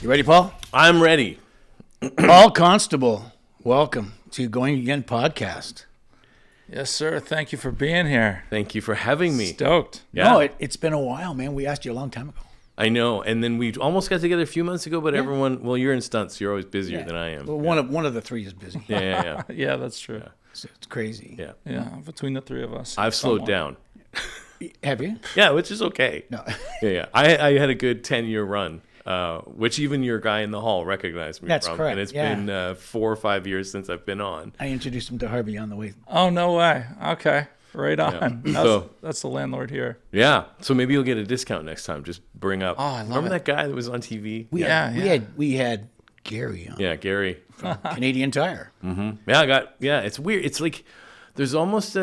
You ready, Paul? I'm ready. Paul Constable, welcome to Going Again podcast. Yes, sir. Thank you for being here. Thank you for having me. Stoked. Yeah. No, it's been a while, man. We asked you a long time ago. I know. And then we almost got together a few months ago, but everyone, well, you're in stunts. You're always busier than I am. Well, one of the three is busy. Yeah. Yeah, that's true. So it's crazy. Yeah. Yeah, between the three of us. I've slowed down. Have you? Yeah, which is okay. No. Yeah. I had a good 10-year run, which even your guy in the hall recognized me That's from. correct, And it's yeah. been 4 or 5 years since I've been on. I introduced him to Harvey on the way. Oh, no way. Okay. Right on. Yeah. That's the landlord here. Yeah. So maybe you'll get a discount next time. Just bring up. Oh, I love Remember it. that guy that was on TV? We had Gary on. Yeah, Gary. Canadian Tire. Yeah, it's weird. It's like there's almost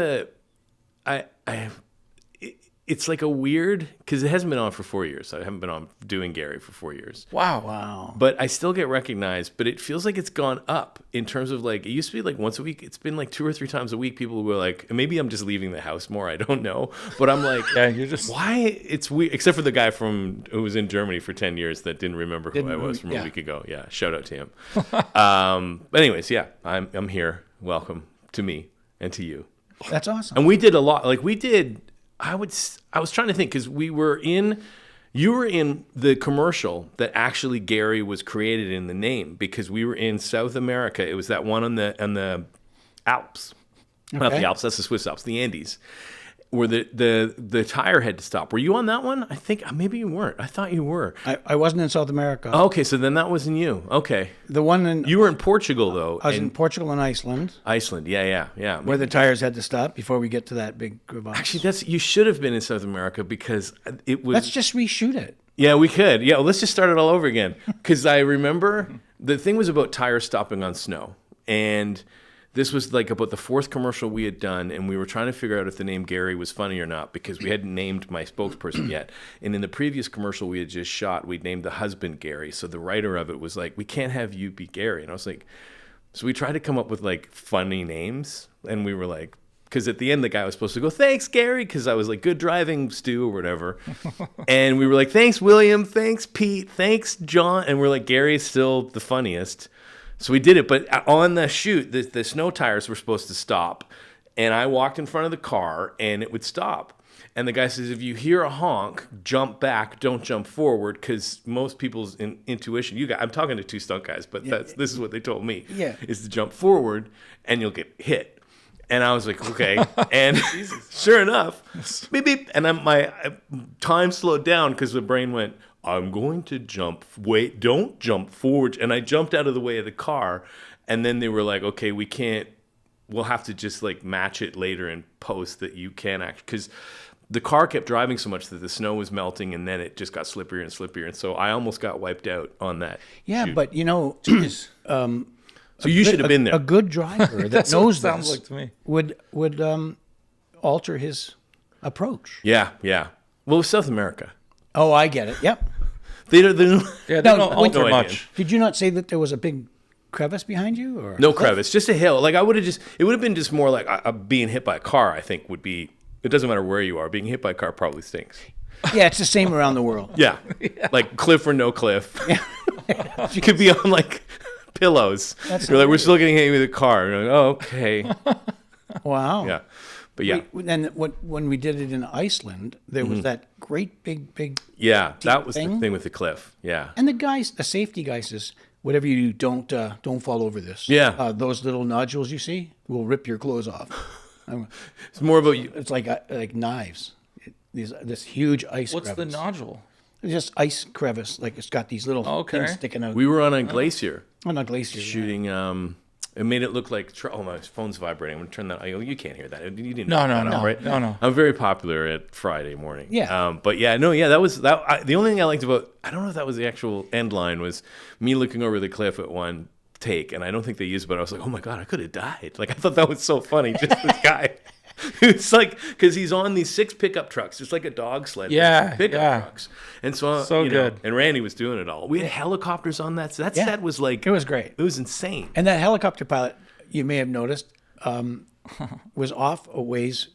it's like a weird, because it hasn't been on for 4 years. I haven't been on doing Gary for 4 years. Wow. But I still get recognized, but it feels like it's gone up in terms of like, it used to be like once a week. It's been like 2 or 3 times a week. People were like, maybe I'm just leaving the house more. I don't know. But I'm like, Yeah, you're just... why? It's weird. Except for the guy who was in Germany for 10 years that didn't remember who I was from a week ago. Yeah. Shout out to him. But anyways, yeah, I'm here. Welcome to me and to you. That's awesome. And we did a lot. Like we did, I was trying to think, because you were in the commercial that actually Gary was created in the name, because we were in South America. It was that one on the Alps. Not the Alps, that's the Swiss Alps, the Andes, where the tire had to stop. Were you on that one? I think maybe you weren't. I thought you were. I wasn't in South America. Okay, so then that wasn't you. Okay. The one in You were in Portugal, though. I was in Portugal and Iceland, Iceland, yeah. where the tires had to stop before we get to that big crevasse. Actually, you should have been in South America, because it was... Let's just reshoot it. Yeah, we could. Yeah, let's just start it all over again. Because I remember the thing was about tires stopping on snow. And this was like about the 4th commercial we had done. And we were trying to figure out if the name Gary was funny or not, because we hadn't named my spokesperson yet. And in the previous commercial we had just shot, we'd named the husband Gary. So the writer of it was like, we can't have you be Gary. And I was like, so we tried to come up with like funny names. And we were like, because at the end, the guy was supposed to go, thanks, Gary, because I was like, good driving, Stu, or whatever. And we were like, thanks, William, thanks, Pete, thanks, John. And we're like, Gary's still the funniest. So we did it. But on the shoot, the snow tires were supposed to stop. And I walked in front of the car, and it would stop. And the guy says, if you hear a honk, jump back, don't jump forward, because most people's intuition, I'm talking to 2 stunt guys, but this is what they told me, is to jump forward, and you'll get hit. And I was like, okay. And sure enough, beep, beep. And my time slowed down, because the brain went, I'm going to jump. Wait, don't jump forward. And I jumped out of the way of the car. And then they were like, okay, we'll have to just like match it later in post that you can act. Because the car kept driving so much that the snow was melting, and then it just got slipperier and slipperier. And so I almost got wiped out on that. Yeah, shoot. but So you should have been there. A good driver that knows sounds this like to me. would alter his approach. Yeah. Well, it was South America. Oh, I get it. Yep. They Yeah, they No, don't alter no idea. much. Did you not say that there was a big crevice behind you, or No crevice, just a hill. Like it would have been just more like being hit by a car. I think would be. It doesn't matter where you are. Being hit by a car probably stinks. Yeah, it's the same around the world. Yeah, like cliff or no cliff. You could be on like pillows. You're like, we're still getting hit with a car. You're like, oh, okay. Wow. Yeah, but yeah. Then when we did it in Iceland, there was that great big. Yeah, that was thing. the thing with the cliff. Yeah. And the safety guy says, whatever you do, don't fall over this. Yeah. Those little nodules you see will rip your clothes off. It's more about you. It's like knives. This huge ice. What's crevice. the nodule? It's just ice crevice. Like it's got these little things sticking out. We were on a glacier on a glacier. shooting. It made it look like. Oh, my phone's vibrating. I'm gonna turn that. Oh, you can't hear that. You didn't. No, turn that off, right? No. I'm very popular at Friday morning. Yeah. But yeah, no, yeah, that was that. The only thing I liked about, I don't know if that was the actual end line, was me looking over the cliff at one take, and I don't think they used it, but I was like, oh my god, I could have died. Like I thought that was so funny. Just this guy. It's like, because he's on these 6 pickup trucks. It's like a dog sled. Yeah, pickup trucks. And so good. And Randy was doing it all. We had helicopters on that. So that set was like, It was great. it was insane. And that helicopter pilot, you may have noticed, was off a ways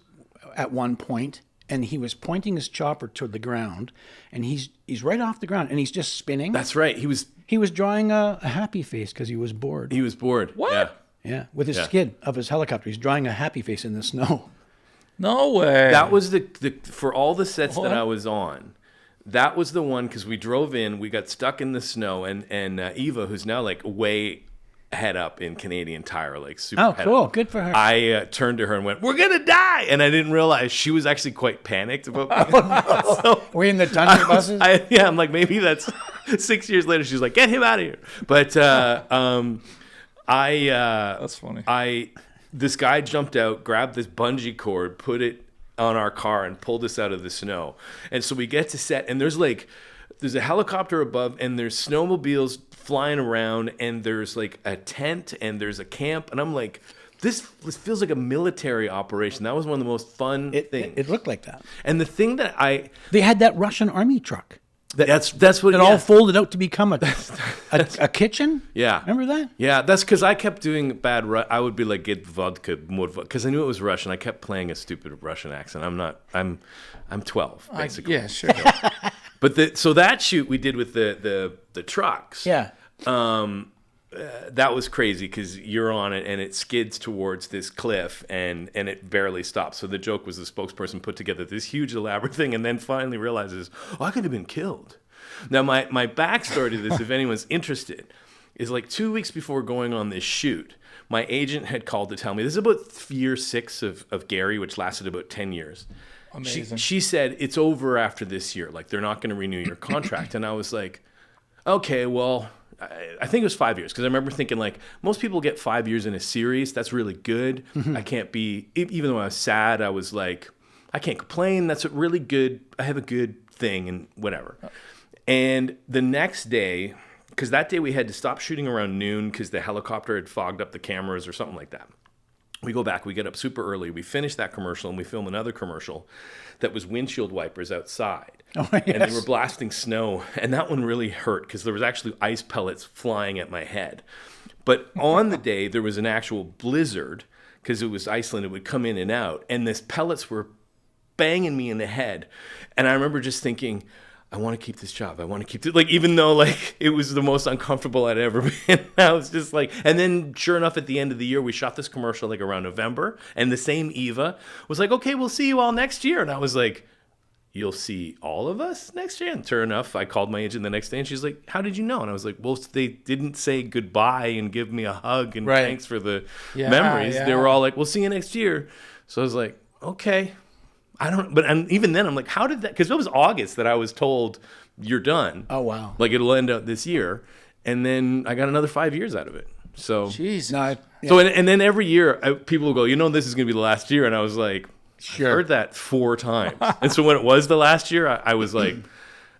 at one point, and he was pointing his chopper toward the ground, and he's right off the ground, and he's just spinning. That's right. He was He was drawing a happy face because he was bored. He was bored. What? Yeah. Yeah, with his Yeah. skid of his helicopter. He's drawing a happy face in the snow. No way. That was the for all the sets What? that I was on. That was the one because we drove in, we got stuck in the snow, and Eva, who's now like way head up in Canadian Tire, like super. Oh, head cool. up. Good for her. I turned to her and went, "We're gonna die," and I didn't realize she was actually quite panicked about. So Were you in the tundra buses? I'm like, maybe that's 6 years later. She's like, "Get him out of here." But That's funny. this guy jumped out, grabbed this bungee cord, put it on our car, and pulled us out of the snow. And so we get to set, and there's a helicopter above, and there's snowmobiles flying around, and there's like a tent, and there's a camp, and I'm like, this feels like a military operation. That was one of the most fun things. It looked like that. And the thing that They had that Russian army truck. that's what It all folded out to become a kitchen. Yeah. Remember that? Yeah, that's because I kept doing bad. I would be like, get vodka, more vodka, because I knew it was Russian. I kept playing a stupid Russian accent. I'm not. I'm 12 basically. Yeah, sure. But so that shoot we did with the trucks. Yeah. That was crazy because you're on it and it skids towards this cliff and it barely stops. So the joke was the spokesperson put together this huge elaborate thing and then finally realizes, oh, I could have been killed. Now my backstory to this, if anyone's interested, is like 2 weeks before going on this shoot, my agent had called to tell me, this is about year 6 of Gary, which lasted about 10 years. Amazing. She said, it's over after this year. Like, they're not going to renew your contract. And I was like, okay, well, I think it was 5 years. Because I remember thinking, like, most people get 5 years in a series. That's really good. I can't be, even though I was sad, I was like, I can't complain. That's a really good, I have a good thing and whatever. And the next day, because that day we had to stop shooting around noon because the helicopter had fogged up the cameras or something like that. We go back, we get up super early, we finish that commercial, and we film another commercial that was windshield wipers outside. Oh, yes. And they were blasting snow, and that one really hurt because there was actually ice pellets flying at my head. But on the day, there was an actual blizzard because it was Iceland, it would come in and out, and these pellets were banging me in the head. And I remember just thinking, I want to keep this job. I want to keep it. Like, even though like it was the most uncomfortable I'd ever been, I was just like, and then sure enough, at the end of the year, we shot this commercial like around November, and the same Eva was like, okay, we'll see you all next year. And I was like, you'll see all of us next year? And sure enough, I called my agent the next day and she's like, how did you know? And I was like, well, they didn't say goodbye and give me a hug and thanks for the memories. Yeah. They were all like, we'll see you next year. So I was like, okay. And even then I'm like, how did that, because it was August that I was told you're done. Oh, wow. Like it'll end out this year. And then I got another 5 years out of it. So, Jesus. No, so and then every year people will go, this is going to be the last year. And I was like, Sure. I've heard that 4 times. And so when it was the last year, I was like,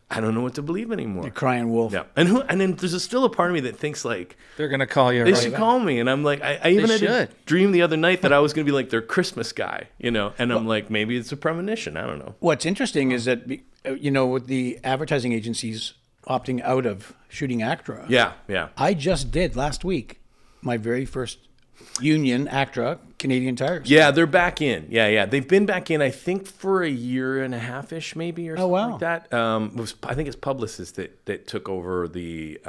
I don't know what to believe anymore. the crying wolf. Yeah. And then there's still a part of me that thinks like, They're going to call you they right should back. call me. And I'm like, I even had a should. dream the other night that I was going to be like their Christmas guy, and I'm like, maybe it's a premonition. I don't know. What's interesting is that, with the advertising agencies opting out of shooting ACTRA. Yeah. Yeah. I just did last week my very first union ACTRA Canadian Tires. Yeah, they're back in. Yeah. They've been back in, I think, for a year and a half-ish, maybe, or something wow. like that. I think it's Publicis that took over the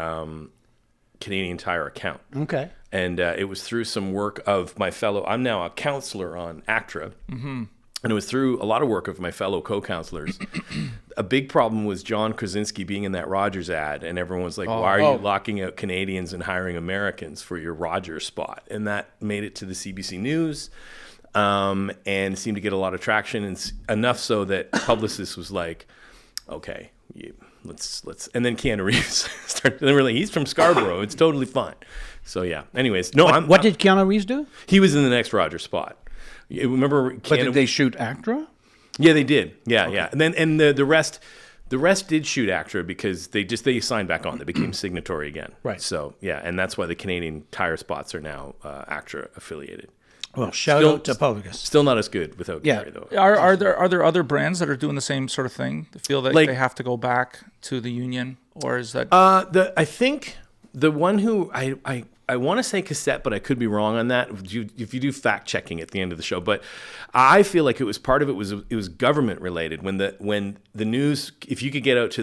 Canadian Tire account. Okay. And it was through some work of my fellow. I'm now a counselor on ACTRA. Mm-hmm. And it was through a lot of work of my fellow co-counselors. A big problem was John Krasinski being in that Rogers ad, and everyone was like, why are you locking out Canadians and hiring Americans for your Rogers spot? And that made it to the CBC News and seemed to get a lot of traction, and enough so that Publicis was like, okay, let's. And then Keanu Reeves started, and really, he's from Scarborough. It's totally fine. So, yeah. Anyways, no, What did Keanu Reeves do? he was in the next Rogers spot. Remember, But did they shoot ACTRA? Yeah, they did. Yeah. And then the rest did shoot ACTRA because they signed back on. They became signatory again. Right. So yeah, and that's why the Canadian Tire spots are now ACTRA affiliated. Well, shout out to Publicis. Still not as good without Gary though. Are there other brands that are doing the same sort of thing? That feel that they have to go back to the union, or is that? I think the one who I want to say Cassette, but I could be wrong on that. If you do fact checking at the end of the show, but I feel like it was part of it was government related when the news, if you could get out to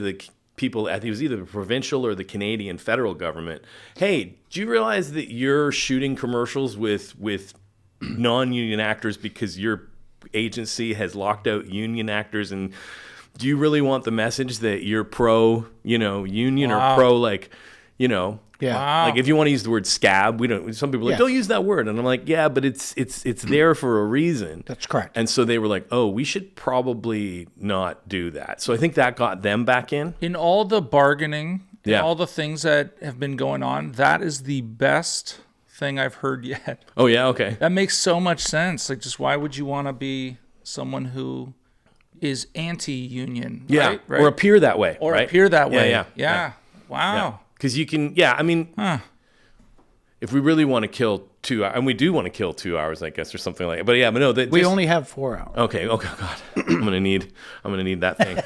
people, I think it was either the provincial or the Canadian federal government, hey, do you realize that you're shooting commercials with non-union actors because your agency has locked out union actors? And do you really want the message that you're pro, union or pro, like, Yeah. Wow. like if you want to use the word scab, some people are like, don't use that word. And I'm like, yeah, but it's there for a reason. That's correct. And so they were like, oh, we should probably not do that. So I think that got them back in. In all the bargaining, Yeah. all the things that have been going on, that is the best thing I've heard yet. Oh, yeah, okay. That makes so much sense. Like, just why would you want to be someone who is anti-union? Yeah, right? or appear that way. Or right? appear that way. Yeah. Wow. Because you can, if we really want to kill 2 hours, and we do want to kill 2 hours, I guess, or something like that. But yeah, but no, We only have 4 hours. Okay, God, I'm gonna need that thing.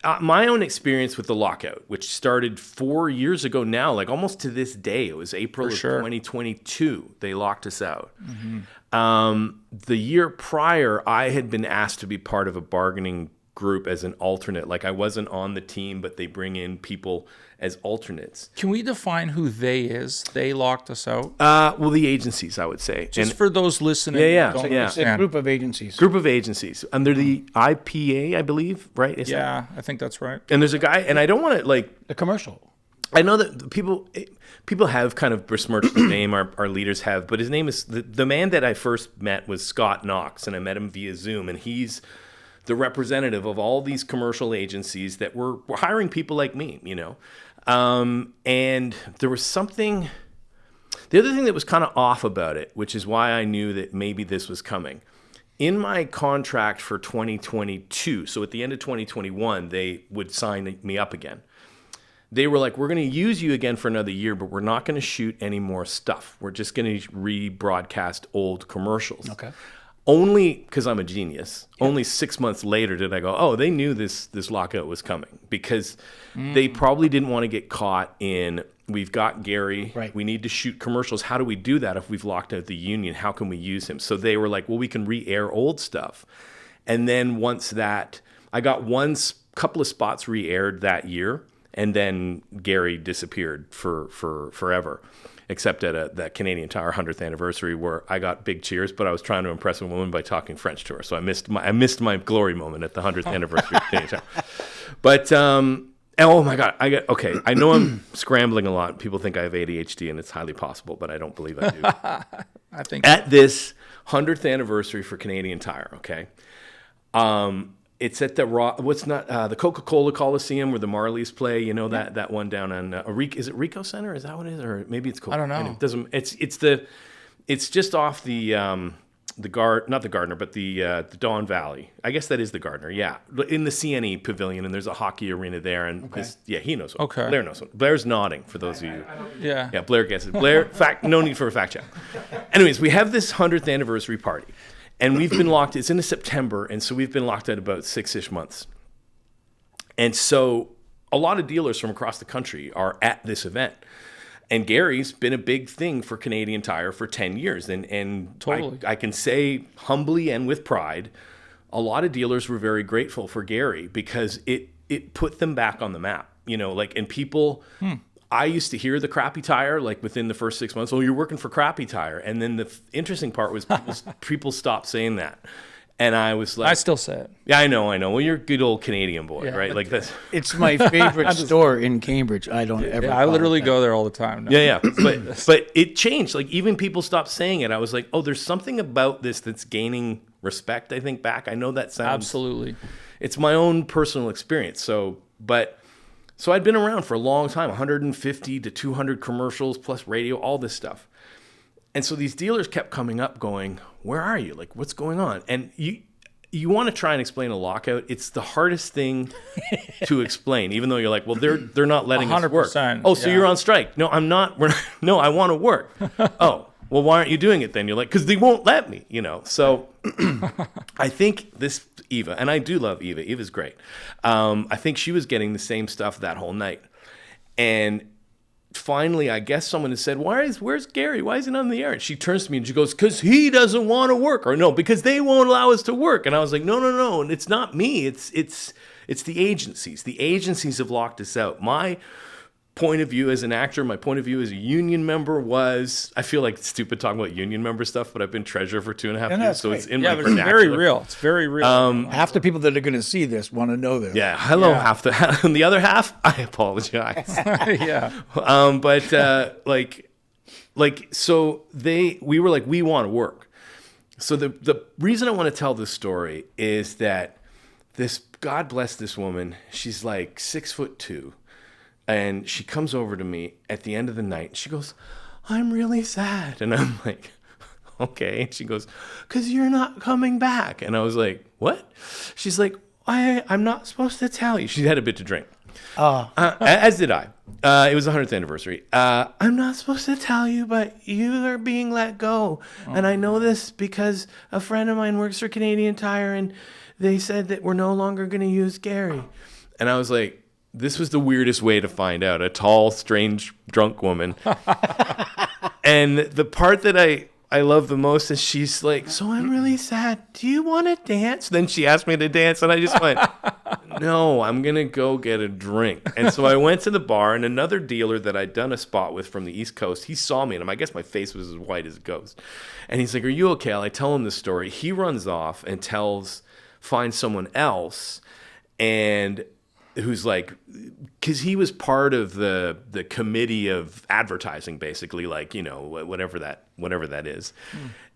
Like my own experience with the lockout, which started 4 years ago now, like almost to this day, it was April of 2022, they locked us out. The year prior, I had been asked to be part of a bargaining group as an alternate. Like I wasn't on the team, but they bring in people as alternates. Can we define who they is? They locked us out? Well, the agencies, I would say. Just for those listening. Yeah. who don't It's a understand. group of agencies. Group of agencies under the IPA, I believe, right? Is that- Yeah, I think that's right. And there's a guy, and I don't want to like. The commercial. I know that people have kind of besmirched his name. Our leaders have, but his name is the man that I first met was Scott Knox, and I met him via Zoom, and he's the representative of all these commercial agencies that were hiring people like me, and there was something. The other thing that was kind of off about it, which is why I knew that maybe this was coming. In my contract for 2022, so at the end of 2021, they would sign me up again. They were like, we're going to use you again for another year, but we're not going to shoot any more stuff. We're just going to rebroadcast old commercials. Okay. Only because I'm a genius. Only 6 months later did I go, oh, they knew this lockout was coming, because they probably didn't want to get caught in, we've got Gary, Right. We need to shoot commercials. How do we do that if we've locked out the union? How can we use him? So they were like, well, we can re-air old stuff. And then once that, I got couple of spots re-aired that year, and then Gary disappeared for forever. Except at that Canadian Tire 100th anniversary, where I got big cheers, but I was trying to impress a woman by talking French to her. So I missed my glory moment at the 100th anniversary of Canadian Tire. But oh my God, I know I'm scrambling a lot. People think I have ADHD, and it's highly possible, but I don't believe I do. I think At this 100th anniversary for Canadian Tire, okay. It's at the Coca-Cola Coliseum where the Marlies play. You know that one down on is it Ricoh Center? Is that what it is, or maybe it's Coca? I don't know. Anyway, it doesn't. It's just off the not the Gardner, but the Don Valley. I guess that is the Gardner. Yeah, in the CNE Pavilion, and there's a hockey arena there. And he knows. Okay. Blair knows. Blair's nodding for those of you. Yeah. Yeah, Blair guesses. Blair, no need for a fact check. Anyways, we have this 100th anniversary party. And we've been locked, it's into September, and so we've been locked out about 6-ish months. And so a lot of dealers from across the country are at this event. And Gary's been a big thing for Canadian Tire for 10 years. And Totally. I can say humbly and with pride, a lot of dealers were very grateful for Gary, because it put them back on the map. And people... I used to hear the Crappy Tire, like within the first 6 months, oh, you're working for Crappy Tire. And then the interesting part was people stopped saying that. And I was like... I still say it. Yeah, I know. Well, you're a good old Canadian boy, right? Like that's... It's my favorite store in Cambridge. I don't ever. Yeah, I literally go there all the time now. Yeah. But it changed. Like even people stopped saying it. I was like, oh, there's something about this that's gaining respect, I think, back. I know that sounds... Absolutely. It's my own personal experience. So I'd been around for a long time, 150 to 200 commercials plus radio, all this stuff. And so these dealers kept coming up going, where are you? Like, what's going on? And you want to try and explain a lockout. It's the hardest thing to explain, even though you're like, well, they're not letting us work. 100%, Oh, so yeah. you're on strike. No, I'm not. No, I want to work. Oh, well, why aren't you doing it then? You're like, because they won't let me, So I think this Eva, and I do love Eva. Eva's great. I think she was getting the same stuff that whole night. And finally, I guess someone has said, where's Gary? Why is he not in the air? And she turns to me and she goes, because he doesn't want to work. Or no, because they won't allow us to work. And I was like, no. And it's not me. It's the agencies. The agencies have locked us out. My point of view as an actor, my point of view as a union member was, I feel like it's stupid talking about union member stuff, but I've been treasurer for 2.5 years, so it's in my but it's very real. It's very real. Half the people that are going to see this want to know this. Yeah, hello, half and the other half, I apologize. Yeah. So we were like, we want to work. So the reason I want to tell this story is that God bless this woman, she's like 6'2". And she comes over to me at the end of the night. And she goes, I'm really sad. And I'm like, okay. And she goes, because you're not coming back. And I was like, what? She's like, I'm not supposed to tell you. She had a bit to drink. As did I. It was the 100th anniversary. I'm not supposed to tell you, but you are being let go. And I know this because a friend of mine works for Canadian Tire, and they said that we're no longer going to use Gary. And I was like, this was the weirdest way to find out. A tall, strange, drunk woman. And the part that I love the most is she's like, so I'm really sad. Do you want to dance? Then she asked me to dance, and I just went, no, I'm going to go get a drink. And so I went to the bar, and another dealer that I'd done a spot with from the East Coast, he saw me, and I guess my face was as white as a ghost. And he's like, are you okay? I tell him the story. He runs off and finds someone else, and who's like, because he was part of the committee of advertising, basically, like, whatever that is.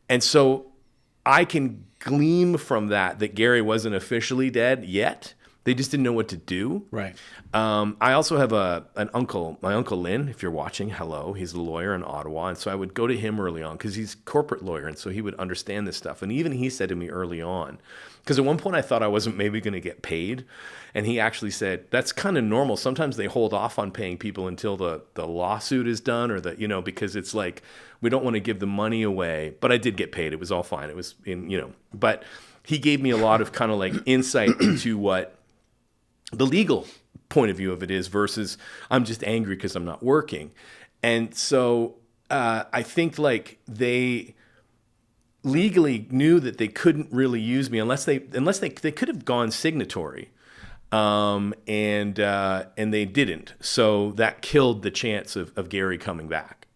And so I can glean from that Gary wasn't officially dead yet. They just didn't know what to do. Right. I also have an uncle, my Uncle Lynn, if you're watching, hello. He's a lawyer in Ottawa. And so I would go to him early on because he's a corporate lawyer. And so he would understand this stuff. And even he said to me early on, because at one point I thought I wasn't maybe going to get paid. And he actually said, that's kind of normal. Sometimes they hold off on paying people until the lawsuit is done or because it's like, we don't want to give the money away. But I did get paid. It was all fine. It was but he gave me a lot of kind of like insight into what the legal point of view of it is versus I'm just angry because I'm not working. And so I think like they legally knew that they couldn't really use me unless they could have gone signatory. And they didn't. So that killed the chance of Gary coming back,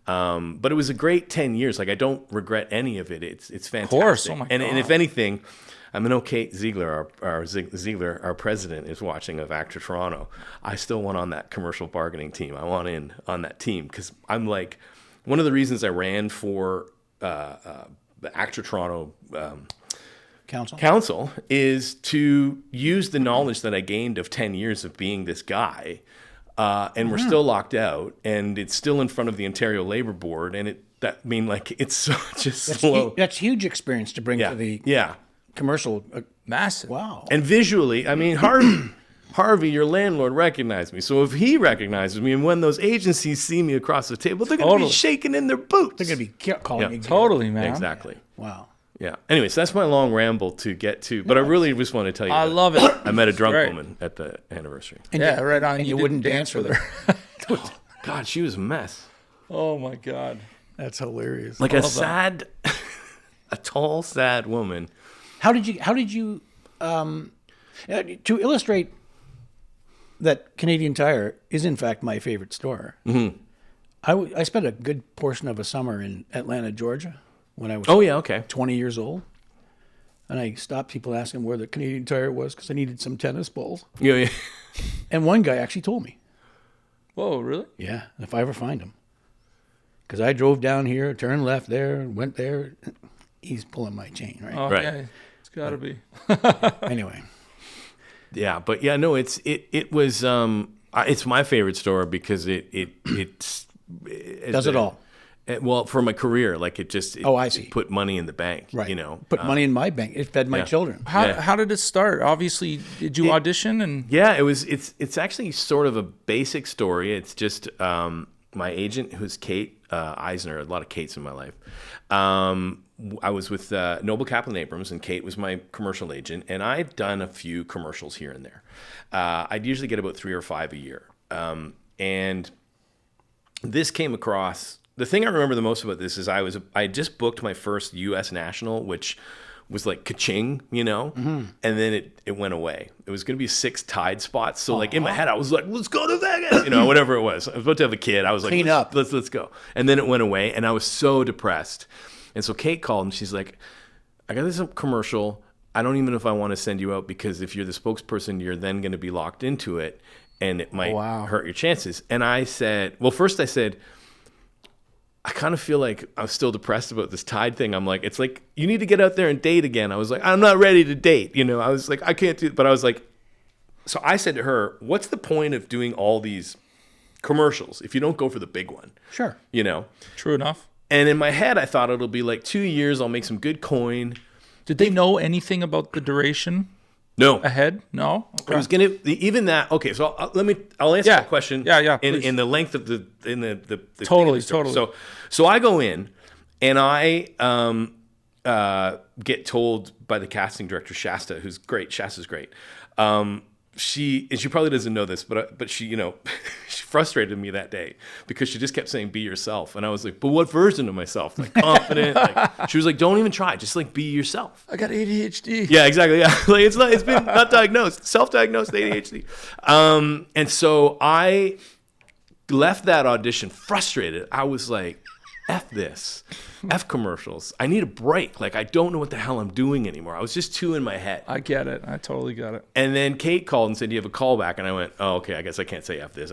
But it was a great 10 years. Like, I don't regret any of it. It's fantastic. Of course. Oh my God. And if anything, I know Kate Ziegler, our president, is watching of ACTRA Toronto. I still want on that commercial bargaining team. I want in on that team because I'm like, one of the reasons I ran for the ACTRA Toronto Council is to use the knowledge that I gained of 10 years of being this guy. And we're still locked out, and it's still in front of the Ontario Labor Board, and it's such a slow. That's huge experience to bring to the commercial. Massive. Wow. And visually, I mean, Harvey, your landlord, recognized me. So if he recognizes me, and when those agencies see me across the table, they're going to be shaking in their boots. They're going to be calling me. Totally, man. Exactly. Wow. Yeah. Anyways, that's my long ramble to get to, but I really just want to tell you. I love it. I met a drunk woman at the anniversary. And right on. And you wouldn't dance with her. God, she was a mess. Oh my God. That's hilarious. Like a tall, sad woman. How did you to illustrate that Canadian Tire is in fact my favorite store? Mm-hmm. I spent a good portion of a summer in Atlanta, Georgia, when I was 20 years old. And I stopped people asking where the Canadian Tire was because I needed some tennis balls. Yeah. And one guy actually told me. Whoa, really? Yeah, if I ever find him. Because I drove down here, turned left there, went there. He's pulling my chain, right? Oh, right. Yeah, it's got to be. Anyway. Yeah, but yeah, no, it was it's my favorite store because it does it all. Well, for my career, like I see. It put money in the bank, right? Put money in my bank. It fed my children. How did it start? Obviously, did you audition? And it's actually sort of a basic story. It's just my agent, who's Kate Eisner. A lot of Kates in my life. I was with Noble Kaplan Abrams, and Kate was my commercial agent, and I'd done a few commercials here and there. I'd usually get about 3 or 5 a year, and this came across. The thing I remember the most about this is I just booked my first U.S. national, which was like ka-ching, and then it went away. It was going to be 6 Tide spots. So like in my head, I was like, let's go to Vegas, whatever it was. I was about to have a kid. I was like, let's go. And then it went away, and I was so depressed. And so Kate called, and she's like, I got this commercial. I don't even know if I want to send you out, because if you're the spokesperson, you're then going to be locked into it, and it might hurt your chances. And I said, first I said, I kind of feel like I'm still depressed about this Tide thing. I'm like, it's like, you need to get out there and date again. I was like, I'm not ready to date. I was like, I can't do it. But I was like, so I said to her, what's the point of doing all these commercials if you don't go for the big one? Sure. True enough. And in my head, I thought it'll be like 2 years. I'll make some good coin. Did they know anything about the duration? No. Ahead? No? Okay. I was gonna even that. Okay, so I'll answer that question. Yeah. In the length of the Totally. So I go in, and I get told by the casting director Shasta, who's great. Shasta's great. She probably doesn't know this, but she she frustrated me that day because she just kept saying be yourself, and I was like, but what version of myself? Like confident. She was like, don't even try, just like be yourself. I got ADHD. Yeah, exactly. Yeah, like it's been not diagnosed, self-diagnosed ADHD. And so I left that audition frustrated. I was like, F this. F commercials. I need a break. Like, I don't know what the hell I'm doing anymore. I was just too in my head. I get it. I totally got it. And then Kate called and said, do you have a callback? And I went, oh, okay, I guess I can't say F this,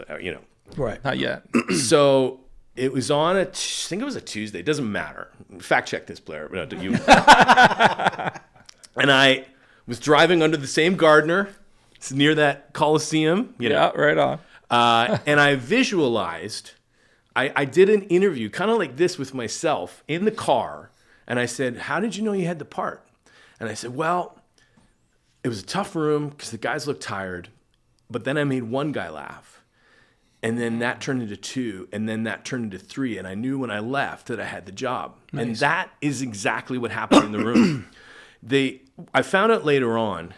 Right. Not yet. So it was on I think it was a Tuesday. It doesn't matter. Fact check this, Blair. No, you. And I was driving under the same Gardner. It's near that Coliseum. Yeah, right on. And I visualized... I did an interview kind of like this with myself in the car, and I said, how did you know you had the part? And I said, well, it was a tough room because the guys looked tired, but then I made one guy laugh, and then that turned into 2, and then that turned into 3, and I knew when I left that I had the job. Nice. And that is exactly what happened in the room. I found out later on,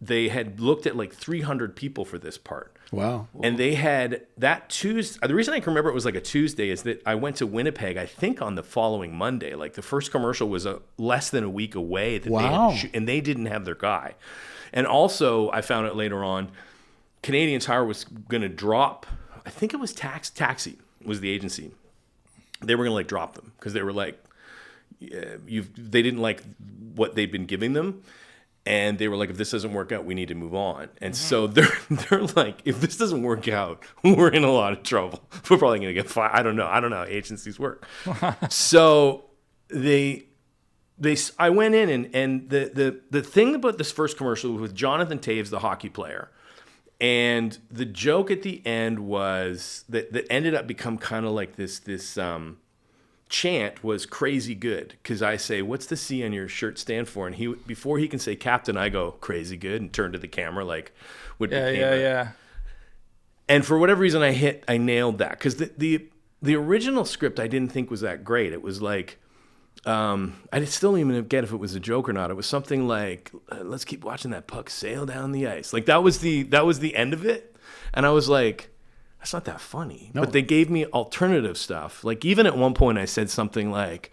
they had looked at like 300 people for this part. Wow. And they had that Tuesday. The reason I can remember it was like a Tuesday is that I went to Winnipeg, I think on the following Monday. Like the first commercial was less than a week away. That wow. They had and they didn't have their guy. And also, I found out later on, Canadian Tire was going to drop, I think it was Taxi was the agency. They were going to like drop them because they were like, they didn't like what they'd been giving them. And they were like, if this doesn't work out, we need to move on. And so they're like, if this doesn't work out, we're in a lot of trouble. We're probably going to get fired. I don't know how agencies work. So I went in and the thing about this first commercial was with Jonathan Taves, the hockey player. And the joke at the end was that ended up become kind of like this chant was crazy good, because I say, what's the C on your shirt stand for? And before he can say captain, I go crazy good and turn to the camera like Yeah. And for whatever reason I nailed that, because the original script I didn't think was that great. It was like I still don't even get if it was a joke or not. It was something like let's keep watching that puck sail down the ice. Like that was the end of it. And I was like, that's not that funny. No. But they gave me alternative stuff. Like even at one point I said something like,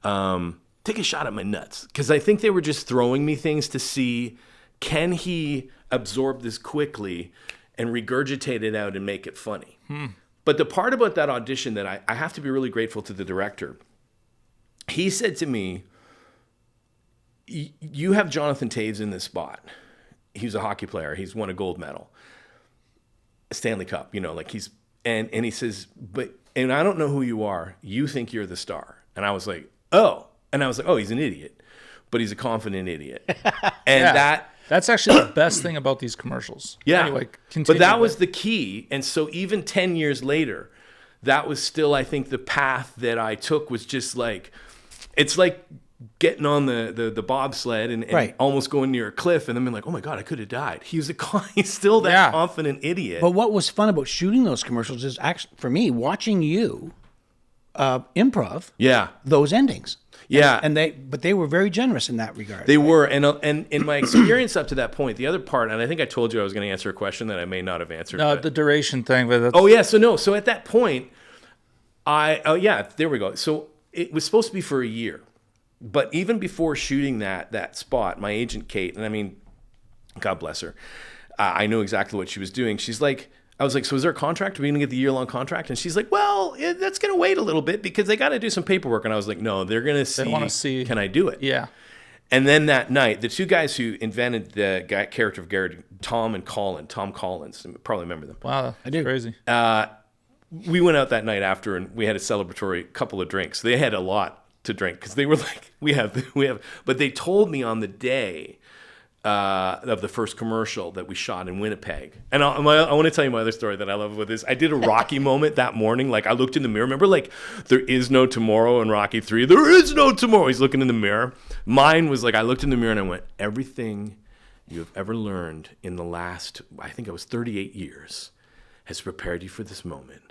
take a shot at my nuts. Because I think they were just throwing me things to see, can he absorb this quickly and regurgitate it out and make it funny? But the part about that audition that I have to be really grateful to the director. He said to me, you have Jonathan Taves in this spot. He's a hockey player. He's won a gold medal. Stanley Cup, like and he says, and I don't know who you are. You think you're the star. And I was like, oh. And I was like, oh, he's an idiot, but he's a confident idiot. And that's actually the best thing about these commercials. Yeah. Anyway, but that was the key. And so even 10 years later, that was still, I think, the path that I took was just like, it's like getting on the bobsled and right. almost going near a cliff and then being like, oh my God, I could have died. He's still that confident idiot. But what was fun about shooting those commercials is actually, for me, watching you improv those endings. Yeah. But they were very generous in that regard. They were. And in my experience up to that point, the other part, and I think I told you I was going to answer a question that I may not have answered. No, the duration thing. But oh, yeah. So at that point, Yeah, there we go. So it was supposed to be for a year. But even before shooting that spot, my agent, Kate, and I mean, God bless her, I know exactly what she was doing. She's like, I was like, so is there a contract? Are we going to get the year-long contract? And she's like, well, that's going to wait a little bit because they got to do some paperwork. And I was like, no, they're going to see, They want to see. Can I do it? Yeah. And then that night, the two guys who invented the character of Gary, Tom Collins, you probably remember them. Wow, I do. Crazy. We went out that night after and we had a celebratory couple of drinks. They had a lot to drink because they were like, we have, but they told me on the day of the first commercial that we shot in Winnipeg. And I want to tell you my other story that I love with this. I did a Rocky moment that morning. Like I looked in the mirror. Remember, like there is no tomorrow in Rocky 3. There is no tomorrow. He's looking in the mirror. Mine was like, I looked in the mirror and I went, everything you have ever learned in the last, I think it was 38 years has prepared you for this moment.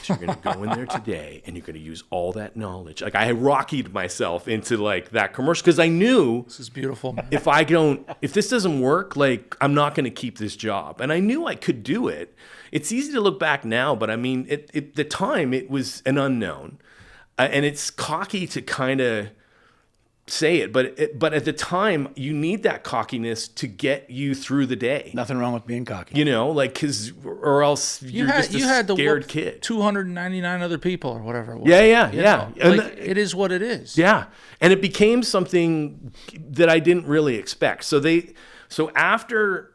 So you're going to go in there today and you're going to use all that knowledge. Like I Rockied myself into like that commercial because I knew this is beautiful, man. If this doesn't work, like I'm not going to keep this job. And I knew I could do it. It's easy to look back now, but I mean, at the time it was an unknown, and it's cocky to kind of say it, but at the time you need that cockiness to get you through the day. Nothing wrong with being cocky. You know, like or else you're just a scared kid. 299 other people or whatever it was. Yeah. Like, it is what it is. Yeah, and it became something that I didn't really expect. So after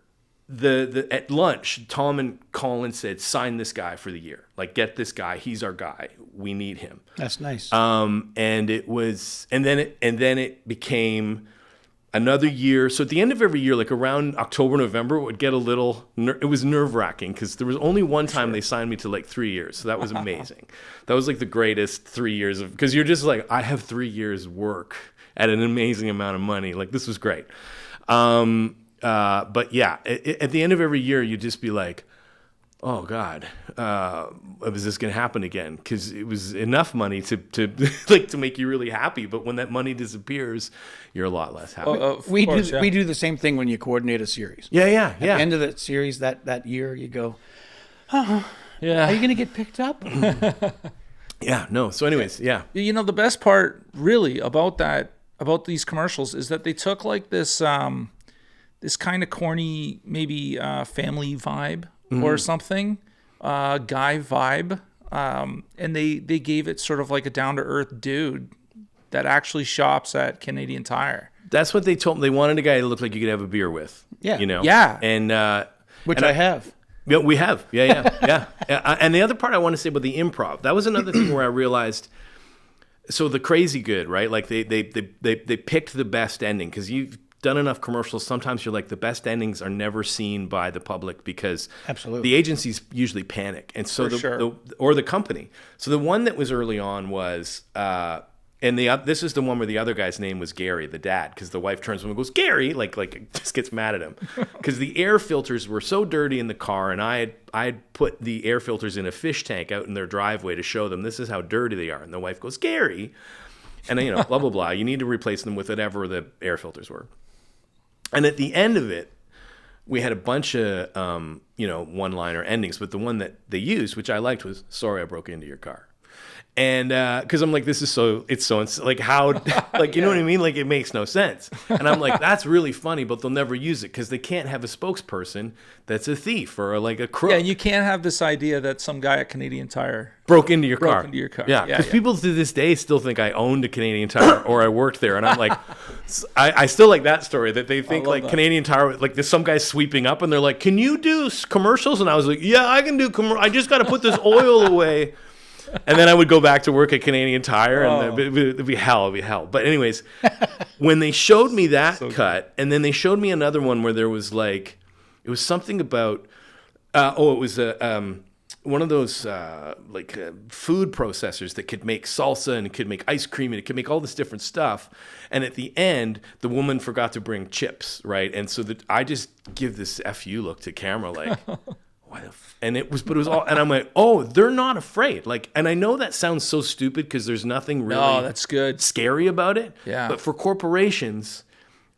at lunch, Tom and Colin said, sign this guy for the year. Like, get this guy. He's our guy. We need him. That's nice. And then it became another year. So at the end of every year, like around October, November, it would get a little, it was nerve wracking because there was only one time they signed me to like 3 years. So that was amazing. That was like the greatest 3 years because you're just like, I have 3 years work at an amazing amount of money. Like this was great. But yeah, at the end of every year, you'd just be like, oh God, is this going to happen again? Because it was enough money to like to make you really happy. But when that money disappears, you're a lot less happy. We do the same thing when you coordinate a series. Yeah. At the end of the series that year, you go, oh, yeah. Are you going to get picked up? Yeah, no. So anyways, yeah. You know, the best part really about these commercials is that they took like this this kind of corny, maybe family vibe or something, guy vibe. And they gave it sort of like a down-to-earth dude that actually shops at Canadian Tire. That's what they told me. They wanted a guy to look like you could have a beer with. Yeah. You know? Yeah. And Which I have. Yeah, we have. Yeah. And the other part I want to say about the improv, that was another thing where I realized, so the crazy good, right? Like they picked the best ending because you've done enough commercials. Sometimes you're like, the best endings are never seen by the public because Absolutely. the agencies usually panic. And so or the company. So the one that was early on was, this is the one where the other guy's name was Gary, the dad, because the wife turns to him and goes, Gary, like just gets mad at him. Because the air filters were so dirty in the car, and I had put the air filters in a fish tank out in their driveway to show them this is how dirty they are. And the wife goes, Gary, and blah, blah, blah. You need to replace them with whatever the air filters were. And at the end of it, we had a bunch of, one-liner endings, but the one that they used, which I liked, was, sorry, I broke into your car. And because I'm like, like how, like, you know what I mean? Like, it makes no sense. And I'm like, that's really funny, but they'll never use it because they can't have a spokesperson that's a thief or like a crook. Yeah, you can't have this idea that some guy at Canadian Tire broke into your car. Yeah, because people to this day still think I owned a Canadian Tire or I worked there. And I'm like, I still like that story that they think like that. Canadian Tire, like there's some guys sweeping up and they're like, can you do commercials? And I was like, yeah, I can do I just got to put this oil away. And then I would go back to work at Canadian Tire, and it'd be hell. But anyways, when they showed me that cut, and then they showed me another one where there was like, it was something about, it was one of those food processors that could make salsa and it could make ice cream and it could make all this different stuff. And at the end, the woman forgot to bring chips, right? And so that I just give this FU look to camera, like. And it was all, and I'm like, oh, they're not afraid. Like, and I know that sounds so stupid because there's nothing really that's good. Scary about it. Yeah. But for corporations,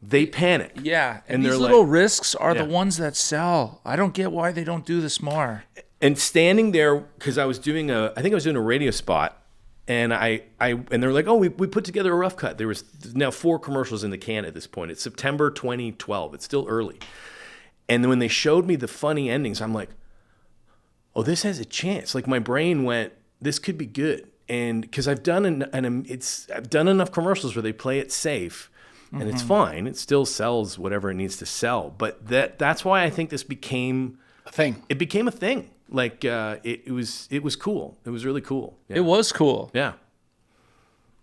they panic. Yeah. And these little risks are the ones that sell. I don't get why they don't do this more. And standing there, because I think I was doing a radio spot, And and they're like, oh, we put together a rough cut. There was now 4 commercials in the can at this point. It's September 2012. It's still early. And then when they showed me the funny endings, I'm like, oh, this has a chance. Like my brain went, this could be good. And because I've done enough commercials where they play it safe, and it's fine. It still sells whatever it needs to sell. But that's why I think this became A thing. It became a thing. Like it was cool. It was really cool. Yeah. It was cool. Yeah.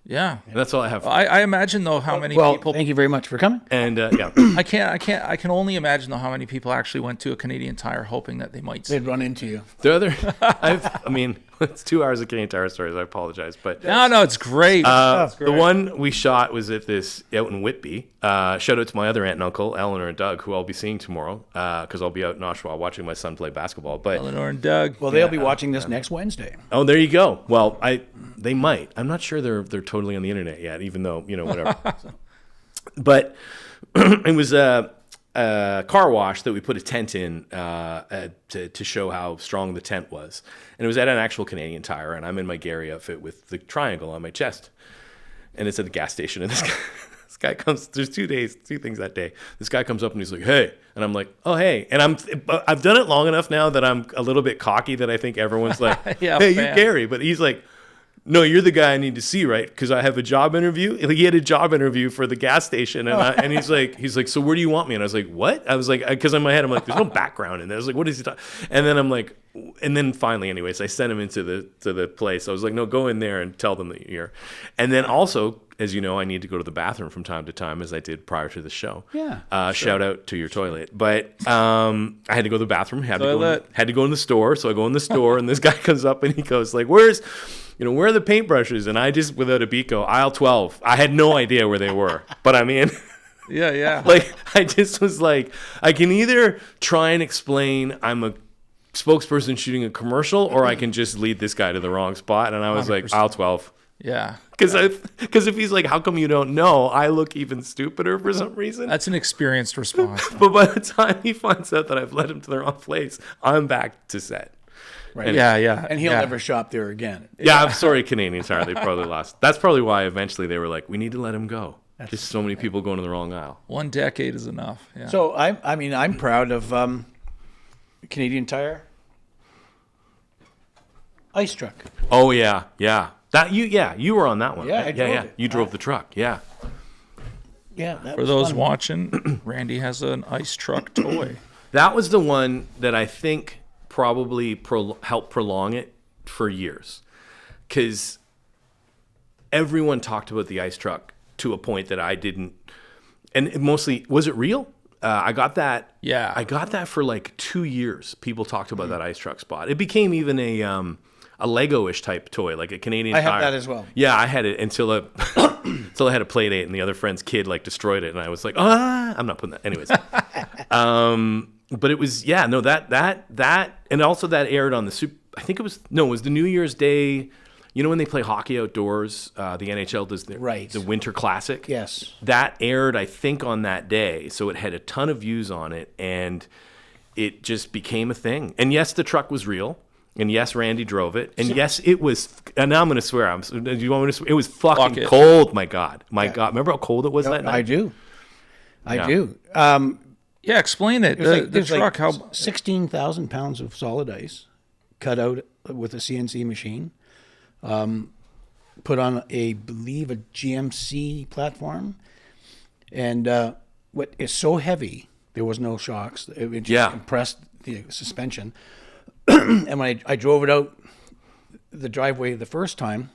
Yeah. That's all I have. I imagine though how many Well, people. thank you very much for coming. And yeah. I can only imagine though how many people actually went to a Canadian Tire hoping that they might. They'd run into you. The other, I mean, it's 2 hours of Canadian Tire stories. I apologize, but No, it's great. the one we shot was at this out in Whitby. Shout out to my other aunt and uncle, Eleanor and Doug, who I'll be seeing tomorrow because I'll be out in Oshawa watching my son play basketball. But Eleanor and Doug. Well, they'll be watching this next Wednesday. oh, there you go. Well, they might. I'm not sure they're totally on the internet yet, even though whatever. But it was a car wash that we put a tent in to show how strong the tent was, and it was at an actual Canadian Tire, and I'm in my Gary outfit with the triangle on my chest, and it's at the gas station, and this guy comes. There's 2 things that day. This guy comes up and he's like, "Hey," and I'm like, "Oh, hey," and I've done it long enough now that I'm a little bit cocky that I think everyone's like, Yeah, "Hey, fan. you're Gary," but he's like, no, you're the guy I need to see, right? Because I have a job interview. Like, he had a job interview for the gas station, and he's like, so where do you want me? And I was like, what? I was like, because in my head I'm like, there's no background in there. I was like, what is he talking? And then I'm like, and then finally, anyways, I sent him into the place. I was like, no, go in there and tell them that you're here. And then also, as you know, I need to go to the bathroom from time to time, as I did prior to the show. Yeah, sure. Shout out to your toilet. But I had to go to the bathroom. Had to go in the store. So I go in the store, and this guy comes up and he goes like, where are the paintbrushes? And I just, without a beat, go, aisle 12. I had no idea where they were. But I mean, Yeah. like, I just was like, I can either try and explain I'm a spokesperson shooting a commercial, or I can just lead this guy to the wrong spot. And I was 100%. like, aisle 12. Yeah. Because if he's like, how come you don't know? I look even stupider for some reason. That's an experienced response. But by the time he finds out that I've led him to the wrong place, I'm back to set. right. Yeah. And he'll never shop there again. Yeah, I'm sorry, Canadian Tire. They probably lost. That's probably why eventually they were like, we need to let him go. Just so many people going to the wrong aisle. 1 decade is enough. Yeah. So I'm proud of Canadian Tire ice truck. Oh yeah. You were on that one. Yeah, right? I drove it. You drove the truck. Yeah. Yeah, that For was those fun. watching, Randy has an ice truck toy. That was the one that I think probably helped prolong it for years, because everyone talked about the ice truck to a point that I didn't. And it mostly, was it real? I got that. Yeah. I got that for like 2 years. People talked about that ice truck spot. It became even a Lego-ish type toy, like a Canadian I have Tire. that as well. Yeah, I had it until I had a play date, and the other friend's kid like destroyed it, and I was like, I'm not putting that. Anyways, but it was that, and also that aired on the I think it was the New Year's Day. You know when they play hockey outdoors, the NHL does the Winter Classic. Yes. That aired, I think, on that day, so it had a ton of views on it, and it just became a thing. And yes, the truck was real. And yes, Randy drove it. And yes, it was. And now I'm going to swear. Do you want me to swear? It was fucking cold. My God. Remember how cold it was that night? I do. I do. Yeah, explain it. The truck, how 16,000 pounds of solid ice cut out with a CNC machine, put on I believe a GMC platform, and what is so heavy, there was no shocks. It just compressed the suspension. And when I drove it out the driveway the first time,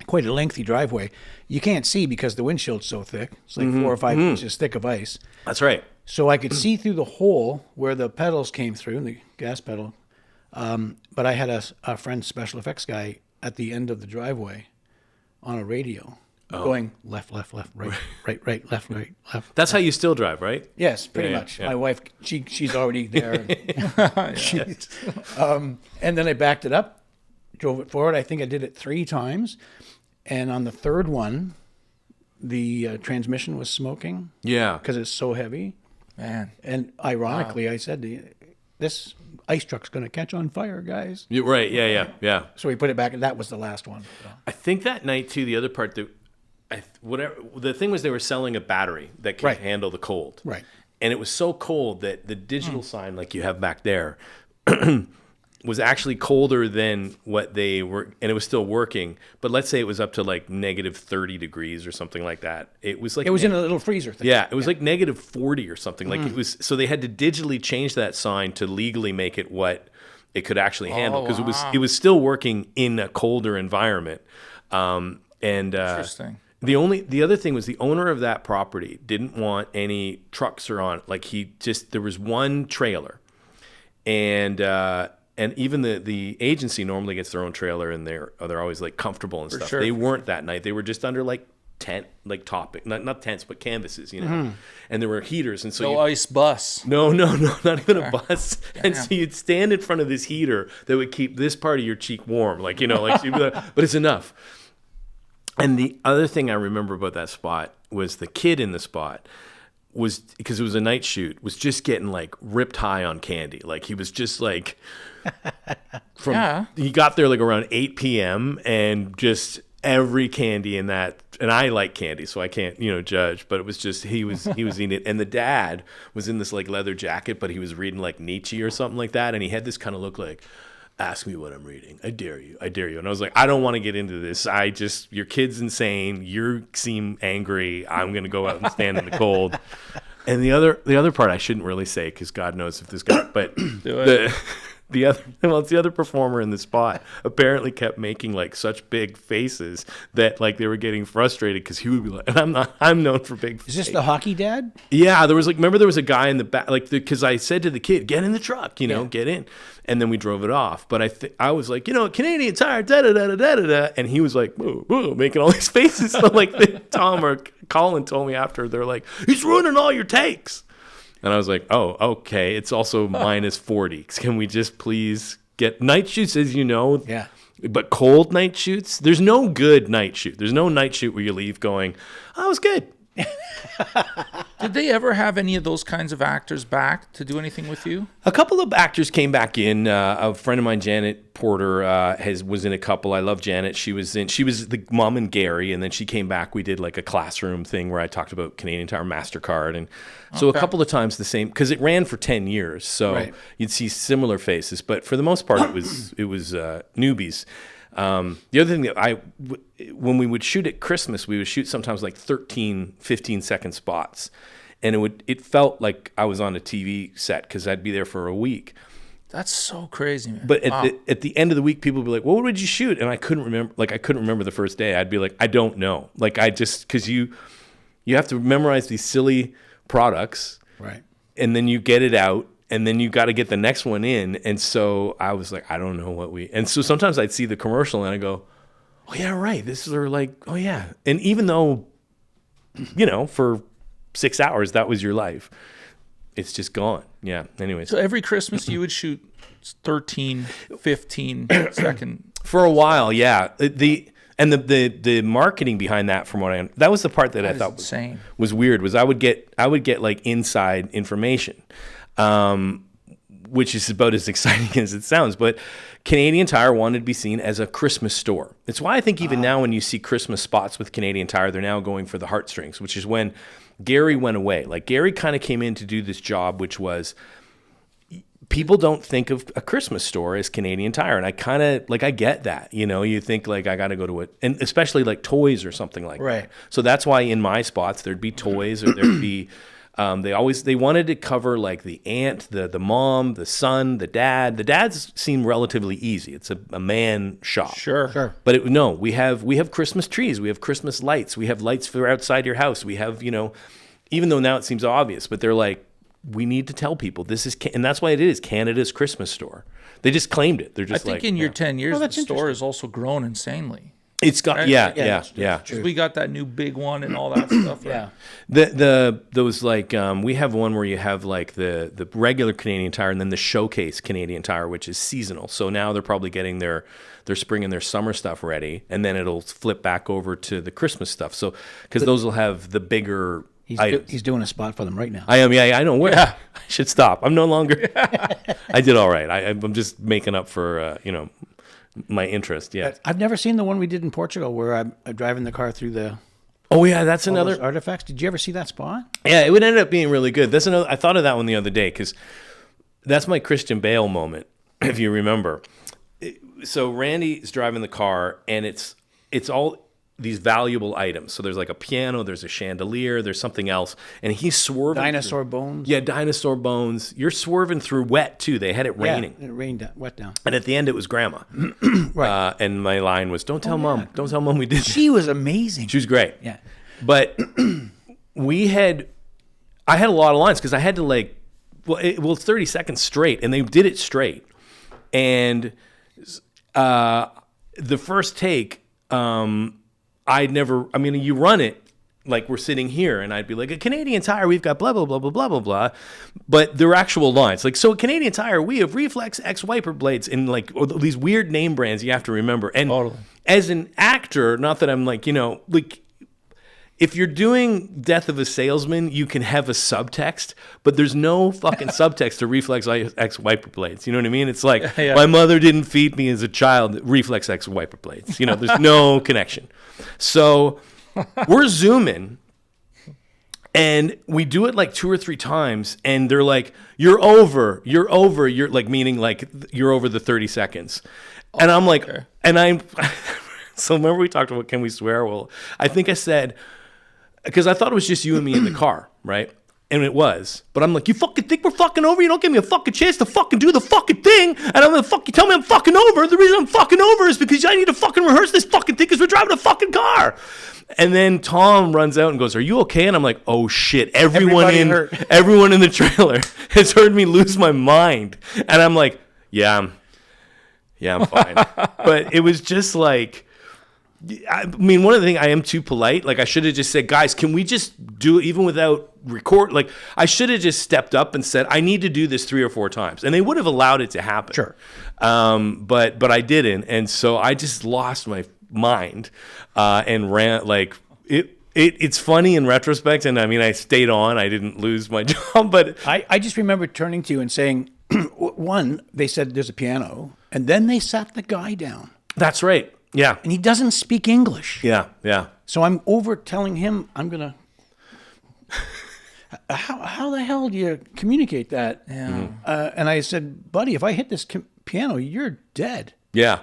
quite a lengthy driveway, you can't see because the windshield's so thick. It's like 4 or 5 inches thick of ice. That's right. So I could see through the hole where the pedals came through, the gas pedal. But I had a friend, special effects guy, at the end of the driveway on a radio going left, right, left. That's how you still drive, right? Yes, pretty much. Yeah. My wife, she's already there. And then I backed it up, drove it forward. I think I did it 3 times. And on the third one, the transmission was smoking. Yeah. Because it's so heavy. man. And ironically, I said, ice truck's going to catch on fire, guys. You're right. Yeah. So we put it back, and that was the last one. So. I think that night too. The other part that, whatever the thing was, they were selling a battery that could handle the cold. Right. And it was so cold that the digital sign, like you have back there, was actually colder than what they were, and it was still working. But let's say it was up to like negative 30 degrees or something like that. It was like it was in a little freezer thing. Yeah, it was like negative 40 or something. Like it was. So they had to digitally change that sign to legally make it what it could actually handle, because it was still working in a colder environment. Interesting. The other thing was the owner of that property didn't want any trucks or on. Like there was one trailer, and even the agency normally gets their own trailer, and they're always like comfortable and stuff. Sure. They weren't that night. They were just under like tent, like topic, not tents, but canvases, and there were heaters, and so No ice bus. No, not even a bus. Damn. And so you'd stand in front of this heater that would keep this part of your cheek warm, like like, but it's enough. And the other thing I remember about that spot was the kid in the spot was, because it was a night shoot, was just getting like ripped high on candy. Like he was just like, he got there like around 8 p.m. and just every candy in that, and I like candy, so I can't, judge, but it was just, he was eating it. And the dad was in this like leather jacket, but he was reading like Nietzsche or something like that. And he had this kind of look like, ask me what I'm reading. I dare you. And I was like, I don't want to get into this. Your kid's insane. You seem angry. I'm going to go out and stand in the cold. And the other part I shouldn't really say, because God knows if this guy, but it's the other performer in the spot apparently kept making like such big faces that like they were getting frustrated, because he would be like, and I'm known for big faces. Is this the hockey dad? Yeah, there was a guy in the back, like, because I said to the kid, get in the truck, get in. And then we drove it off. But I was like, Canadian Tire, da-da-da-da-da-da. And he was like, boo, boo, making all these faces. So like Tom or Colin told me after, they're like, he's ruining all your takes. And I was like, oh, okay. It's also minus 40. Can we just please get night shoots, as you know? Yeah. But cold night shoots, there's no good night shoot. There's no night shoot where you leave going, oh, it was good. Did they ever have any of those kinds of actors back to do anything with you? A couple of actors came back in. A friend of mine, Janet Porter, was in a couple. I love Janet. She was the mom in Gary, and then she came back. We did like a classroom thing where I talked about Canadian Tire MasterCard, and so a couple of times the same, because it ran for 10 years. So you'd see similar faces, but for the most part, it was newbies. The other thing that when we would shoot at Christmas, we would shoot sometimes like 13, 15-second spots. And it felt like I was on a TV set, because I'd be there for a week. That's so crazy, man. But at the end of the week, people would be like, well, what did you shoot? And I couldn't remember. Like, I couldn't remember the first day. I'd be like, I don't know. Like, because you have to memorize these silly products. Right. And then you get it out. And then you got to get the next one in. And so I was like, I don't know and so sometimes I'd see the commercial and I go, oh yeah, right. This is like, oh yeah. And even though, for 6 hours, that was your life, it's just gone. Yeah. Anyways. So every Christmas you would shoot 13, 15 second. For a while. Yeah. The marketing behind that, from what that was the part that I thought was weird, was I would get like inside information. Which is about as exciting as it sounds. But Canadian Tire wanted to be seen as a Christmas store. It's why I think even now when you see Christmas spots with Canadian Tire, they're now going for the heartstrings, which is when Gary went away. Like, Gary kind of came in to do this job, which was, people don't think of a Christmas store as Canadian Tire. And I kind of, like, I get that, you think like, I got to go to it. And especially like toys or something like that. So that's why in my spots, there'd be toys, or there'd be, they wanted to cover like the aunt, the mom, the son, the dad. The dads seem relatively easy. It's a man shop. Sure. But we have Christmas trees. We have Christmas lights. We have lights for outside your house. We have, even though now it seems obvious, but they're like, we need to tell people this is, and that's why it is Canada's Christmas store. They just claimed it. They're just I think in your 10 years, the store has also grown insanely. It's got yeah. We got that new big one and all that stuff. Right? Yeah. Those like we have one where you have like the regular Canadian Tire and then the showcase Canadian Tire, which is seasonal. So now they're probably getting their spring and their summer stuff ready, and then it'll flip back over to the Christmas stuff. So because those will have the bigger items. He's doing a spot for them right now. I am, yeah, I know. I should stop. I'm no longer. I did all right. I'm just making up for, my interest. Yeah. I've never seen the one we did in Portugal where I'm driving the car through the. Oh yeah, that's all another those artifacts. Did you ever see that spot? Yeah, it would end up being really good. That's another. I thought of that one the other day because that's my Christian Bale moment, if you remember. So Randy is driving the car, and it's all these valuable items. So there's like a piano, there's a chandelier, there's something else, and he's swerving. Dinosaur bones. Yeah, dinosaur bones. You're swerving through wet too. They had it raining. Yeah, it rained wet down. And at the end, it was Grandma. Right. And my line was, "Don't tell Mom. Don't tell Mom we did." She was amazing. She was great. Yeah. But I had a lot of lines because I had to it's 30 seconds straight, and they did it straight. And the first take, you run it like we're sitting here, and I'd be like, a Canadian Tire, we've got blah, blah, blah, blah, blah, blah, blah. But they're actual lines. Like, so at Canadian Tire, we have Reflex X wiper blades and these weird name brands you have to remember. And Totally. As an actor, not that I'm if you're doing Death of a Salesman, you can have a subtext, but there's no fucking subtext to Reflex X wiper blades. You know what I mean? It's like, my mother didn't feed me as a child Reflex X wiper blades. There's no connection. So we're zooming, and we do it like 2 or 3 times, and they're like, you're over, you're like, meaning like you're over the 30 seconds. And I'm like, so remember we talked about, can we swear? Well, I think I said, because I thought it was just you and me in the car, right? And it was. But I'm like, you fucking think we're fucking over? You don't give me a fucking chance to fucking do the fucking thing. And I'm going to fucking tell me I'm fucking over. The reason I'm fucking over is because I need to fucking rehearse this fucking thing because we're driving a fucking car. And then Tom runs out and goes, are you okay? And I'm like, oh shit. Everyone in the trailer has heard me lose my mind. And I'm like, yeah, I'm fine. But it was just like, one of the things, I am too polite. Like, I should have just said, guys, can we just do it even without record? Like, I should have just stepped up and said, I need to do this 3 or 4 times. And they would have allowed it to happen. Sure. But I didn't. And so I just lost my mind and ran. Like, it's funny in retrospect. And I stayed on. I didn't lose my job. But I just remember turning to you and saying, one, they said there's a piano. And then they sat the guy down. That's right. Yeah. And he doesn't speak English. Yeah. So I'm over telling him I'm going to... How the hell do you communicate that? Yeah. And I said, buddy, if I hit this piano, you're dead. Yeah.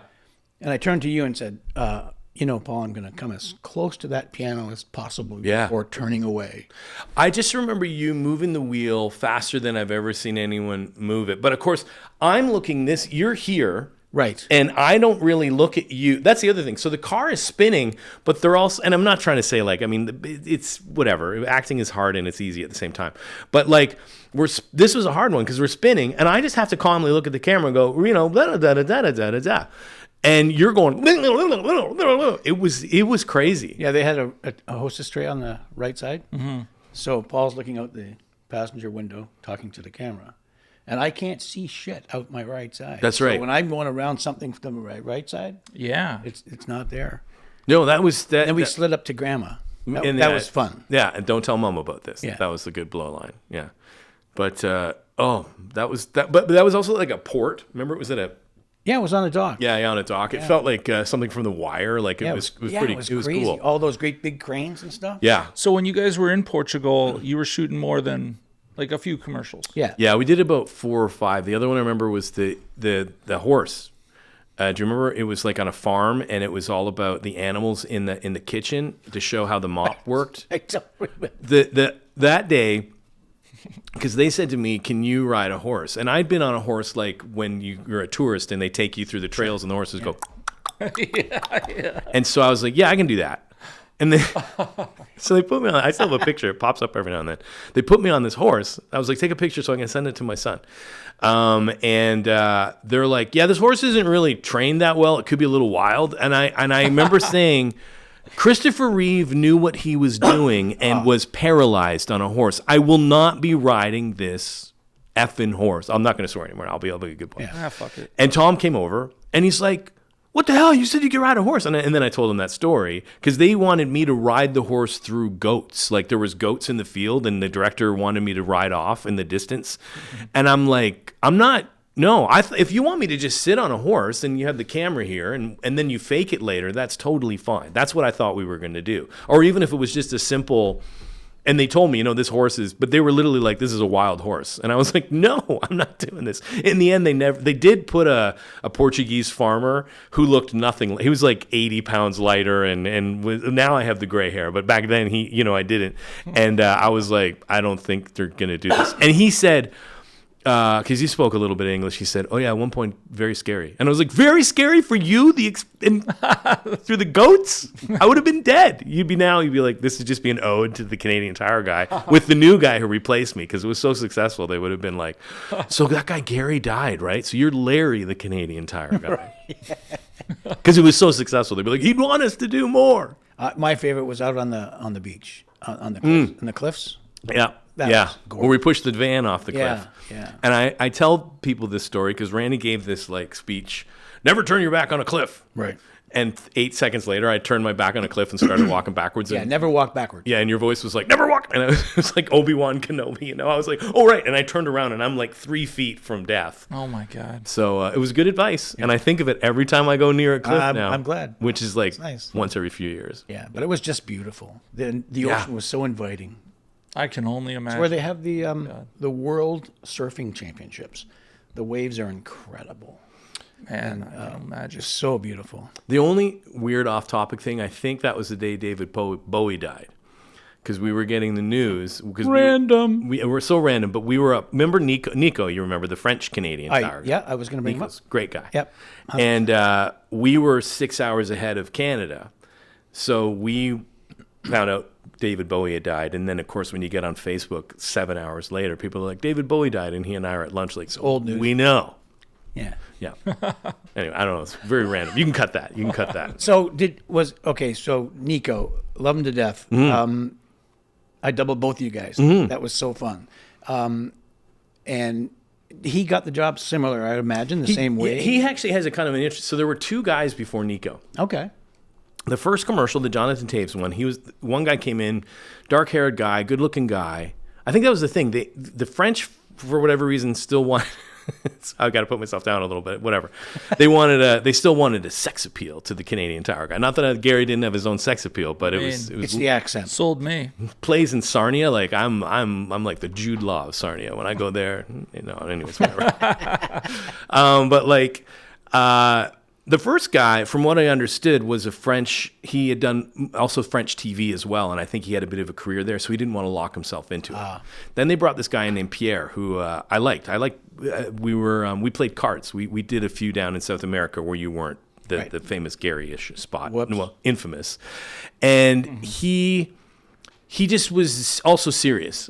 And I turned to you and said, Paul, I'm going to come as close to that piano as possible before turning away. I just remember you moving the wheel faster than I've ever seen anyone move it. But of course, I'm looking you're here. Right. And I don't really look at you. That's the other thing. So the car is spinning, but they're also, and I'm not trying to say it's whatever. Acting is hard and it's easy at the same time. But this was a hard one because we're spinning, and I just have to calmly look at the camera and go, da da da da da da da. And you're going, it was crazy. Yeah, they had a hostess tray on the right side. Mm-hmm. So Paul's looking out the passenger window, talking to the camera. And I can't see shit out my right side. That's right. So when I'm going around something from the right side, it's not there. No, that was that. And we slid up to Grandma. That was fun. Yeah, and don't tell Mom about this. Yeah. That was the good blow line. Yeah, but that was that. But that was also like a port. Remember, it was at a. Yeah, it was on a dock. Yeah, on a dock. It felt like something from The Wire. Like it was pretty. It was crazy. Cool. All those great big cranes and stuff. Yeah. So when you guys were in Portugal, you were shooting more than like a few commercials. Yeah. Yeah, we did about 4 or 5. The other one I remember was the horse. Do you remember? It was like on a farm, and it was all about the animals in the kitchen to show how the mop worked. I don't remember. That day, because they said to me, "Can you ride a horse?" And I'd been on a horse like when you're a tourist and they take you through the trails and the horses go. Yeah. And so I was like, "Yeah, I can do that." And then, so they put me on. I still have a picture. It pops up every now and then. They put me on this horse. I was like, "Take a picture so I can send it to my son." And they're like, "Yeah, this horse isn't really trained that well. It could be a little wild." And I remember saying, Christopher Reeve knew what he was doing and was paralyzed on a horse. I will not be riding this effing horse. I'm not going to swear anymore. I'll be a good boy. Yeah. Fuck it. And Tom came over and he's like, what the hell? You said you could ride a horse. And then I told them that story because they wanted me to ride the horse through goats. Like there was goats in the field and the director wanted me to ride off in the distance. And I'm like, I'm not, no, if you want me to just sit on a horse and you have the camera here and then you fake it later, that's totally fine. That's what I thought we were going to do. Or even if it was just a simple, and they told me, this horse is, but they were literally like, this is a wild horse. And I was like, no, I'm not doing this. In the end, they did put a Portuguese farmer who looked nothing. He was like 80 pounds lighter and now I have the gray hair, but back then I didn't. And I was like, I don't think they're going to do this. And he said, because he spoke a little bit of English, he said, oh yeah, at one point, very scary. And I was like, very scary for you? Through the goats? I would have been dead. You'd be like, this would just be an ode to the Canadian Tire guy with the new guy who replaced me because it was so successful. They would have been like, so that guy Gary died, right? So you're Larry, the Canadian Tire guy. Because it was so successful. They'd be like, he'd want us to do more. My favorite was out on the beach, on the cliffs. Yeah. That was gorgeous. Where we pushed the van off the cliff. Yeah. And I tell people this story because Randy gave this speech, never turn your back on a cliff. Right. And 8 seconds later, I turned my back on a cliff and started walking backwards. Yeah, never walk backwards. Yeah, and your voice was like, never walk. And it was like Obi-Wan Kenobi, I was like, oh, right. And I turned around and I'm like 3 feet from death. Oh, my God. So it was good advice. Yeah. And I think of it every time I go near a cliff now. I'm glad. Which is nice. Once every few years. Yeah, but it was just beautiful. The ocean was so inviting. I can only imagine. It's where they have the World Surfing Championships. The waves are incredible. Man, I can imagine. Just so beautiful. The only weird off-topic thing, I think that was the day David Bowie died. Because we were getting the news. Random. We were so random, but we were up. Remember Nico, you remember, the French-Canadian tire guy? Yeah, I was going to bring him up. Great guy. Yep. And we were 6 hours ahead of Canada. So we found out David Bowie had died. And then, of course, when you get on Facebook 7 hours later, people are like, David Bowie died. And he and I are at lunch like, old news. We know. Yeah. Yeah. Anyway, I don't know. It's very random. You can cut that. So so Nico, love him to death. Mm-hmm. I doubled both of you guys. Mm-hmm. That was so fun. And he got the job similar, I imagine, the same way. He actually has a kind of an interest. So there were two guys before Nico. Okay. The first commercial, the Jonathan Taves one guy came in, dark-haired guy, good-looking guy. I think that was the thing. The French, for whatever reason, still want. I've got to put myself down a little bit. Whatever. They still wanted a sex appeal to the Canadian Tire guy. Not that Gary didn't have his own sex appeal, but it was it's the accent. Sold me. Plays in Sarnia. Like I'm like the Jude Law of Sarnia. When I go there, anyways, whatever. The first guy, from what I understood, was a French. He had done also French TV as well, and I think he had a bit of a career there, so he didn't want to lock himself into it. Then they brought this guy named Pierre, who I liked. We played cards. We did a few down in South America where you weren't the famous Gary-ish spot. Whoops. Well, infamous. And he just was also serious.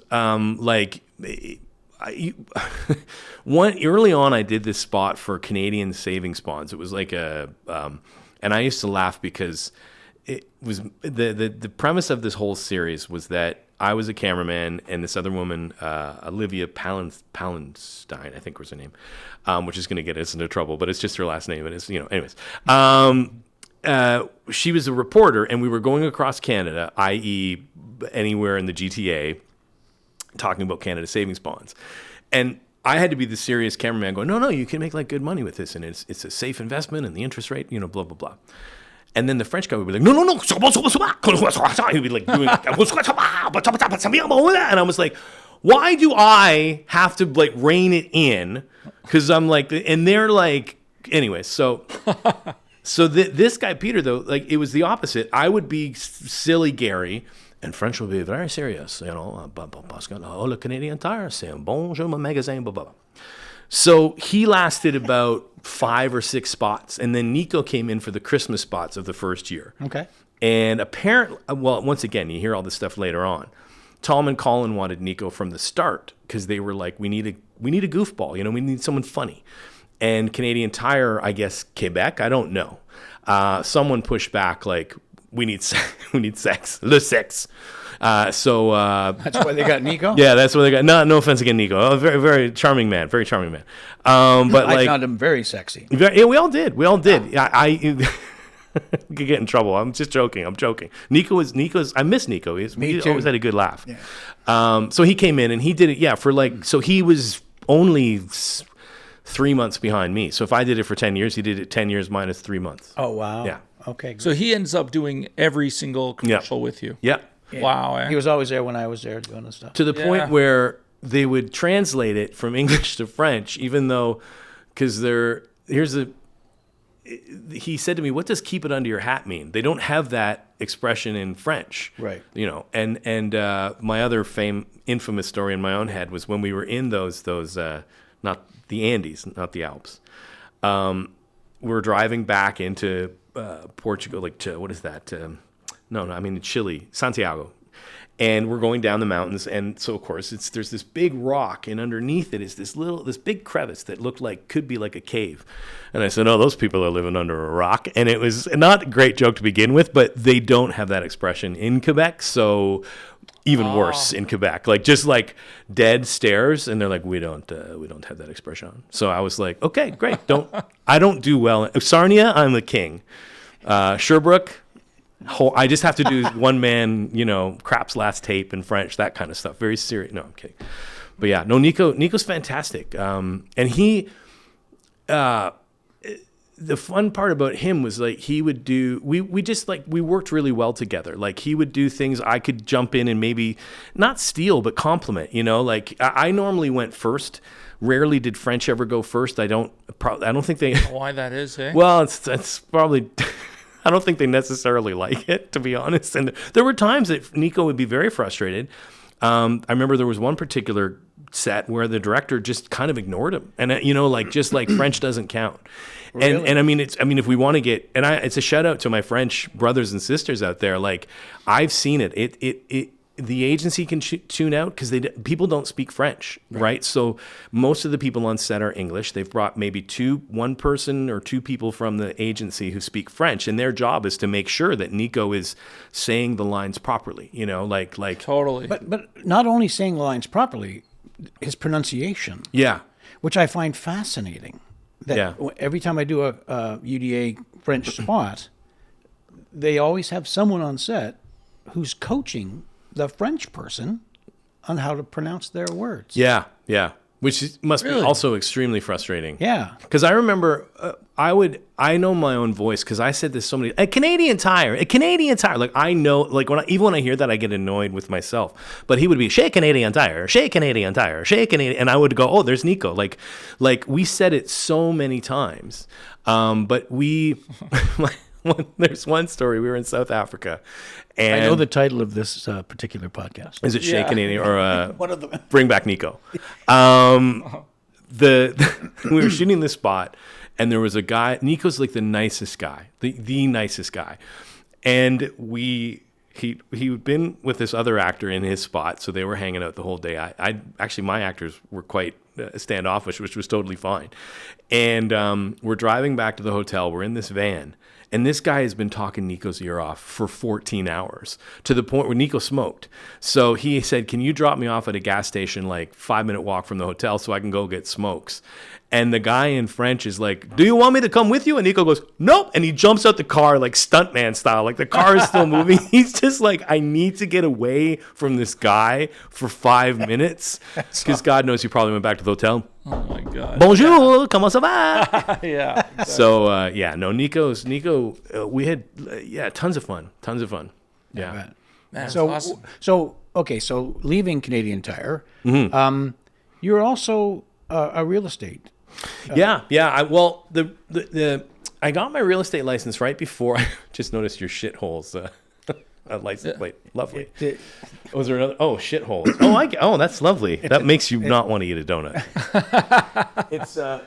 Early on, I did this spot for Canadian savings bonds. It was like and I used to laugh because it was the premise of this whole series was that I was a cameraman and this other woman, Olivia Palenstein, I think was her name, which is going to get us into trouble, but it's just her last name. And it's, anyways. She was a reporter and we were going across Canada, i.e. anywhere in the GTA, talking about Canada savings bonds. And I had to be the serious cameraman going, no, you can make good money with this. And it's a safe investment and the interest rate, blah, blah, blah. And then the French guy would be like, no. He'd be like doing, and I was like, why do I have to rein it in? Because I'm like, and they're like, anyway, so this guy, Peter, though, it was the opposite. I would be silly Gary. And French will be very serious, parce que le Canadian Tire, c'est un bon jeu, mon magasin, blah, blah, blah. So he lasted about 5 or 6 spots, and then Nico came in for the Christmas spots of the first year. Okay. And apparently, once again, you hear all this stuff later on. Tom and Colin wanted Nico from the start because they were like, we need a goofball, we need someone funny. And Canadian Tire, I guess Quebec, I don't know. Someone pushed back we need sex, le sex. So That's why they got Nico. yeah, that's what they got. No offense against Nico, very very charming man, very charming man. But I like, found him very sexy. yeah, we all did. I could get in trouble. I'm just joking. I'm joking. Nico's. I miss Nico. We too. always had a good laugh. Yeah. So he came in and he did it. Yeah, for like. So he was only 3 months behind me. So if I did it for 10 years, he did it 10 years minus 3 months. Oh wow. Yeah. Okay. So he ends up doing every single commercial with you. Yeah. Wow. Eh? He was always there when I was there doing the stuff. To the Yeah. point where they would translate it from English to French, even though, because he said to me, "What does keep it under your hat mean?" They don't have that expression in French, Right. You know, and my other infamous story in my own head was when we were in those not the Andes, not the Alps. We're driving back into Portugal, like to, what is that? I mean Chile, Santiago. And we're going down the mountains, and so of course there's this big rock, and underneath it is this big crevice that could be like a cave. And I said, "Oh, those people are living under a rock." And it was not a great joke to begin with, but they don't have that expression in Quebec, so even worse in Quebec, like just like dead stares, and they're like, we don't have that expression. So I was like, okay, great. I don't do well. Sarnia, I'm the king. Sherbrooke, I just have to do one man, Crap's last tape in French, that kind of stuff. Very serious. No, I'm kidding. But yeah, no, Nico's fantastic. And he, the fun part about him was like he would do, we worked really well together. Like he would do things I could jump in and maybe not steal, but compliment, like I normally went first. Rarely did French ever go first. I don't think they, Why that is, eh? well, it's probably, I don't think they necessarily like it, to be honest. And there were times that Nico would be very frustrated. I remember there was one particular set where the director just kind of ignored him, and just like French doesn't count. Really? And I mean, if we want to get, it's a shout out to my French brothers and sisters out there. Like I've seen it. The agency can tune out because people don't speak French, right? So most of the people on set are English. They've brought maybe one person or two people from the agency who speak French, and their job is to make sure that Nico is saying the lines properly. Like Totally. But not only saying the lines properly, his pronunciation, yeah, which I find fascinating. That Yeah. every time I do a UDA French spot, they always have someone on set who's coaching the French person on how to pronounce their words. yeah, which must Really? be also extremely frustrating. Yeah. Because I remember I know my own voice because I said this so many, a Canadian Tire. Like I know, like even when I hear that, I get annoyed with myself. But he would be, "Chez Canadian Tire, chez Canadian Tire, chez Canadian," and I would go, "Oh, there's Nico." Like we said it so many times. But there's one story, we were in South Africa. And I know the title of this particular podcast. is it Chez Yeah. Canadian or One of them. Bring Back Nico? We were shooting this spot, and there was a guy. Nico's like the nicest guy, the nicest guy, and he'd been with this other actor in his spot, so they were hanging out the whole day. I actually, my actors were quite standoffish, which was totally fine. And we're driving back to the hotel. We're in this van. And this guy has been talking Nico's ear off for 14 hours to the point where Nico smoked. So he said, "Can you drop me off at a gas station, like 5-minute walk from the hotel, so I can go get smokes?" And the guy in French is like, "Do you want me to come with you?" And Nico goes, "Nope." And he jumps out the car like stuntman style. Like the car is still moving. He's just like, "I need to get away from this guy for 5 minutes." Because God knows he probably went back to the hotel. Oh my God. Bonjour, comment ça va? Yeah. So Nico, we had tons of fun. Yeah. Right. That's So, awesome. so leaving Canadian Tire, you're also a real estate. Yeah. I got my real estate license right before. I just noticed your shitholes. License plate, lovely. Was there another? Oh, shitholes. Oh, that's lovely. That makes you not want to eat a donut.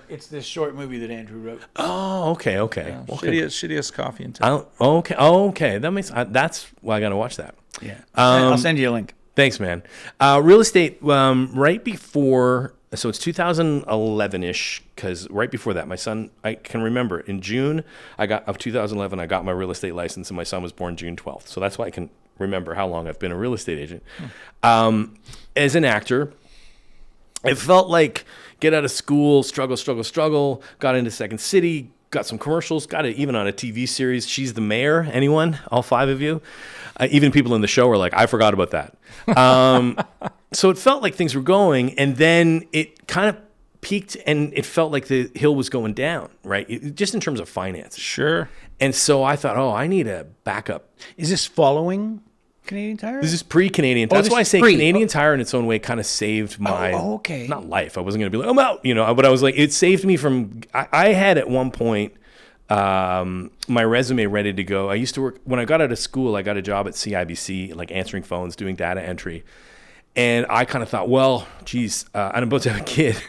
It's this short movie that Andrew wrote. Oh, okay. Shittiest coffee in town. Okay. That makes. That's why I got to watch that. Yeah, I'll send you a link. Thanks, man. Real estate. Right before So it's 2011-ish, because right before that, my son, I can remember, in June of 2011, I got my real estate license, and my son was born June 12th. So that's why I can remember how long I've been a real estate agent. As an actor, it felt like get out of school, struggle, got into Second City, got some commercials, got it even on a TV series, She's the Mayor. Anyone? All 5 of you? Even people in the show were like, I forgot about that. So it felt like things were going, and then it kind of peaked, and it felt like the hill was going down, right? Just in terms of finances. Sure. And so I thought, I need a backup. Is this following Canadian Tire? This is pre-Canadian. That's why I say Canadian Tire in its own way kind of saved my, not life. I wasn't going to be like, I'm out, but I was like, it saved me from, I had at one point my resume ready to go. I used to work, when I got out of school, I got a job at CIBC, like answering phones, doing data entry. And I kind of thought, well, geez, I'm about to have a kid.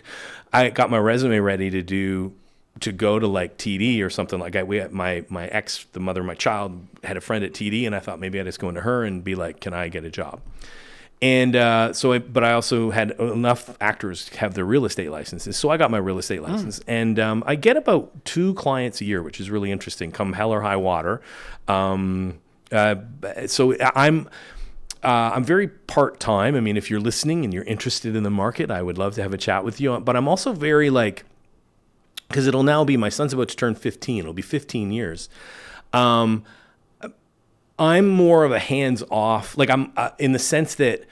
I got my resume ready to go to like TD or something like that. We had my ex, the mother of my child, had a friend at TD, and I thought maybe I'd just go into her and be like, can I get a job? And but I also had enough actors have their real estate licenses. So I got my real estate license, and I get about 2 clients a year, which is really interesting, come hell or high water. So I'm very part-time. I mean, if you're listening and you're interested in the market, I would love to have a chat with you. But I'm also very because it'll now be, my son's about to turn 15. It'll be 15 years. I'm more of a hands-off, I'm in the sense that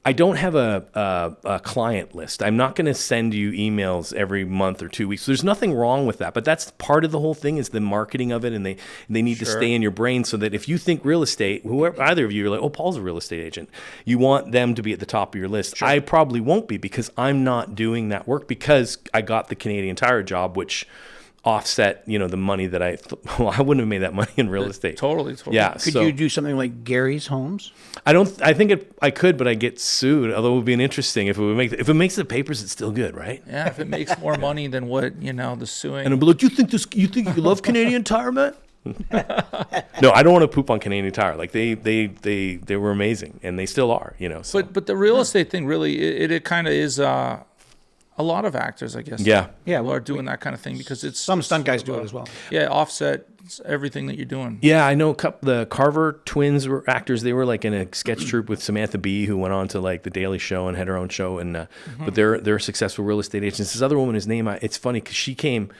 I don't have a client list. I'm not going to send you emails every month or 2 weeks. There's nothing wrong with that, but that's part of the whole thing is the marketing of it, and they need to stay in your brain so that if you think real estate, whoever, either of you are like, oh, Paul's a real estate agent, you want them to be at the top of your list. Sure. I probably won't be because I'm not doing that work because I got the Canadian Tire job, which offset, the money that I wouldn't have made that money in real estate. Totally. Yeah. Could you do something like Gary's Homes? I think I could, but I get sued. Although it would be interesting if it makes the papers, it's still good, right? Yeah, if it makes more money than what, the suing. And I'll be like, you think you love Canadian Tire, man? No, I don't want to poop on Canadian Tire. Like they were amazing, and they still are, So. But the real estate thing really, it kind of is. A lot of actors, I guess. Yeah. Are doing that kind of thing because it's some stunt guys do it as well. Yeah, offset everything that you're doing. Yeah, I know the Carver twins were actors. They were like in a sketch troupe with Samantha Bee, who went on to like the Daily Show and had her own show. And but they're successful real estate agents. This other woman, whose name it's funny because she came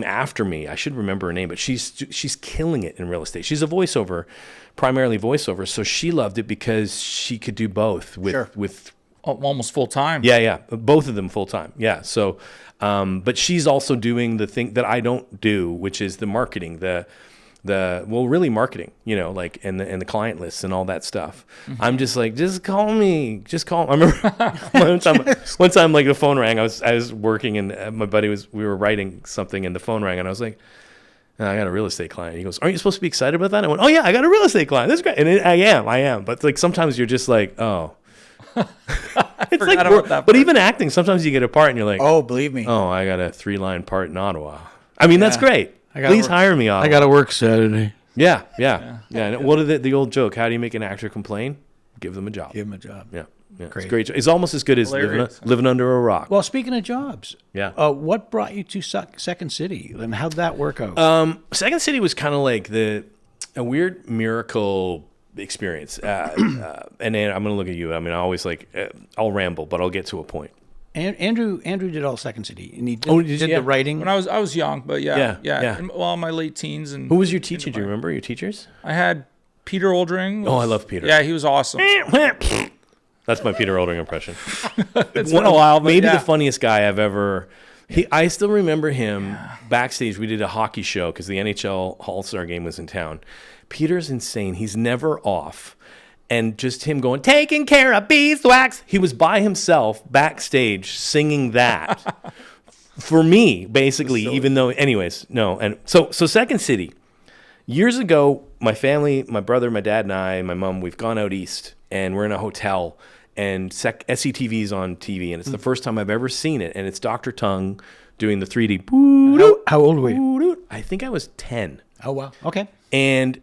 after me. I should remember her name, but she's killing it in real estate. She's a primarily voiceover. So she loved it because she could do both with almost full time. Yeah, both of them full time. Yeah, so, but she's also doing the thing that I don't do, which is the marketing, really marketing, and the client lists and all that stuff. Mm-hmm. I'm just like, just call me. I remember one time, like the phone rang. I was working, and my buddy we were writing something, and the phone rang, and I was like, I got a real estate client. He goes, aren't you supposed to be excited about that? I went, oh yeah, I got a real estate client. That's great. And I am. But like sometimes you're just like, oh. It's like, but even acting, sometimes you get a part and you're like, oh, believe me. Oh, I got a 3-line part in Ottawa. I mean, that's great. Please hire me, Ottawa. I got to work Saturday. Yeah. What is the old joke? How do you make an actor complain? Give them a job. Yeah. It's great. It's almost as good as living under a rock. Well, speaking of jobs, what brought you to Second City, and how'd that work out? Second City was kind of like a weird miracle experience, and then I'm going to look at you. I mean, I always I'll ramble, but I'll get to a point. Andrew did all Second City, and he did the writing. When I was young, but yeah. In my late teens. And who was your teacher? Do you remember your teachers? I had Peter Oldring. I love Peter. Yeah, he was awesome. That's my Peter Oldring impression. It's been a while, but maybe the funniest guy I've ever. I still remember him backstage. We did a hockey show because the NHL All-Star game was in town. Peter's insane. He's never off. And just him going, taking care of beeswax. He was by himself backstage singing that for me, basically, even though, anyways, no. And so Second City, years ago, my family, my brother, my dad, and I, my mom, we've gone out east and we're in a hotel and SCTV's on TV. And it's the first time I've ever seen it. And it's Dr. Tongue doing the 3D. How old were you? I think I was 10. Oh, wow. Okay. And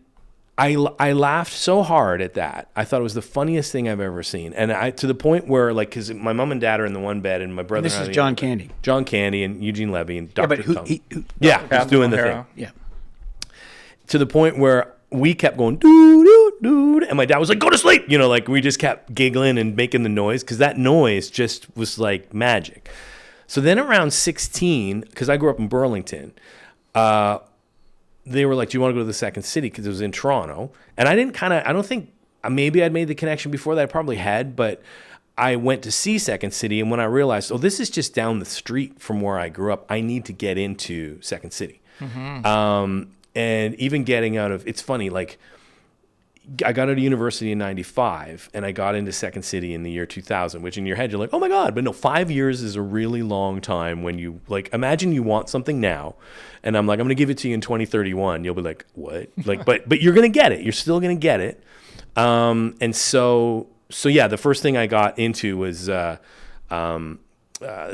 I laughed so hard at that. I thought it was the funniest thing I've ever seen. And to the point where, like, because my mom and dad are in the one bed and my brother... This is John Candy. John Candy and Eugene Levy and Yeah, Dr. but who Tong. Who's doing the thing. yeah. To the point where we kept going, doo, doo, doo, and my dad was like, go to sleep. You know, like, we just kept giggling and making the noise because that noise just was like magic. So then around 16, because I grew up in Burlington, they were like, do you want to go to the Second City? Because it was in Toronto. And I don't think, maybe I'd made the connection before that. I probably had, but I went to see Second City. And when I realized, oh, this is just down the street from where I grew up, I need to get into Second City. Mm-hmm. And even getting out of, it's funny, like, I got out of university in 95 and I got into Second City in the year 2000, which in your head, you're like, oh my God, but no, 5 years is a really long time when you, like, imagine you want something now and I'm like, I'm going to give it to you in 2031. You'll be like, what? Like, but you're going to get it. You're still going to get it. And so yeah, the first thing I got into was,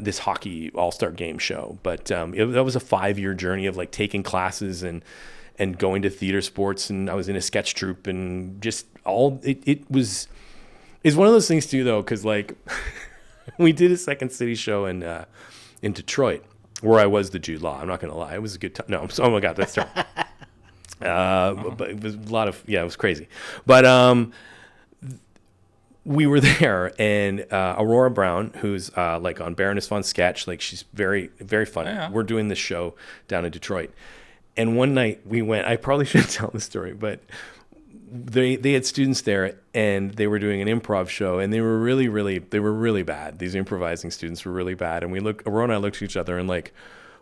this hockey all-star game show, but that was a 5-year journey of like taking classes and going to theater sports, and I was in a sketch troupe and just all it's one of those things too though, because like we did a Second City show in Detroit where I was the Jude Law. I'm not gonna lie, it was a good time. No, oh my God, that's terrible. But it was a lot of, it was crazy, but we were there, and Aurora Brown, who's like on Baroness von Sketch, like she's very, very funny. Yeah. We're doing this show down in Detroit, and one night we went. I probably shouldn't tell the story, but they had students there, and they were doing an improv show, and they were really bad. These improvising students were really bad, and Aurora and I looked at each other, and like,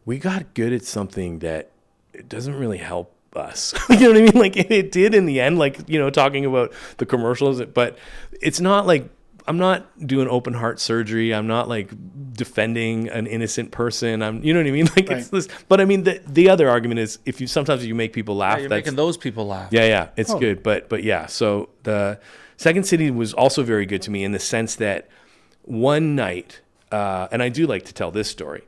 we got good at something that it doesn't really help us. You know what I mean? Like it did in the end, like, you know, talking about the commercials, but it's not like, I'm not doing open heart surgery. I'm not like defending an innocent person. You know what I mean? Like right. It's this, but I mean, the other argument is sometimes you make people laugh. Yeah, you're making those people laugh. Yeah. It's good. But yeah, so the Second City was also very good to me in the sense that one night, and I do like to tell this story.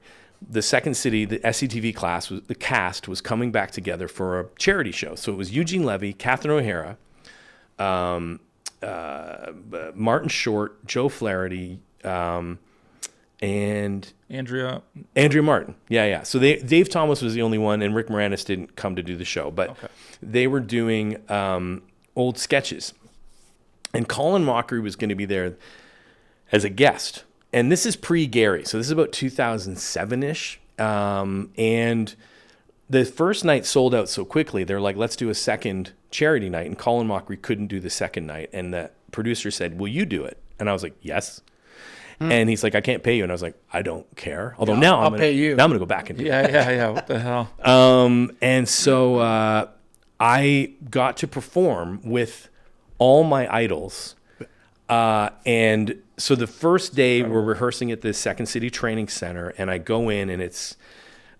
The Second City, the SCTV the cast was coming back together for a charity show. So it was Eugene Levy, Catherine O'Hara, Martin Short, Joe Flaherty, and Andrea Martin. Yeah. So Dave Thomas was the only one, and Rick Moranis didn't come to do the show, but they were doing old sketches, and Colin Mockery was going to be there as a guest. And this is pre-Gary, so this is about 2007-ish. And the first night sold out so quickly, they're like, let's do a second charity night. And Colin Mockery couldn't do the second night. And the producer said, will you do it? And I was like, yes. And he's like, I can't pay you. And I was like, I don't care. Although now I'll pay you. Now I'm going to go back and do it. Yeah. What the hell? And so I got to perform with all my idols. And so the first day we're rehearsing at the Second City Training Center, and I go in, and it's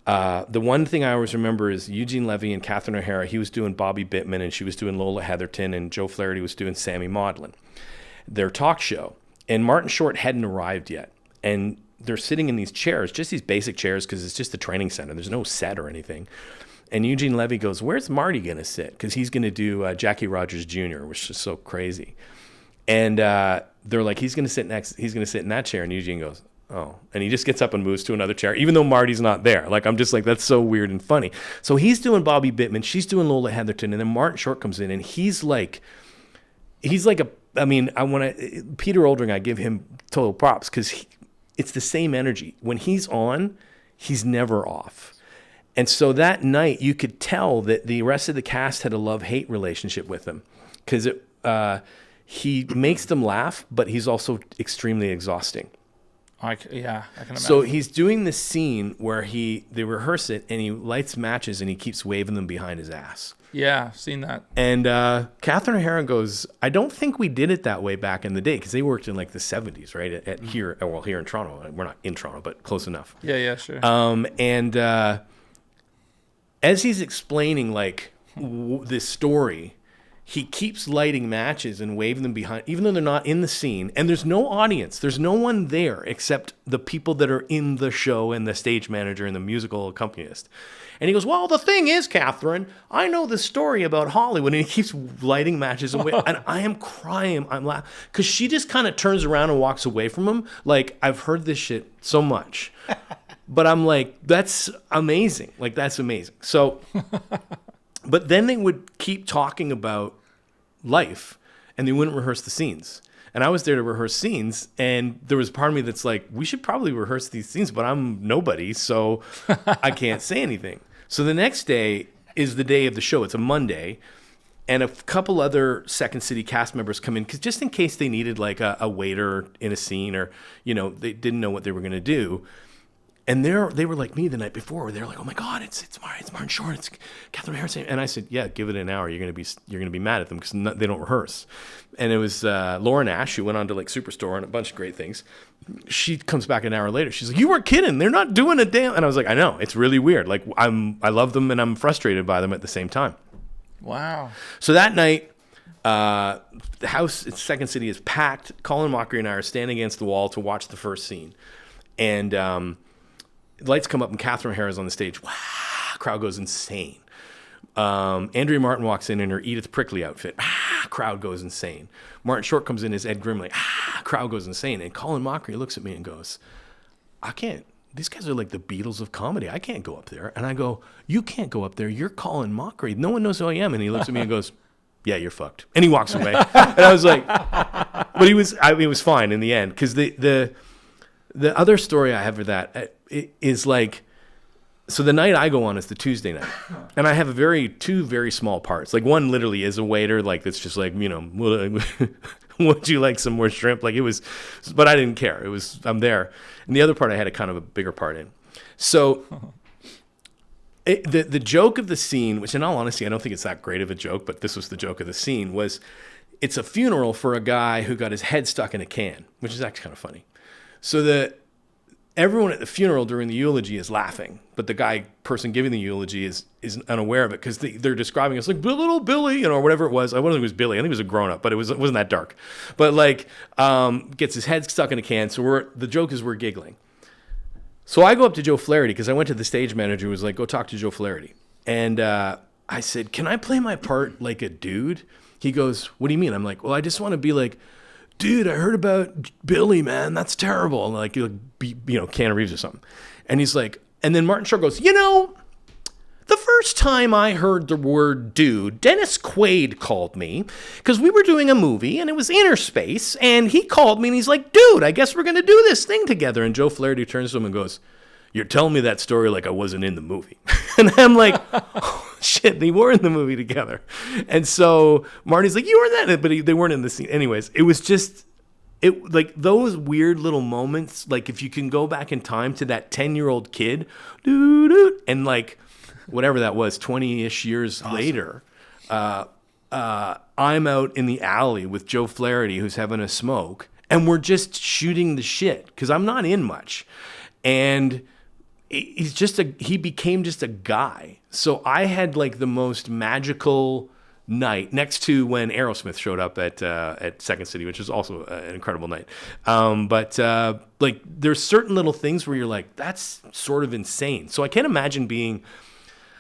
the one thing I always remember is Eugene Levy and Catherine O'Hara. He was doing Bobby Bittman, and she was doing Lola Heatherton, and Joe Flaherty was doing Sammy Maudlin, their talk show. And Martin Short hadn't arrived yet, and they're sitting in these chairs, just these basic chairs, because it's just the training center. There's no set or anything. And Eugene Levy goes, where's Marty going to sit? Because he's going to do Jackie Rogers Jr., which is so crazy. And they're like, he's going to sit in that chair. And Eugene goes, oh. And he just gets up and moves to another chair, even though Marty's not there. Like, I'm just like, that's so weird and funny. So he's doing Bobby Bittman. She's doing Lola Heatherton. And then Martin Short comes in, and he's like Peter Oldring, I give him total props because it's the same energy. When he's on, he's never off. And so that night, you could tell that the rest of the cast had a love-hate relationship with him because he makes them laugh, but he's also extremely exhausting. I can imagine. So he's doing this scene where they rehearse it, and he lights matches, and he keeps waving them behind his ass. Yeah, I've seen that. And Catherine O'Hara goes, I don't think we did it that way back in the day, because they worked in like the 70s, right? Here in Toronto. We're not in Toronto, but close enough. Yeah, sure. And as he's explaining like this story, he keeps lighting matches and waving them behind, even though they're not in the scene. And there's no audience. There's no one there except the people that are in the show and the stage manager and the musical accompanist. And he goes, well, the thing is, Catherine, I know the story about Hollywood. And he keeps lighting matches and and I am crying. I'm laughing. Because she just kind of turns around and walks away from him. Like, I've heard this shit so much. But I'm like, that's amazing. Like, that's amazing. So, but then they would keep talking about life and they wouldn't rehearse the scenes. And I was there to rehearse scenes, and there was a part of me that's like, we should probably rehearse these scenes, but I'm nobody, so I can't say anything. So the next day is the day of the show. It's a Monday, and a couple other Second City cast members come in, because just in case they needed like a waiter in a scene, or, you know, they didn't know what they were going to do. And they were like me the night before. They're like, "Oh my God, it's Martin Short, it's Catherine Harrison." And I said, "Yeah, give it an hour. You're gonna be mad at them because they don't rehearse." And it was Lauren Ash, who went on to like Superstore and a bunch of great things. She comes back an hour later. She's like, "You weren't kidding. They're not doing a damn." And I was like, "I know. It's really weird. Like I love them and I'm frustrated by them at the same time." Wow. So that night, the house at Second City is packed. Colin Mockery and I are standing against the wall to watch the first scene, and lights come up and Catherine O'Hara is on the stage. Wow, crowd goes insane. Andrea Martin walks in her Edith Prickly outfit. Crowd goes insane. Martin Short comes in as Ed Grimley. Crowd goes insane. And Colin Mockery looks at me and goes, "I can't. These guys are like the Beatles of comedy. I can't go up there." And I go, "You can't go up there. You're Colin Mockery. No one knows who I am." And he looks at me and goes, "Yeah, you're fucked." And he walks away. And I was like, but it was fine in the end, because the other story I have for that is like, so the night I go on is the Tuesday night, and I have two very small parts. Like, one literally is a waiter, like that's just like, you know, would you like some more shrimp? Like, it was, but I didn't care. It was, I'm there. And the other part I had a kind of a bigger part in. So the joke of the scene, which in all honesty I don't think it's that great of a joke, but this was the joke of the scene, was it's a funeral for a guy who got his head stuck in a can, which is actually kind of funny. So everyone at the funeral during the eulogy is laughing, but the person giving the eulogy is unaware of it, because they're describing us like little Billy, or whatever it was. I don't think it was Billy. I think it was a grown up, but it wasn't that dark. But like, gets his head stuck in a can. So the joke is we're giggling. So I go up to Joe Flaherty, because I went to the stage manager who was like, "Go talk to Joe Flaherty." And I said, "Can I play my part like a dude?" He goes, "What do you mean?" I'm like, "Well, I just want to be like, dude, I heard about Billy, man. That's terrible." And like, Keanu Reeves or something. And he's like, and then Martin Short goes, "You know, the first time I heard the word dude, Dennis Quaid called me, because we were doing a movie and it was Inner Space, and he called me and he's like, 'Dude, I guess we're going to do this thing together.'" And Joe Flaherty turns to him and goes, "You're telling me that story like I wasn't in the movie." And I'm like, oh, shit, they were in the movie together. And so Marty's like, "You were in that," but they weren't in the scene. Anyways, it was just, like those weird little moments, like if you can go back in time to that 10-year-old kid, and like whatever that was, 20-ish years later, I'm out in the alley with Joe Flaherty, who's having a smoke, and we're just shooting the shit, because I'm not in much. And he became just a guy. So I had like the most magical night, next to when Aerosmith showed up at Second City, which was also an incredible night. But like, there's certain little things where you're like, that's sort of insane. So I can't imagine being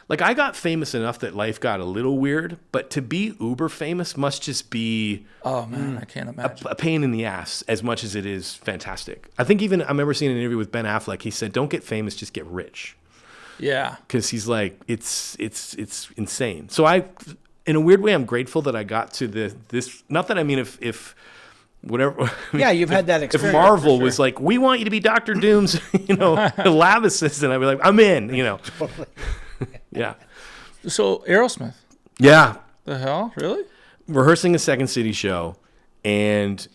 like, I got famous enough that life got a little weird, but to be uber famous must just be, oh man, I can't imagine, a pain in the ass as much as it is fantastic. I think even I remember seeing an interview with Ben Affleck. He said, "Don't get famous, just get rich." Yeah, because he's like, it's insane. So in a weird way, I'm grateful that I got to this. Not that I mean, if whatever. Yeah, you've had that experience. If Marvel was like, "We want you to be Dr. Doom's, lab assistant," I'd be like, "I'm in," Totally. Yeah. So Aerosmith. Yeah. The hell, really? Rehearsing a Second City show, and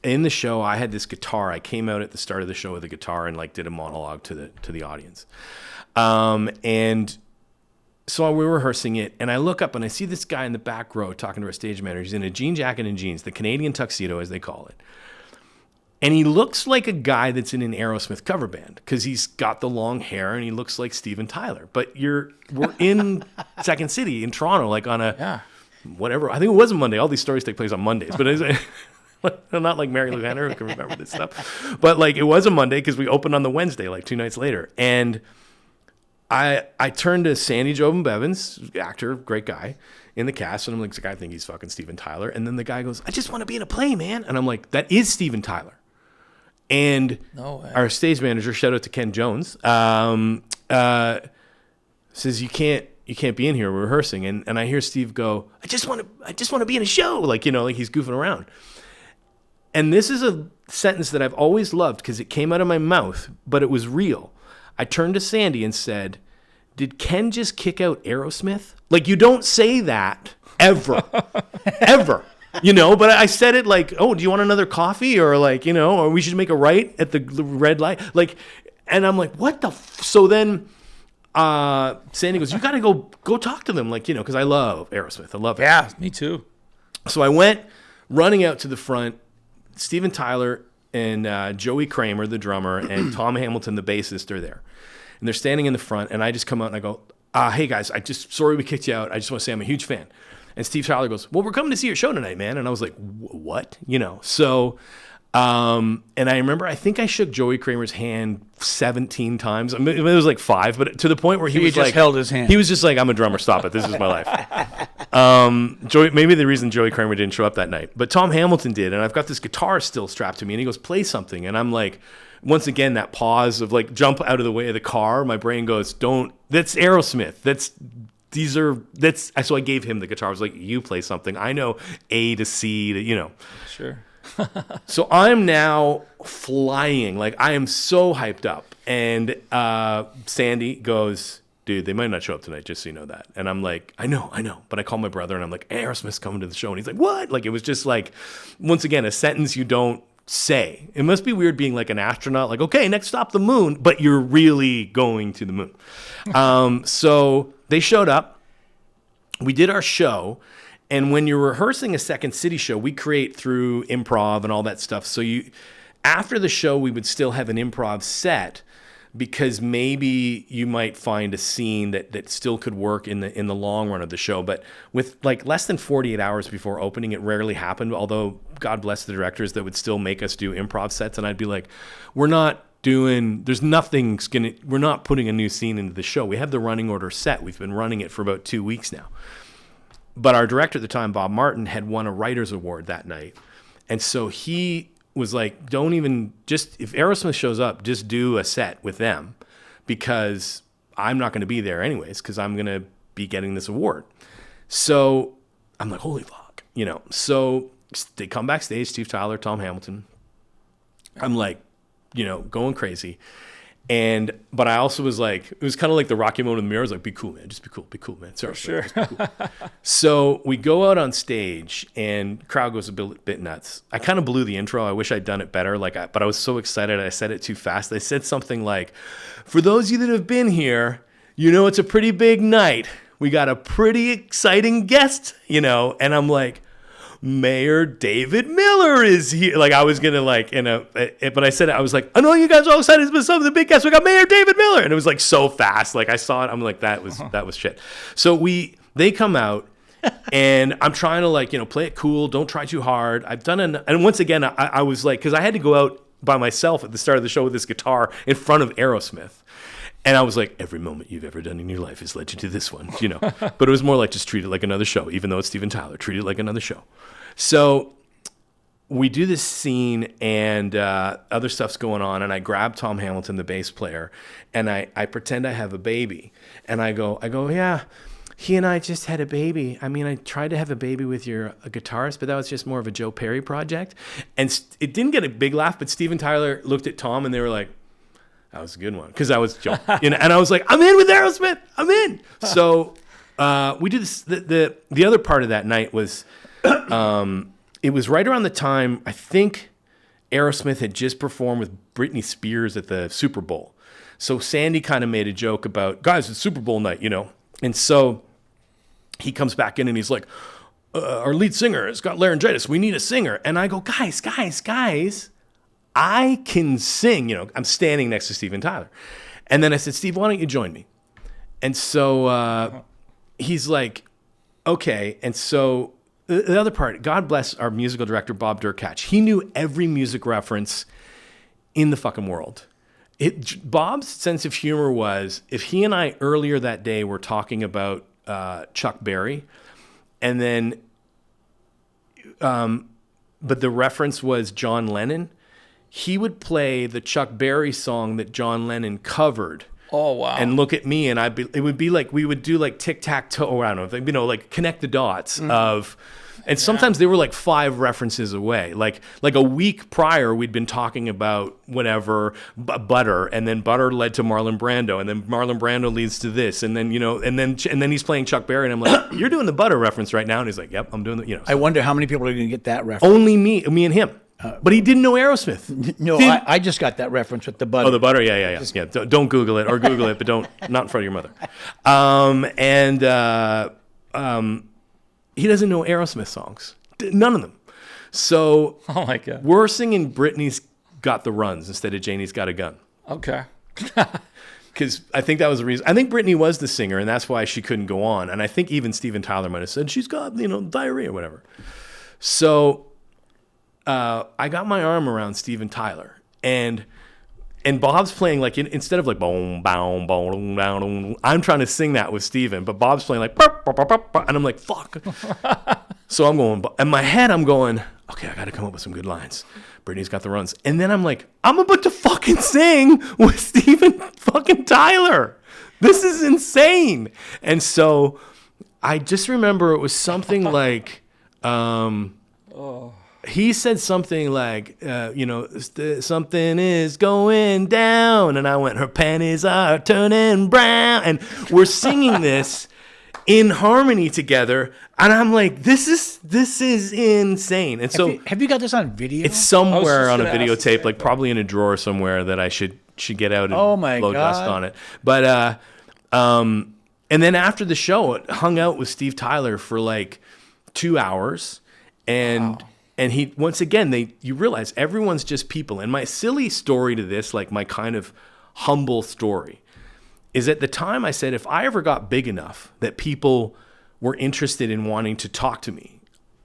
in the show, I had this guitar. I came out at the start of the show with a guitar and like did a monologue to the audience, and so we were rehearsing it, and I look up and I see this guy in the back row talking to our stage manager. He's in a jean jacket and jeans, the Canadian tuxedo, as they call it. And he looks like a guy that's in an Aerosmith cover band, because he's got the long hair and he looks like Steven Tyler. But we're in Second City in Toronto, like on a whatever. I think it was a Monday. All these stories take place on Mondays, but it's not like Mary Lou Henner who can remember this stuff. But like it was a Monday because we opened on the Wednesday, like 2 nights later. And I turned to Sandy Jobin Bevins, actor, great guy, in the cast, and I'm like, I think he's fucking Steven Tyler. And then the guy goes, I just want to be in a play, man. And I'm like, that is Steven Tyler. And our stage manager, shout out to Ken Jones, says, you can't be in here. We're rehearsing. And I hear Steve go, I just want to be in a show. Like, like he's goofing around. And this is a sentence that I've always loved because it came out of my mouth, but it was real. I turned to Sandy and said, did Ken just kick out Aerosmith? Like, you don't say that ever, ever, but I said it like, oh, do you want another coffee? Or like, or we should make a right at the red light. Like, and I'm like, what the so then Sandy goes, you got to go talk to them. Like, because I love Aerosmith. I love it. Yeah, me too. So I went running out to the front. Steven Tyler and Joey Kramer, the drummer, and Tom Hamilton, the bassist, are there. And they're standing in the front, and I just come out and I go, hey guys, sorry we kicked you out. I just want to say I'm a huge fan. And Steve Tyler goes, well, we're coming to see your show tonight, man. And I was like, what? So, and I remember, I think I shook Joey Kramer's hand 17 times. I mean, it was like 5, but to the point where he was just like, held his hand. He was just like, I'm a drummer, stop it. This is my life. Maybe the reason Joey Kramer didn't show up that night, but Tom Hamilton did. And I've got this guitar still strapped to me, and he goes, play something. And I'm like, once again, that pause of like, jump out of the way of the car. My brain goes, that's Aerosmith. So I gave him the guitar. I was like, you play something. I know A to C to, Sure. So I'm now flying. Like, I am so hyped up. And Sandy goes, dude, they might not show up tonight, just so you know that. And I'm like, I know. But I call my brother and I'm like, Aerosmith's coming to the show. And he's like, what? Like, it was just like, once again, a sentence you don't say. It must be weird being like an astronaut, like, okay, next stop the moon, but you're really going to the moon. So they showed up. We did our show. And when you're rehearsing a Second City show, we create through improv and all that stuff. So after the show, we would still have an improv set because maybe you might find a scene that still could work in the long run of the show. But with like less than 48 hours before opening, it rarely happened. Although God bless the directors that would still make us do improv sets, and I'd be like, we're not putting a new scene into the show. We have the running order set. We've been running it for about 2 weeks now. But our director at the time, Bob Martin, had won a writer's award that night. And so he was like, if Aerosmith shows up, just do a set with them because I'm not going to be there anyways because I'm going to be getting this award. So I'm like, holy fuck, So they come backstage, Steve Tyler, Tom Hamilton. I'm like, going crazy. But I also was like, it was kind of like the Rocky moment in the mirror. I was like, be cool, man. Just be cool, man. Sorry, sure. Cool. So we go out on stage and crowd goes a bit nuts. I kind of blew the intro. I wish I'd done it better. But I was so excited. I said it too fast. I said something like, for those of you that have been here, it's a pretty big night. We got a pretty exciting guest, and I'm like, Mayor David Miller is here. Like I was gonna but I said it, I was like, I know you guys are all excited, but some of the big guests, we got Mayor David Miller, and it was like so fast. Like I saw it, I'm like, that was shit. So they come out, and I'm trying to play it cool, don't try too hard. I've done and once again, I was like, because I had to go out by myself at the start of the show with this guitar in front of Aerosmith. And I was like, every moment you've ever done in your life has led you to this one, But it was more like, just treat it like another show, even though it's Steven Tyler. Treat it like another show. So we do this scene, and other stuff's going on, and I grab Tom Hamilton, the bass player, and I pretend I have a baby. And I go, yeah, he and I just had a baby. I mean, I tried to have a baby with a guitarist, but that was just more of a Joe Perry project. And it didn't get a big laugh, but Steven Tyler looked at Tom, and they were like, that was a good one, because I was joking, and I was like, I'm in with Aerosmith, I'm in. So we do this. The other part of that night was, it was right around the time I think Aerosmith had just performed with Britney Spears at the Super Bowl. So Sandy kind of made a joke about, guys, it's Super Bowl night, and so he comes back in and he's like, our lead singer has got laryngitis. We need a singer. And I go, guys. I can sing, I'm standing next to Steven Tyler. And then I said, Steve, why don't you join me? And so he's like, okay, and so the other part, God bless our musical director, Bob Durkach. He knew every music reference in the fucking world. Bob's sense of humor was, if he and I earlier that day were talking about Chuck Berry, and then, but the reference was John Lennon, he would play the Chuck Berry song that John Lennon covered. Oh, wow. And look at me, and it would be like, we would do like tic-tac-toe, or I don't know, like connect the dots of, and sometimes they were like 5 references away. Like a week prior, we'd been talking about whatever, Butter, and then Butter led to Marlon Brando, and then Marlon Brando leads to this, and then, and then he's playing Chuck Berry, and I'm like, you're doing the Butter reference right now, and he's like, yep, I'm doing the, I wonder how many people are going to get that reference. Only me and him. But he didn't know Aerosmith. No, I just got that reference with the Butter. Oh, the Butter, yeah. Don't Google it, or Google it, but not in front of your mother. He doesn't know Aerosmith songs, none of them. So, oh my God, we're singing Britney's "Got the Runs" instead of Janie's "Got a Gun." Okay. Because I think that was the reason. I think Britney was the singer, and that's why she couldn't go on. And I think even Steven Tyler might have said she's got diarrhea or whatever. So. I got my arm around Steven Tyler, and Bob's playing like instead of like boom, boom, boom, boom, I'm trying to sing that with Steven, but Bob's playing like burp, burp, burp, burp, and I'm like fuck. So I'm going in my head. I'm going, okay, I got to come up with some good lines. Britney's got the runs, and then I'm like, I'm about to fucking sing with Steven fucking Tyler. This is insane. And so I just remember it was something like. He said something like, something is going down. And I went, her panties are turning brown. And we're singing this in harmony together. And I'm like, this is insane. And so have you got this on video? It's somewhere on a videotape, like probably in a drawer somewhere that I should get out and blow dust on it. But, and then after the show, it hung out with Steve Tyler for like 2 hours. And... Wow. And he, once again, you realize everyone's just people. And my silly story to this, like my kind of humble story, is at the time I said, if I ever got big enough that people were interested in wanting to talk to me,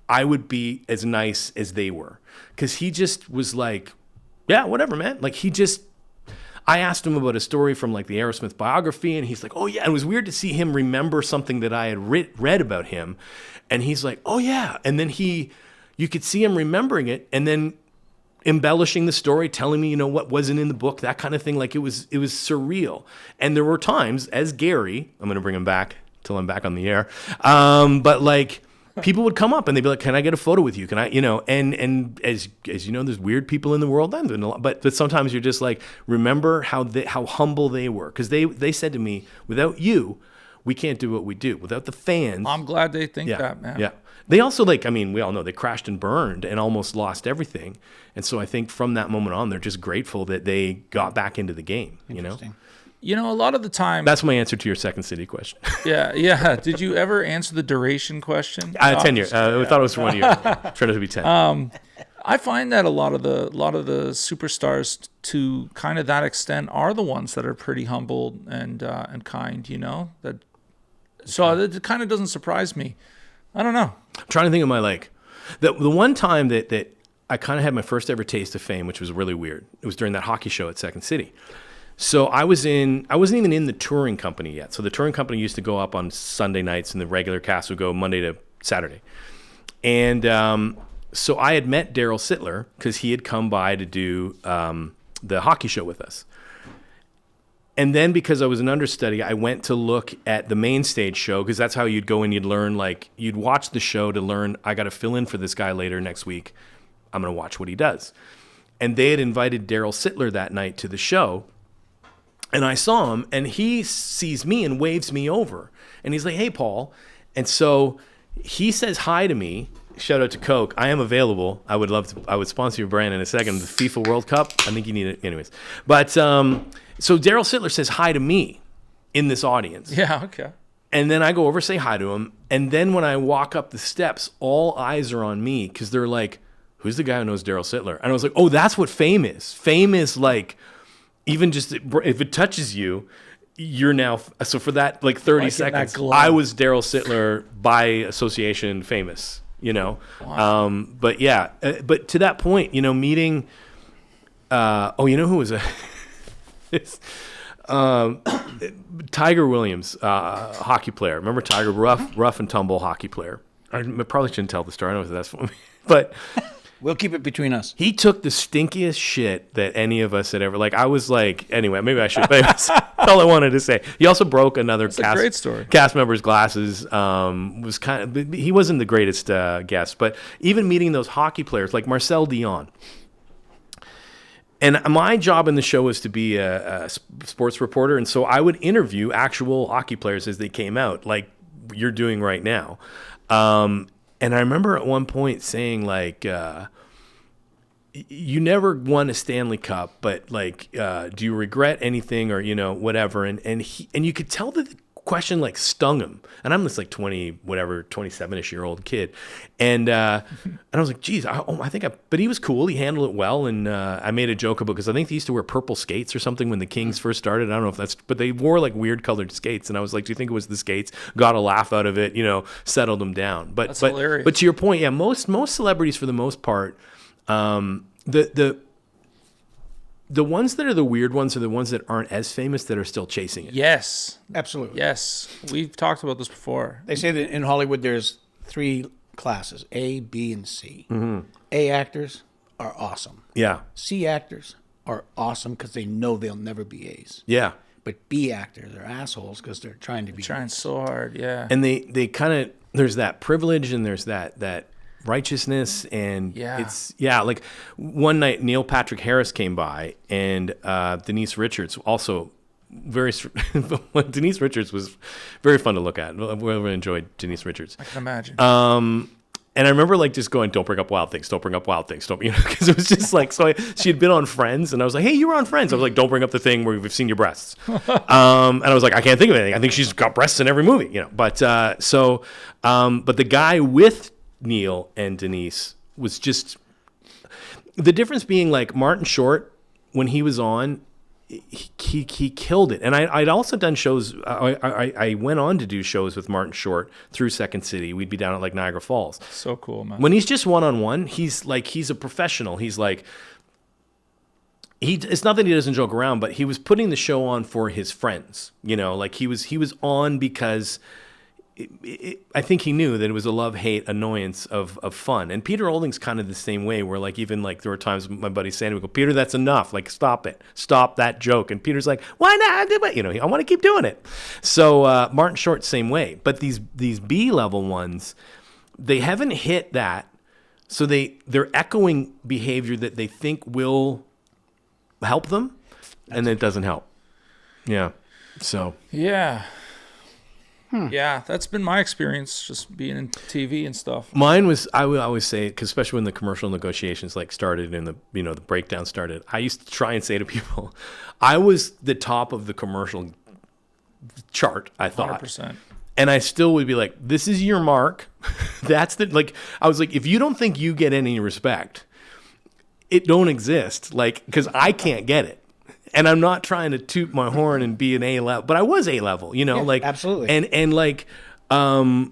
I would be as nice as they were. Because he just was like, yeah, whatever, man. Like I asked him about a story from like the Aerosmith biography, and he's like, oh yeah. And it was weird to see him remember something that I had read about him. And he's like, oh yeah. And then you could see him remembering it and then embellishing the story, telling me, what wasn't in the book, that kind of thing. Like it was surreal. And there were times as Gary, I'm going to bring him back till I'm back on the air. But like people would come up and they'd be like, can I get a photo with you? Can I, and as you know, there's weird people in the world. But sometimes you're just like, remember how humble they were. Cause they said to me, without you, we can't do what we do. Without the fans. I'm glad they think that, man. Yeah. They also we all know they crashed and burned and almost lost everything. And so I think from that moment on, they're just grateful that they got back into the game, A lot of the time... That's my answer to your Second City question. Yeah. Did you ever answer the duration question? 10 years. I thought it was for 1 year. Turned out to be 10. I find that a lot of the superstars, to kind of that extent, are the ones that are pretty humble and kind, So it kind of doesn't surprise me. I don't know. I'm trying to think of my the one time that I kind of had my first ever taste of fame, which was really weird. It was during that hockey show at Second City. So I wasn't even in the touring company yet. So the touring company used to go up on Sunday nights, and the regular cast would go Monday to Saturday. And so I had met Daryl Sittler because he had come by to do the hockey show with us. And then because I was an understudy, I went to look at the main stage show, because that's how you'd go and you'd learn, you'd watch the show to learn, I got to fill in for this guy later next week. I'm going to watch what he does. And they had invited Daryl Sittler that night to the show. And I saw him, and he sees me and waves me over. And he's like, hey, Paul. And so he says hi to me. Shout out to Coke. I am available. I would sponsor your brand in a second. The FIFA World Cup. I think you need it. Anyways. But, so Daryl Sittler says hi to me in this audience. Yeah, okay. And then I go over, say hi to him. And then when I walk up the steps, all eyes are on me because they're like, who's the guy who knows Daryl Sittler? And I was like, oh, that's what fame is. Fame is even just if it touches you, you're now so for that like 30 Like in that seconds, glow. I was Daryl Sittler by association famous. But yeah, but to that point, meeting. You know who was Tiger Williams, hockey player. Remember Tiger, rough and tumble hockey player. I probably shouldn't tell the story. I know that's funny, but We'll keep it between us. he took the stinkiest shit that any of us had ever. Like I was like, anyway, maybe I should. That's all I wanted to say. He also broke another a great story. cast member's glasses. He wasn't the greatest guest, but even meeting those hockey players like Marcel Dion. And my job in the show was to be a sports reporter, and so I would interview actual hockey players as they came out, like you're doing right now. And I remember at one point saying, like, you never won a Stanley Cup, but like, do you regret anything or whatever? And you could tell that the question like stung him. And I'm this like 27-ish-year-old kid, and I was like, geez, but he was cool. He handled it well, and I made a joke about because I think they used to wear purple skates or something when the Kings first started. I don't know if but they wore like weird colored skates, and I was like, do you think it was the skates? Got a laugh out of it, settled them down. But hilarious. But to your point, yeah, most celebrities for the most part, the ones that are the weird ones are the ones that aren't as famous that are still chasing it. Yes. Absolutely. Yes. We've talked about this before. They say that in Hollywood there's 3 classes, A, B, and C. Mm-hmm. A actors are awesome. Yeah. C actors are awesome because they know they'll never be A's. Yeah. But B actors are assholes because they're trying to be Trying so hard, yeah. And they kind of, there's that privilege and there's that righteousness, and like one night Neil Patrick Harris came by, and Denise Richards also Denise Richards was very fun to look at. We really enjoyed Denise Richards. I can imagine. And I remember like just going, don't bring up wild things, because it was just like, so she had been on Friends, and I was like, hey, you were on Friends. I was like, don't bring up the thing where we've seen your breasts. And I was like, I can't think of anything. I think she's got breasts in every movie, but but the guy with Neil and Denise was just the difference being like Martin Short when he was on, he killed it. And I'd also done shows. I went on to do shows with Martin Short through Second City. We'd be down at like Niagara Falls. So cool, man. When he's just one-on-one, he's a professional. He's like, it's not that he doesn't joke around, but he was putting the show on for his friends. Like he was on because I think he knew that it was a love-hate annoyance of fun. And Peter Olding's kind of the same way, where like even like there were times my buddy Sandy would go, Peter, that's enough. Like, stop it. Stop that joke. And Peter's like, why not? I want to keep doing it. So Martin Short, same way. But these B-level ones, they haven't hit that. So they're echoing behavior that they think will help them, and it doesn't help. Yeah. So. Yeah. Yeah, that's been my experience, just being in TV and stuff. Mine was, I would always say, because especially when the commercial negotiations like started and the breakdown started, I used to try and say to people, I was the top of the commercial chart, I thought. 100%. And I still would be like, this is your mark. That's I was like, if you don't think you get any respect, it don't exist. Because I can't get it. And I'm not trying to toot my horn and be an A level, but I was A level, absolutely. The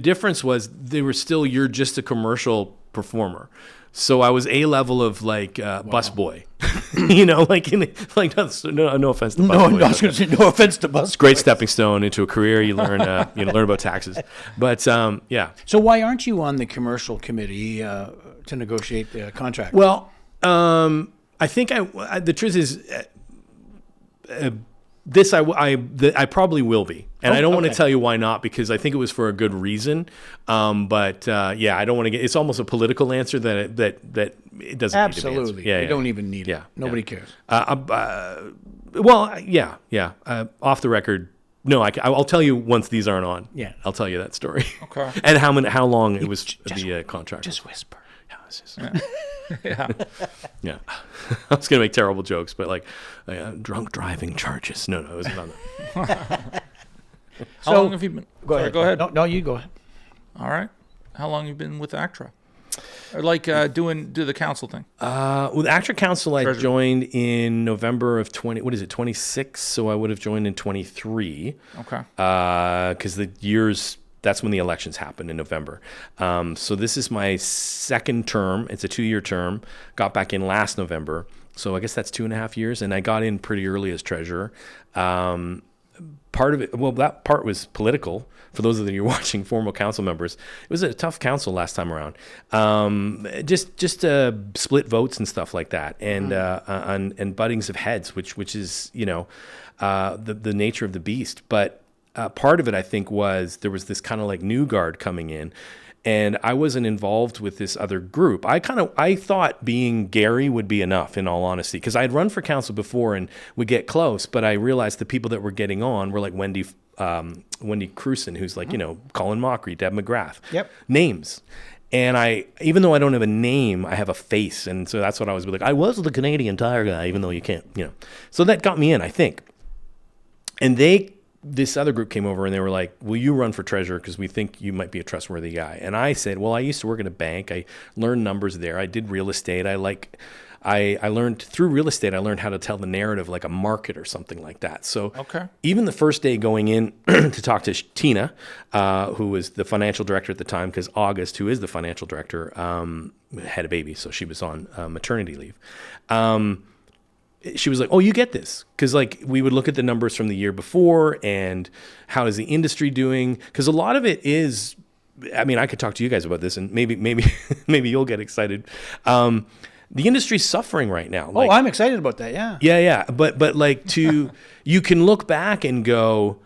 difference was they were still, you're just a commercial performer. So I was A level of busboy, no offense to busboy. No, I was going to say no offense to busboy. Great stepping stone into a career. You learn, learn about taxes, but yeah. So why aren't you on the commercial committee to negotiate the contract? Well, I think the truth is, I probably will be, and I don't want to tell you why not, because I think it was for a good reason. But I don't want to get. It's almost a political answer that it doesn't. Absolutely, need to be answered. You don't even need it. Nobody cares. Off the record. No, I'll tell you once these aren't on. Yeah, I'll tell you that story. Okay. And how long it was the contract. Just whisper. Yeah. Yeah. I was going to make terrible jokes, but drunk driving charges. No, it wasn't on that. How long have you been? Go ahead. Go ahead. No, you go ahead. All right. How long have you been with ACTRA? Or like do the council thing? With ACTRA Council, I Treasurer. joined in November of 26? So I would have joined in 23. Okay. Because that's when the elections happened in November. So this is my second term. It's a 2-year term. Got back in last November. So I guess that's 2.5 years. And I got in pretty early as treasurer. Part of it, that part was political. For those of you who are watching, former council members, it was a tough council last time around. Just split votes and stuff like that, and buttings of heads, which is the nature of the beast. But part of it, I think, was there was this kind of like new guard coming in, and I wasn't involved with this other group. I thought being Gary would be enough, in all honesty, because I'd run for council before and would get close, but I realized the people that were getting on were like Wendy Cruson, who's like, Colin Mockery, Deb McGrath. Yep. Names. And even though I don't have a name, I have a face. And so that's what I was like. I was the Canadian Tire guy, even though you can't, So that got me in, I think. And this other group came over and they were like, will you run for treasurer? Because we think you might be a trustworthy guy. And I said, well, I used to work at a bank. I learned numbers there. I did real estate. I learned through real estate, I learned how to tell the narrative like a market or something like that. So even the first day going in to talk to Tina, who was the financial director at the time, because August, who is the financial director, had a baby. So she was on maternity leave. She was like, oh, you get this. Because like we would look at the numbers from the year before and how is the industry doing? Because a lot of it is, I mean, I could talk to you guys about this and maybe you'll get excited. The industry's suffering right now. Oh, I'm excited about that. Yeah. Yeah. But like you can look back and go,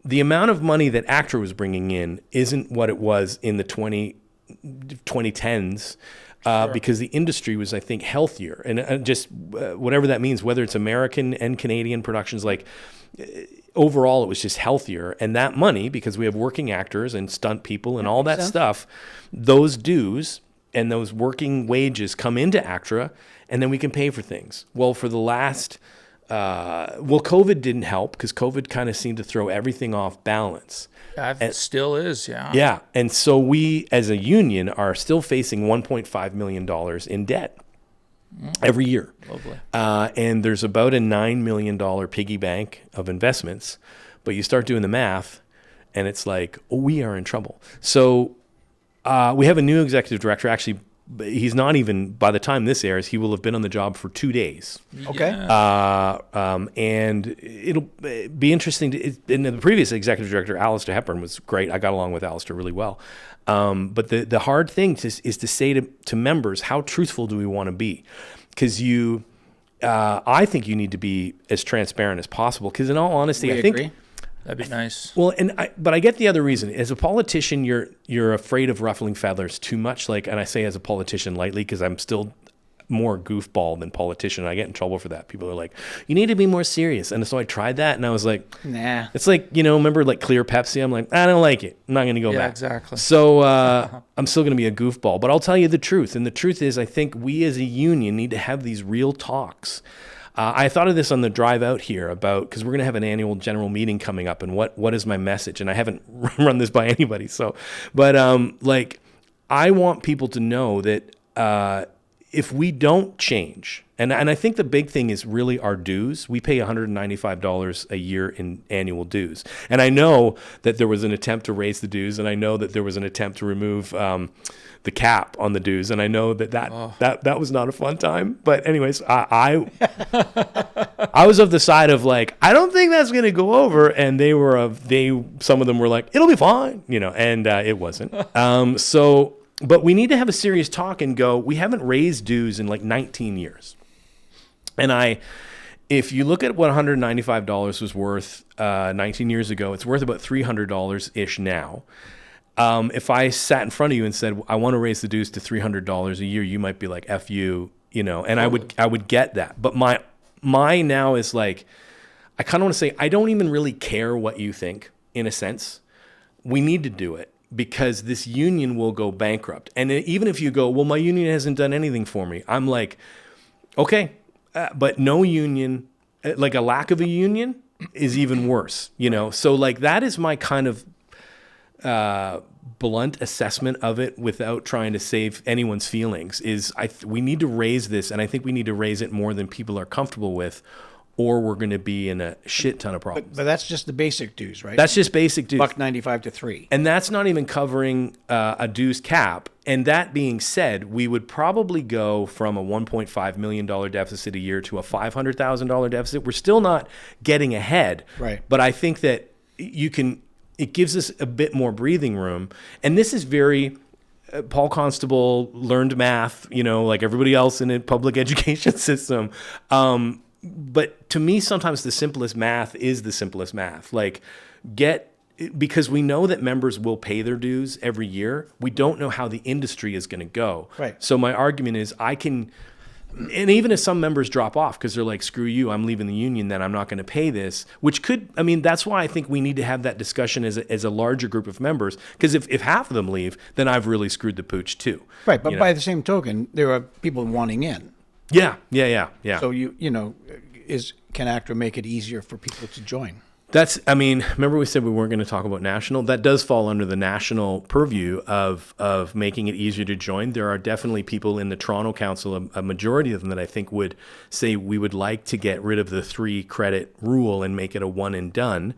the amount of money that ACTRA was bringing in isn't what it was in the 2010s. Because the industry was, I think, healthier, and just whatever that means, whether it's American and Canadian productions, like overall, it was just healthier. And that money, because we have working actors and stunt people and all that stuff, those dues and those working wages come into ACTRA, and then we can pay for things. Well, for the last, COVID didn't help because COVID kind of seemed to throw everything off balance. It still is, yeah. Yeah, and so we, as a union, are still facing $1.5 million in debt every year. Lovely. And there's about a $9 million piggy bank of investments, but you start doing the math, and it's like, we are in trouble. So we have a new executive director. Actually, he's not even, by the time this airs, he will have been on the job for 2 days. Okay. And it'll be interesting. And the previous executive director, Alistair Hepburn, was great. I got along with Alistair really well. But the hard thing is to say to members, how truthful do we want to be? Because I think you need to be as transparent as possible. Because in all honesty, I think agree. That'd be nice. Well, but I get the other reason. As a politician, you're afraid of ruffling feathers too much. And I say as a politician lightly because I'm still more goofball than politician. I get in trouble for that. People are like, you need to be more serious. And so I tried that, and I was like, nah. It's like, remember like Clear Pepsi? I'm like, I don't like it. I'm not going to go back. Exactly. So I'm still going to be a goofball. But I'll tell you the truth. And the truth is, I think we as a union need to have these real talks. I thought of this on the drive out here because we're going to have an annual general meeting coming up, and what is my message? And I haven't run this by anybody. But I want people to know that if we don't change, and I think the big thing is really our dues. We pay $195 a year in annual dues. And I know that there was an attempt to raise the dues, and I know that there was an attempt to remove the cap on the dues, and I know that was not a fun time. But anyways, I was of the side of like, I don't think that's going to go over, and some of them were like, it'll be fine, and it wasn't. But we need to have a serious talk and go, we haven't raised dues in like 19 years. And if you look at what $195 was worth 19 years ago, it's worth about $300-ish now. If I sat in front of you and said, I want to raise the dues to $300 a year, you might be like, F you, and I would get that. But my now is like, I kind of want to say, I don't even really care what you think, in a sense. We need to do it because this union will go bankrupt. And even if you go, well, my union hasn't done anything for me, I'm like, okay, but no union, like a lack of a union is even worse, So like that is my kind of blunt assessment of it without trying to save anyone's feelings is we need to raise this, and I think we need to raise it more than people are comfortable with, or we're going to be in a shit ton of problems. But that's just the basic dues, right? That's just basic dues. $1.95 to $3. And that's not even covering a dues cap. And that being said, we would probably go from a $1.5 million deficit a year to a $500,000 deficit. We're still not getting ahead. Right. But I think that it gives us a bit more breathing room. And this is very, Paul Constable learned math, like everybody else in a public education system. But to me, sometimes the simplest math is the simplest math. Because we know that members will pay their dues every year. We don't know how the industry is going to go. Right. So my argument is and even if some members drop off because they're like, screw you, I'm leaving the union, then I'm not going to pay this, that's why I think we need to have that discussion as a larger group of members, because if half of them leave, then I've really screwed the pooch too. Right, but by the same token, there are people wanting in. Yeah. So can ACTRA make it easier for people to join? Remember we said we weren't going to talk about national? That does fall under the national purview of making it easier to join. There are definitely people in the Toronto Council, a majority of them, that I think would say we would like to get rid of the 3 credit rule and make it a one and done.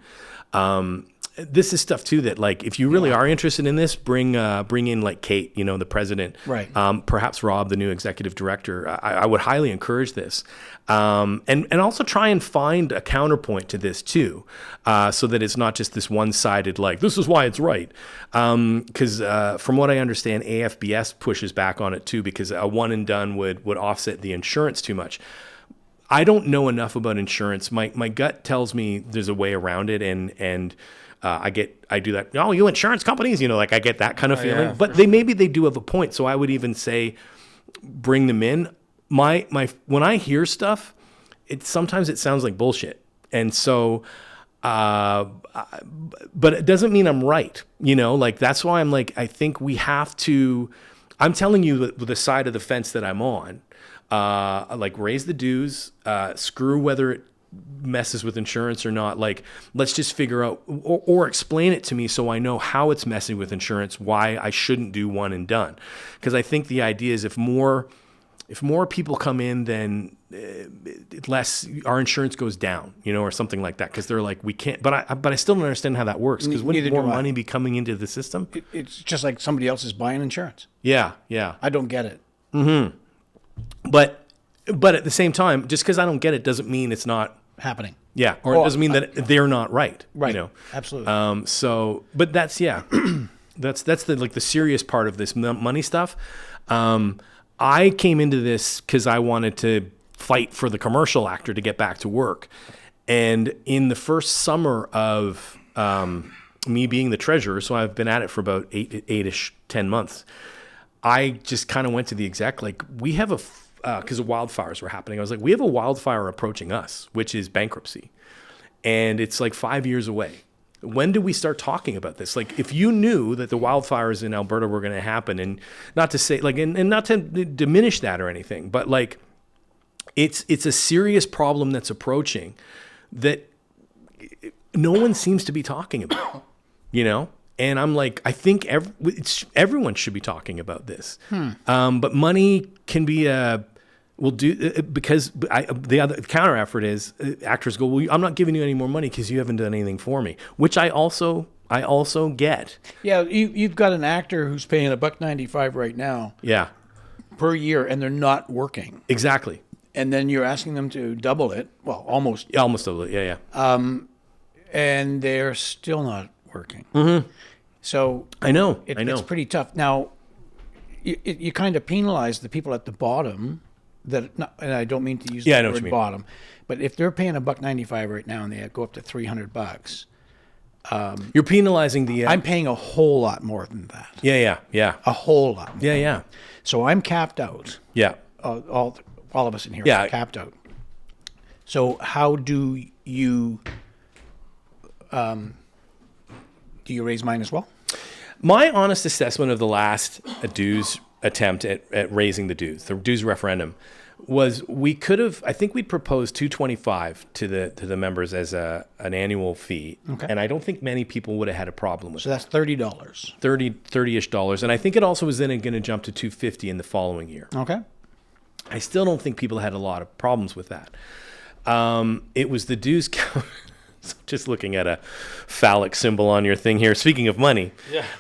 This is stuff too that, like, if you really are interested in this, bring in like Kate, the president, right? Perhaps Rob, the new executive director. I would highly encourage this, and also try and find a counterpoint to this too, so that it's not just this one-sided, like, this is why it's right. Because from what I understand, AFBS pushes back on it too, because a one and done would offset the insurance too much. I don't know enough about insurance. My gut tells me there's a way around it, and I do that. Oh, you insurance companies, I get that kind of feeling. Yeah. But maybe they do have a point. So I would even say, bring them in. When I hear stuff, sometimes it sounds like bullshit, and so. But it doesn't mean I'm right. That's why I'm like, I think we have to. I'm telling you the side of the fence that I'm on. Raise the dues. Screw whether it messes with insurance or not. Let's just figure out or explain it to me so I know how it's messing with insurance, why I shouldn't do one and done. Because I think the idea is if more people come in, then less our insurance goes down, or something like that. Because they're like, we can't. But I still don't understand how that works. Because wouldn't more money be coming into the system? It's just like somebody else is buying insurance. Yeah. I don't get it. Mm-hmm. But at the same time, just because I don't get it doesn't mean it's not happening. Yeah, or it doesn't mean that they're not right. Right. Absolutely. But that's that's the serious part of this money stuff. I came into this because I wanted to fight for the commercial actor to get back to work, and in the first summer of me being the treasurer, so I've been at it for about 10 months. I just kind of went to the exec, we have because of wildfires were happening. I was like, we have a wildfire approaching us, which is bankruptcy. And it's 5 years away. When do we start talking about this? If you knew that the wildfires in Alberta were going to happen, and not to say, and not to diminish that or anything, but it's a serious problem that's approaching that no one seems to be talking about, And I'm like, I think everyone should be talking about this. But money can be because the other counter effort is actors go, well, I'm not giving you any more money because you haven't done anything for me, which I also get. Yeah, you've got an actor who's paying $1.95 right now. Yeah. Per year, and they're not working. Exactly. And then you're asking them to double it. Well, almost double it. Yeah. And they're still not working. Mm-hmm. So I know. It's pretty tough. Now, you kind of penalize the people at the bottom and I don't mean to use the word bottom, but if they're paying $1.95 right now and they go up to $300, you're penalizing the. I'm paying a whole lot more than that. Yeah. A whole lot more. Yeah. So I'm capped out. Yeah. All of us in here are capped out. So how do you raise mine as well? My honest assessment of the last dues attempt at raising the dues referendum, was we could have. I think we'd proposed $225 to the members as an annual fee, Okay. and I don't think many people would have had a problem with So that's $30. 30-ish dollars, and I think it also was then going to jump to $250 in the following year. Okay. I still don't think people had a lot of problems with that. It was the dues count. Just looking at a phallic symbol on your thing here. Speaking of money,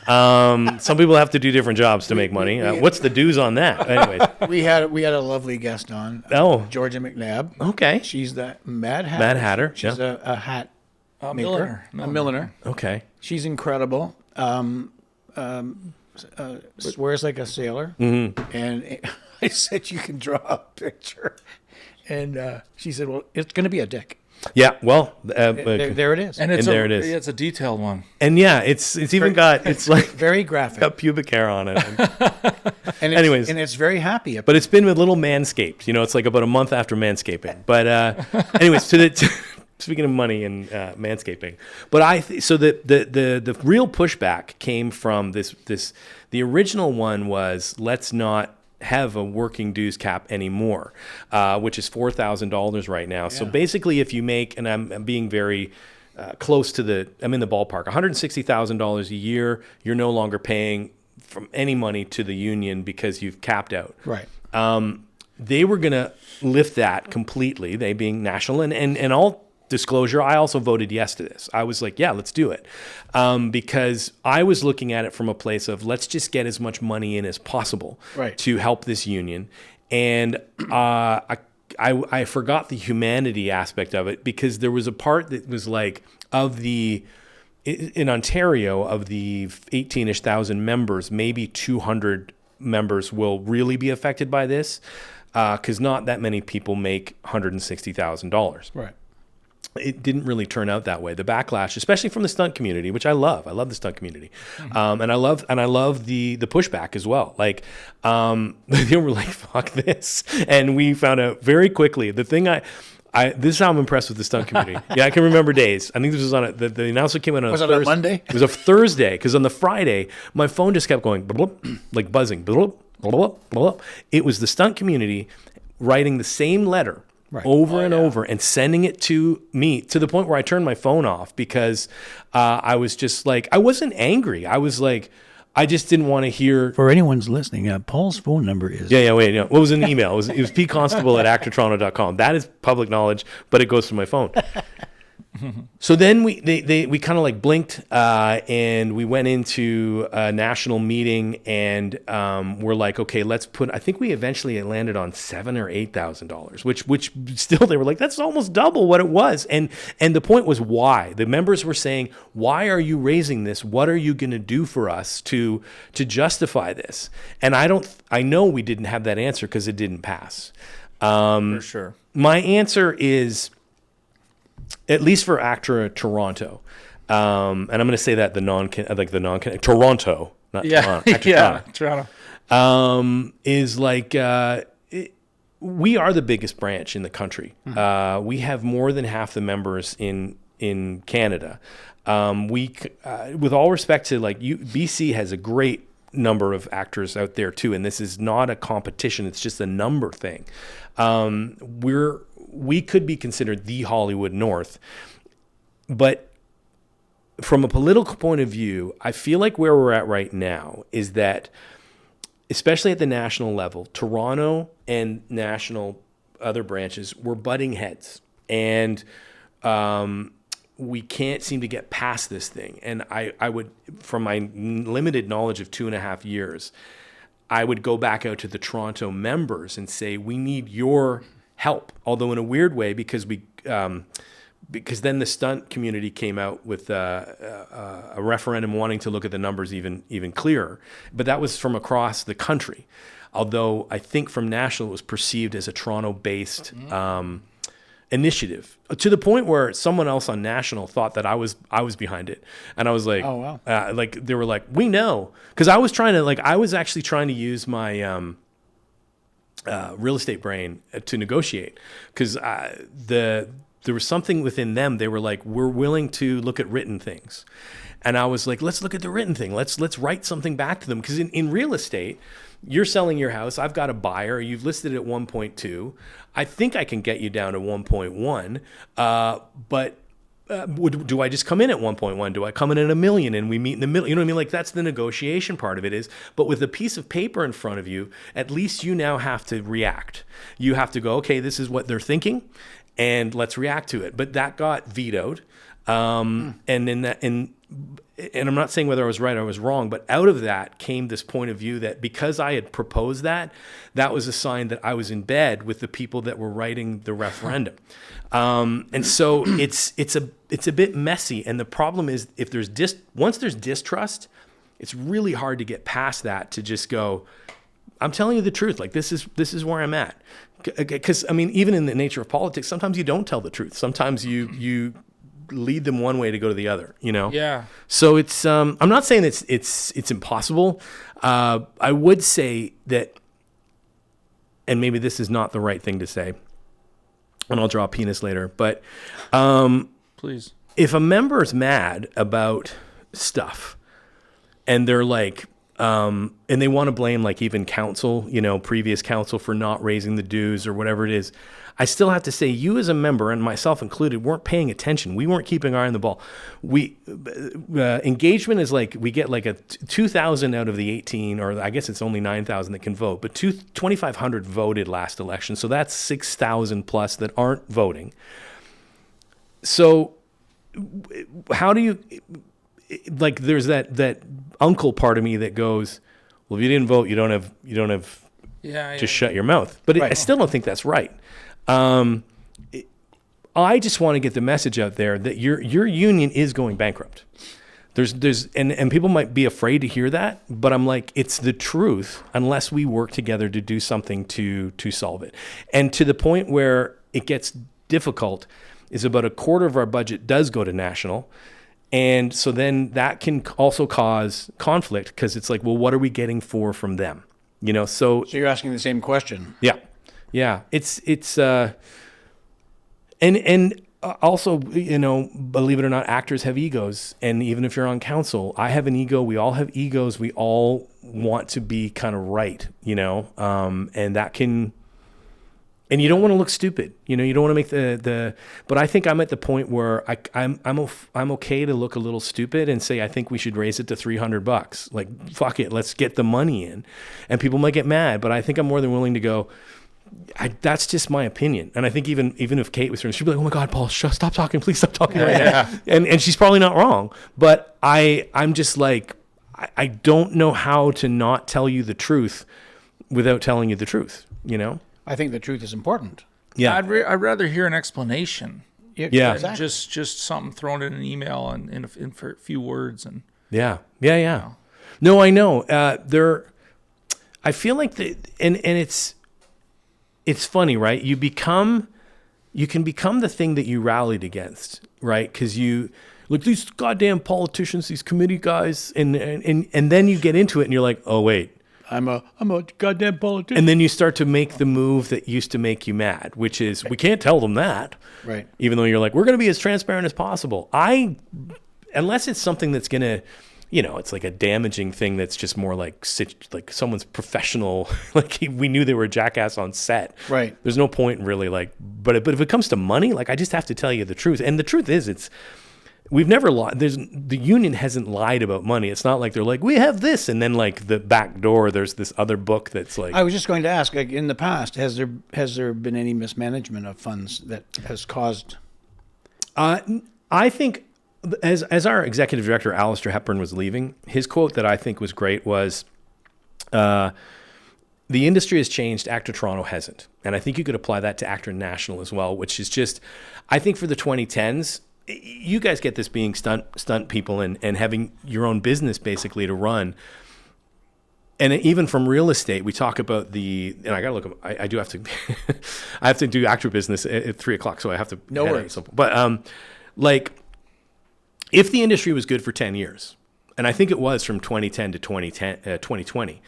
some people have to do different jobs to make money. What's the dues on that? Anyways, We had a lovely guest on. Oh. Georgia McNabb. okay, She's the Mad Hatter. Mad Hatter, She's yeah. a hat maker, milliner. a milliner. okay. She's incredible. Swears like a sailor. Mm-hmm. And I said, you can draw a picture. And she said, well, it's going to be a dick. Yeah, well, There it is. And it's there it is. Yeah, it's a detailed one. and yeah, it's even got it's like Very graphic. got pubic hair on it. And Anyways. and it's very happy. But it's been with little Manscaped. It's like about a month after Manscaping. But anyways, speaking of money and Manscaping, but so the real pushback came from this. The original one was, let's not have a working dues cap anymore, which is $4,000 right now. So basically, if you make, and I'm being very close to I'm in the ballpark, $160,000 a year, you're no longer paying from any money to the union because you've capped out. Right. They were going to lift that completely, they being national. And all disclosure, I also voted yes to this. I was like, yeah, let's do it. Because I was looking at it from a place of, let's just get as much money in as possible to help this union. And I forgot the humanity aspect of it, because there was a part that was like, in Ontario, of the 18-ish thousand members, maybe 200 members will really be affected by this, because not that many people make $160,000. Right. It didn't really turn out that way. The backlash, especially from the stunt community, which I love the stunt community, and I love the pushback as well. Like, they were like, "Fuck this," and we found out very quickly. The thing this is how I'm impressed with the stunt community. Yeah, I can remember days. I think this was on the announcement came out on Was a it on Thursday. Monday? It was a Thursday, because on the Friday my phone just kept going like buzzing. It was the stunt community writing the same letter. Right. Over and over, and sending it to me, to the point where I turned my phone off, because I was just like, I wasn't angry. I was like, I just didn't want to hear. For anyone's listening, Paul's phone number is... Wait. What was an email? It was pconstable at ACTRAToronto.com. That is public knowledge, but it goes to my phone. So then we kind of like blinked, and we went into a national meeting, and we're like, okay, let's put. I think we eventually landed on $7,000 or $8,000, which still they were like, that's almost double what it was. And the point was, why? The members were saying, why are you raising this? What are you going to do for us to justify this? And I know we didn't have that answer, because it didn't pass. For sure. My answer is, at least for ACTRA Toronto, and I'm going to say that Toronto, not Toronto, ACTRA Toronto. is like, we are the biggest branch in the country. We have more than half the members in Canada. With all respect to BC has a great number of actors out there too, and this is not a competition; it's just a number thing. We could be considered the Hollywood North, but from a political point of view, I feel like where we're at right now is that, especially at the national level, Toronto and national other branches were butting heads, and we can't seem to get past this thing. And I would, from my limited knowledge of 2.5 years, I would go back out to the Toronto members and say, we need your help. Although in a weird way, because then the stunt community came out with a referendum wanting to look at the numbers even clearer. But that was from across the country. Although I think from national, it was perceived as a Toronto-based initiative, to the point where someone else on national thought that I was behind it, and I was like, oh wow, they were like, we know, because I was actually trying to use my real estate brain to negotiate, because there was something within them. They were like, we're willing to look at written things. And I was like, let's look at the written thing. Let's write something back to them. Because in real estate, you're selling your house. I've got a buyer. You've listed it at 1.2. I think I can get you down to 1.1. But do I just come in at 1.1? Do I come in at $1 million and we meet in the middle? You know what I mean? Like, that's the negotiation part of it is. But with a piece of paper in front of you, at least you now have to react. You have to go, okay, this is what they're thinking, and let's react to it. But that got vetoed. And I'm not saying whether I was right or I was wrong, but out of that came this point of view that because I had proposed that was a sign that I was in bed with the people that were writing the referendum. And so it's a bit messy. And the problem is once there's distrust, it's really hard to get past that to just go, I'm telling you the truth. Like, this is where I'm at. Because, I mean, even in the nature of politics, sometimes you don't tell the truth. Sometimes you lead them one way to go to the other, you know? Yeah. So it's, I'm not saying it's impossible. I would say that, and maybe this is not the right thing to say, and I'll draw a penis later, but Please. If a member's mad about stuff and they're like, and they want to blame like even council, you know, previous council for not raising the dues or whatever it is, I still have to say you as a member, and myself included, weren't paying attention. We weren't keeping our eye on the ball. Engagement is like, we get like a 2,000 out of the 18, or I guess it's only 9,000 that can vote, but 2,500 voted last election. So that's 6,000 plus that aren't voting. So how do you, like, there's that uncle part of me that goes, well, if you didn't vote, you don't have just shut your mouth. But I still don't think that's right. I just want to get the message out there that your union is going bankrupt. And people might be afraid to hear that, but I'm like, it's the truth unless we work together to do something to solve it. And to the point where it gets difficult is about a quarter of our budget does go to national. And so then that can also cause conflict because it's like, well, what are we getting from them? You know, so you're asking the same question. Yeah. Yeah. It's and also, you know, believe it or not, actors have egos. And even if you're on council, I have an ego. We all have egos. We all want to be kind of right, you know, and that can, and you don't want to look stupid, you know, you don't want to make but I think I'm at the point where I'm okay to look a little stupid and say, I think we should raise it to $300. Like, fuck it. Let's get the money in. And people might get mad, but I think I'm more than willing to go, that's just my opinion. And I think even if Kate was here, she'd be like, oh my God, Paul, stop talking. Please stop talking right now. And she's probably not wrong, but I'm just like, I don't know how to not tell you the truth without telling you the truth, you know? I think the truth is important. Yeah. I'd rather hear an explanation. Yeah. Exactly. Just something thrown in an email and in a few words. And Yeah. No, I know. I feel like and it's funny, right? You can become the thing that you rallied against, right? Because you look, these goddamn politicians, these committee guys, and then you get into it and you're like, oh wait, I'm a goddamn politician. and then you start to make the move that used to make you mad, which is we can't tell them that, right? Even though you're like, we're going to be as transparent as possible. Unless it's something that's going to, you know, it's like a damaging thing that's just more like someone's professional, like we knew they were a jackass on set. Right. There's no point in really like, but if it comes to money, like I just have to tell you the truth. And the truth is we've never lied. The union hasn't lied about money. It's not like they're like, we have this. And then like the back door, there's this other book that's like. I was just going to ask, like in the past, has there been any mismanagement of funds that has caused? I think as our executive director, Alistair Hepburn, was leaving, his quote that I think was great was, the industry has changed, ACTRA Toronto hasn't. And I think you could apply that to ACTRA National as well, which is just, I think for the 2010s, you guys get this being stunt people and having your own business basically to run. And even from real estate, we talk about and I got to look, I do have to, I have to do ACTRA business at 3:00. So I have to. No worries. But like, if the industry was good for 10 years, and I think it was from 2010 to 2020,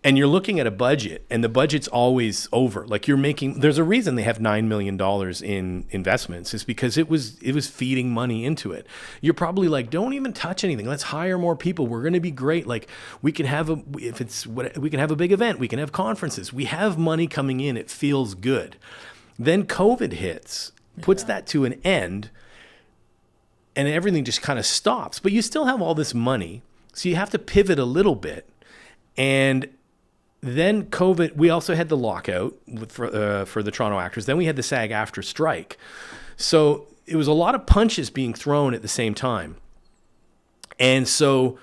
And you're looking at a budget, and the budget's always over. Like there's a reason they have $9 million in investments, is because it was feeding money into it. You're probably like, don't even touch anything. Let's hire more people. We're going to be great. Like we can have we can have a big event. We can have conferences. We have money coming in. It feels good. Then COVID hits, puts that to an end, and everything just kind of stops. But you still have all this money, so you have to pivot a little bit. And then COVID, we also had the lockout for the Toronto actors. Then we had the SAG-AFTRA strike. So it was a lot of punches being thrown at the same time. And so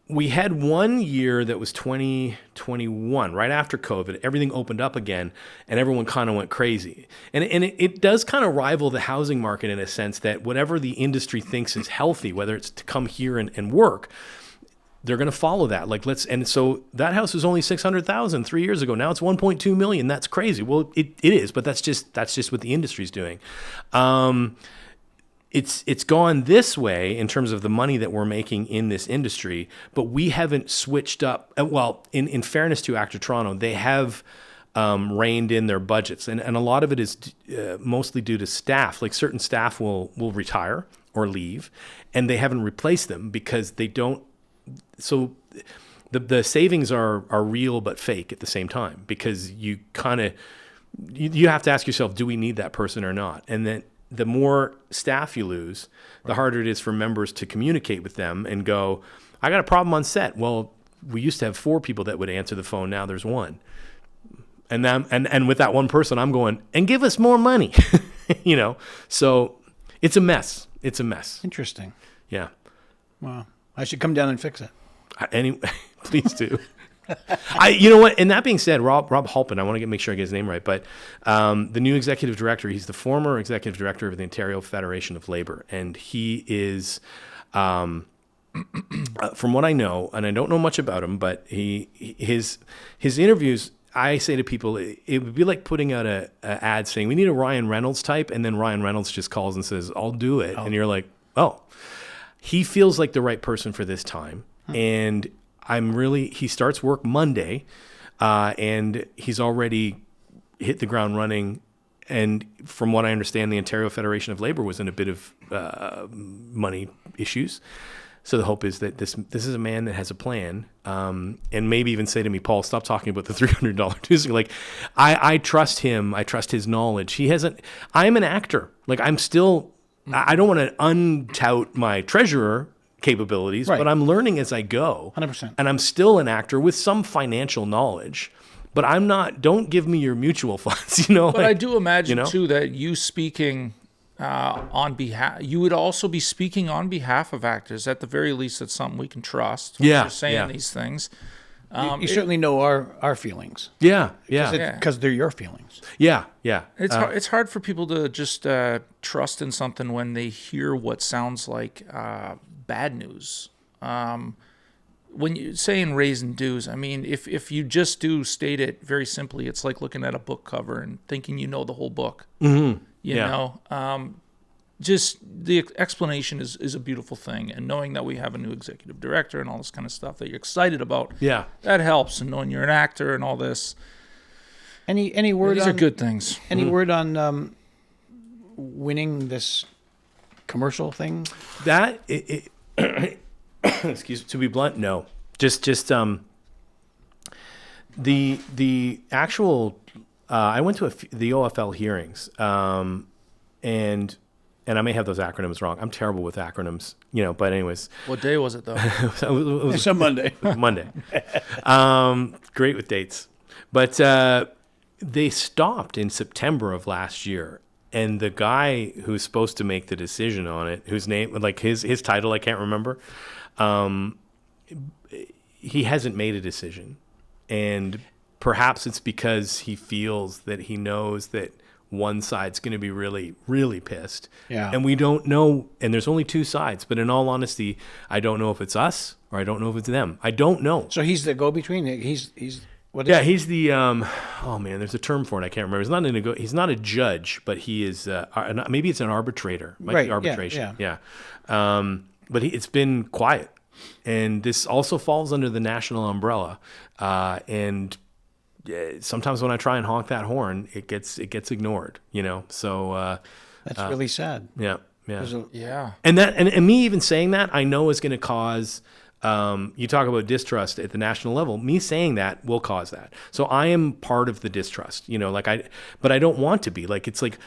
we had one year that was 2021, right after COVID. Everything opened up again, and everyone kind of went crazy. And it does kind of rival the housing market in a sense that whatever the industry thinks is healthy, whether it's to come here and work, they're going to follow that. And so that house was only 600,000 3 years ago. Now it's 1.2 million. That's crazy. Well, it is, but that's just what the industry's doing. It's gone this way in terms of the money that we're making in this industry, but we haven't switched up. Well, in fairness to ACTRA Toronto, they have reined in their budgets, and a lot of it is mostly due to staff. Like certain staff will retire or leave, and they haven't replaced them because they don't. So the savings are real but fake at the same time, because you kind of you have to ask yourself, do we need that person or not? And then the more staff you lose, the harder it is for members to communicate with them and go, I got a problem on set. Well, we used to have 4 people that would answer the phone. Now there's 1. And with that one person, I'm going, and give us more money, So it's a mess. It's a mess. Interesting. Yeah. Wow. I should come down and fix it. Please do. You know what? And that being said, Rob Halpin, I want to make sure I get his name right, but the new executive director, he's the former executive director of the Ontario Federation of Labor, and he is, from what I know, and I don't know much about him, but his interviews, I say to people, it would be like putting out a ad saying, we need a Ryan Reynolds type, and then Ryan Reynolds just calls and says, I'll do it. And you're like, oh. He feels like the right person for this time. And he starts work Monday, and he's already hit the ground running. And from what I understand, the Ontario Federation of Labor was in a bit of money issues. So the hope is that this is a man that has a plan, and maybe even say to me, Paul, stop talking about the $300 Tuesday. Like, I trust him. I trust his knowledge. I'm an actor. Like, I'm still... I don't want to untout my treasurer capabilities, but I'm learning as I go. 100%. And I'm still an actor with some financial knowledge, but I'm not, don't give me your mutual funds, But I do imagine, too, that you speaking on behalf, you would also be speaking on behalf of actors. At the very least, it's something we can trust. You're saying these things. You certainly know our feelings. Yeah. Because they're your feelings. Yeah. It's hard for people to just trust in something when they hear what sounds like bad news. When you say in raising dues, I mean, if you just do state it very simply, it's like looking at a book cover and thinking you know the whole book. Mm-hmm. You know, just the explanation is a beautiful thing, and knowing that we have a new executive director and all this kind of stuff that you're excited about, that helps. And knowing you're an actor and all this. Any word? These are good things. Any word on winning this commercial thing? That excuse me, to be blunt, no. Just the actual. I went to the OFL hearings, and I may have those acronyms wrong. I'm terrible with acronyms, but anyways. What day was it, though? It's a Monday. Monday. Great with dates. But they stopped in September of last year. And the guy who's supposed to make the decision on it, whose name, like his title, I can't remember, he hasn't made a decision. And perhaps it's because he feels that he knows that one side's going to be really, really pissed. Yeah. And we don't know, and there's only 2 sides. But in all honesty, I don't know if it's us or I don't know if it's them. I don't know. So he's the go-between? He's what? He's the, there's a term for it. I can't remember. He's not a judge, but he is, maybe it's an arbitrator. Might be arbitration. Yeah. But it's been quiet. And this also falls under the national umbrella. And sometimes when I try and honk that horn, it gets ignored, So That's really sad. yeah. Yeah. And me even saying that, I know is going to cause. You talk about distrust at the national level. Me saying that will cause that. So I am part of the distrust, but I don't want to be. Like, it's like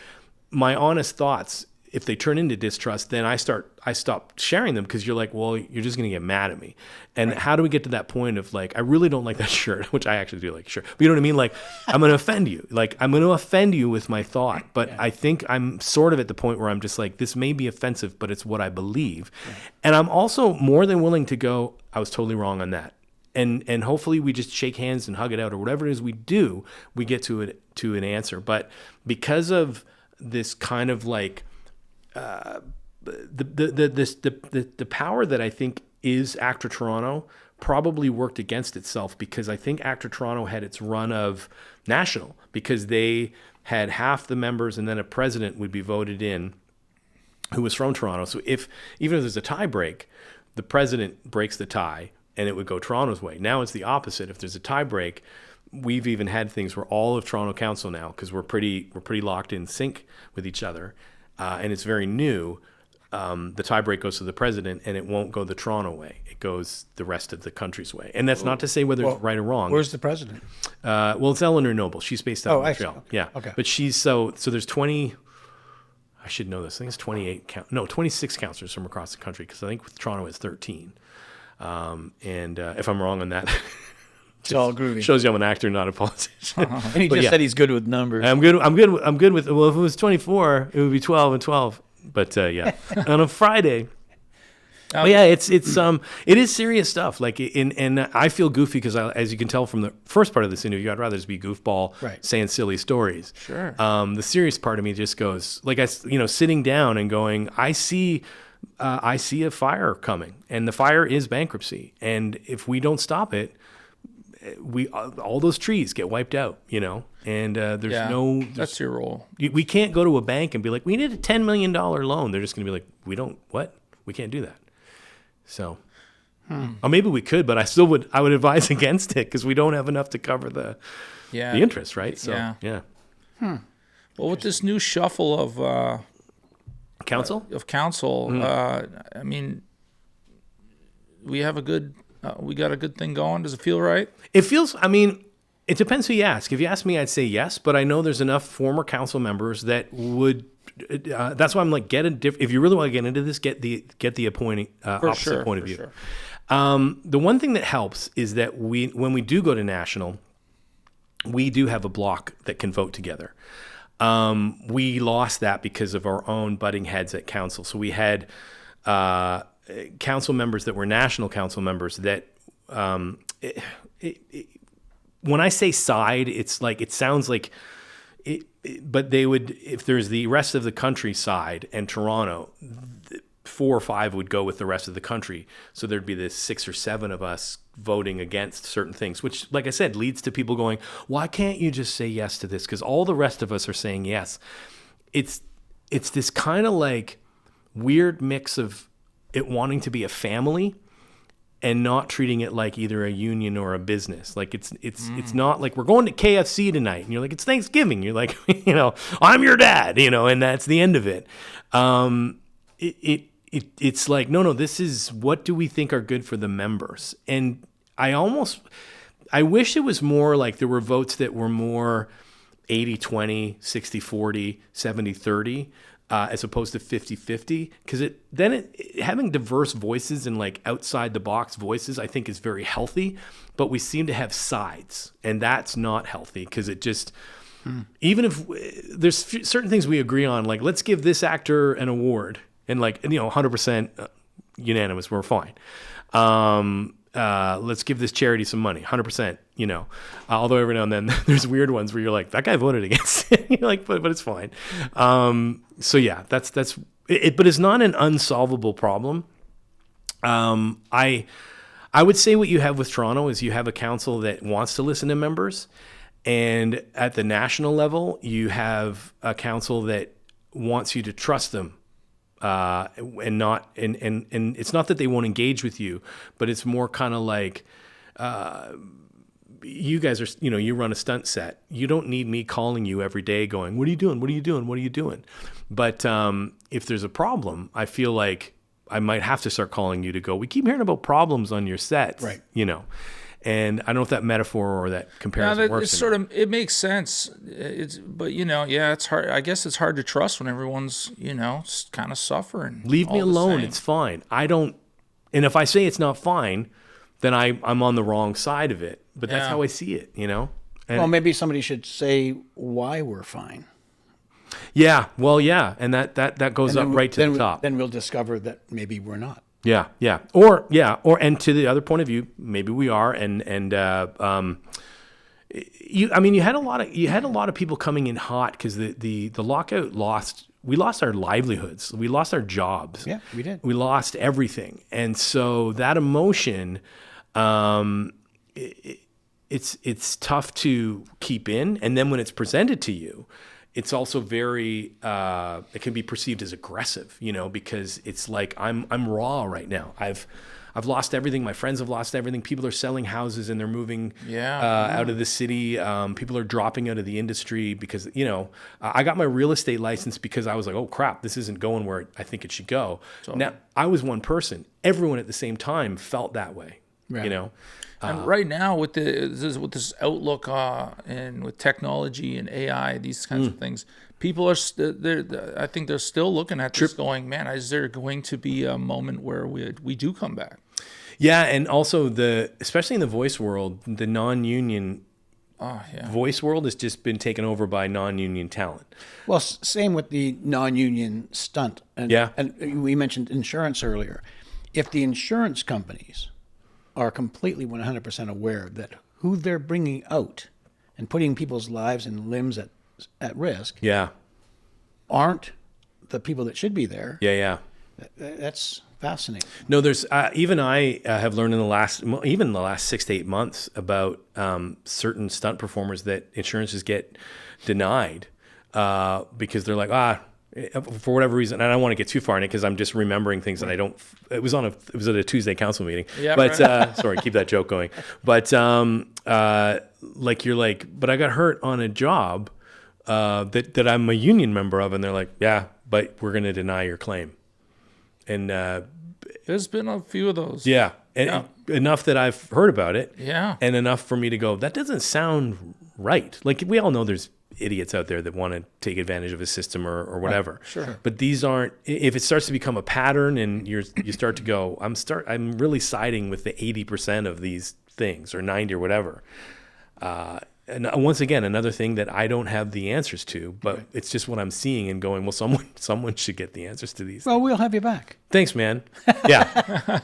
my honest thoughts. If they turn into distrust, then I stop sharing them, because you're like, well, you're just going to get mad at me. And how do we get to that point of like, I really don't like that shirt, which I actually do like shirt. But you know what I mean? Like, I'm going to offend you. Like, I'm going to offend you with my thought. But I think I'm sort of at the point where I'm just like, this may be offensive, but it's what I believe. And I'm also more than willing to go, I was totally wrong on that. And hopefully we just shake hands and hug it out, or whatever it is we do, we get to an answer. But because of this kind of like, the power that I think is ACTRA Toronto probably worked against itself, because I think ACTRA Toronto had its run of national, because they had half the members and then a president would be voted in who was from Toronto. So even if there's a tie break, the president breaks the tie and it would go Toronto's way. Now it's the opposite. If there's a tie break, we've even had things where all of Toronto Council now, because we're pretty locked in sync with each other, and it's very new, the tiebreak goes to the president, and it won't go the Toronto way. It goes the rest of the country's way. And that's not to say whether it's right or wrong. Where's the president? Well, it's Eleanor Noble. She's based out of Montreal. Actually, yeah. Okay. But she's so there's 20, I should know this. I think it's 26 councillors from across the country, because I think with Toronto it's 13. And if I'm wrong on that, It's all groovy. shows you I'm an actor, not a politician. And he just yeah. said he's good with numbers. I'm good with. Well, if it was 24, it would be 12 and 12. But yeah, on a Friday. But yeah, it is serious stuff. Like, and I feel goofy because, as you can tell from the first part of this interview, I'd rather just be goofball, saying silly stories. Sure. The serious part of me just goes, like, sitting down and going, I see a fire coming, and the fire is bankruptcy, and if we don't stop it, all those trees get wiped out, and that's your role. We can't go to a bank and be like, we need a $10 million loan. They're just going to be like, we can't do that. So, or maybe we could, but I would advise against it, because we don't have enough to cover the interest, right? So, yeah. Well, with this new shuffle of council, I mean, we have we got a good thing going. Does it feel right? It feels, it depends who you ask. If you ask me, I'd say yes, but I know there's enough former council members that would, that's why I'm like, if you really want to get into this, get the appointing, opposite point of view. Sure. The one thing that helps is that when we do go to national, we do have a block that can vote together. We lost that because of our own butting heads at council. So we had, council members that were national council members that, when I say side, it's like, it sounds like it, but they would, if there's the rest of the country side and Toronto, 4 or 5 would go with the rest of the country. So there'd be this 6 or 7 of us voting against certain things, which, like I said, leads to people going, why can't you just say yes to this? Because all the rest of us are saying yes. It's this kind of like weird mix of it wanting to be a family and not treating it like either a union or a business. Like it's not like we're going to KFC tonight and you're like, it's Thanksgiving. You're like, I'm your dad, and that's the end of it. It's like, no, this is, what do we think are good for the members? And I wish it was more like there were votes that were more 80-20, 60-40, 70-30, as opposed to 50-50, because having diverse voices and like outside the box voices, I think is very healthy, but we seem to have sides, and that's not healthy, because it just, even if there's certain things we agree on, like let's give this actor an award, and 100% unanimous, we're fine. Let's give this charity some money, 100%, although every now and then there's weird ones where you're like, that guy voted against it. You're like, but it's fine. So yeah, that's it, but it's not an unsolvable problem. I would say what you have with Toronto is you have a council that wants to listen to members, and at the national level, you have a council that wants you to trust them and not and it's not that they won't engage with you, but it's more kind of like you guys are, you run a stunt set. You don't need me calling you every day going, what are you doing? What are you doing? What are you doing? But if there's a problem, I feel like I might have to start calling you to go, we keep hearing about problems on your sets, right? And I don't know if that metaphor or that comparison works. It makes sense. But it's hard. I guess it's hard to trust when everyone's, kind of suffering. Leave me alone. It's fine. And if I say it's not fine, then I'm on the wrong side of it. But that's how I see it, And, well, maybe somebody should say why we're fine. Yeah. Well, yeah. And that goes up right to the top. Then we'll discover that maybe we're not. Yeah. And to the other point of view, maybe we are. You had a lot of people coming in hot because the lockout we lost our livelihoods. We lost our jobs. Yeah, we did. We lost everything. And so that emotion, it's tough to keep in. And then when it's presented to you, it's also very, it can be perceived as aggressive, because it's like, I'm raw right now. I've lost everything. My friends have lost everything. People are selling houses and they're moving out of the city. People are dropping out of the industry because, I got my real estate license because I was like, oh crap, this isn't going where I think it should go. Totally. Now I was one person. Everyone at the same time felt that way, And right now with this outlook and with technology and AI, these kinds of things, people are I think they're still looking at this going, man, is there going to be a moment where we do come back? Yeah, and also especially in the voice world, the non-union voice world has just been taken over by non-union talent. Well, same with the non-union stunt. And we mentioned insurance earlier. If the insurance companies are completely 100% aware that who they're bringing out and putting people's lives and limbs at risk aren't the people that should be there. That's fascinating. No, there's even I have learned in the last 6 to 8 months about certain stunt performers that insurances get denied because they're like, for whatever reason, and I don't want to get too far in it because I'm just remembering things that I don't. It was at a Tuesday council meeting. Yeah, but sorry, keep that joke going. But but I got hurt on a job that I'm a union member of, and they're like, yeah, but we're going to deny your claim. And there's been a few of those. Yeah, and enough that I've heard about it. Yeah, and enough for me to go, that doesn't sound right. Like we all know there's idiots out there that want to take advantage of a system or whatever. Right, sure. But these aren't. If it starts to become a pattern, and you start to go, I'm really siding with the 80% of these things, or 90 or whatever. And once again, another thing that I don't have the answers to, but it's just what I'm seeing and going, well, someone should get the answers to these. Well, we'll have you back. Thanks, man. Yeah.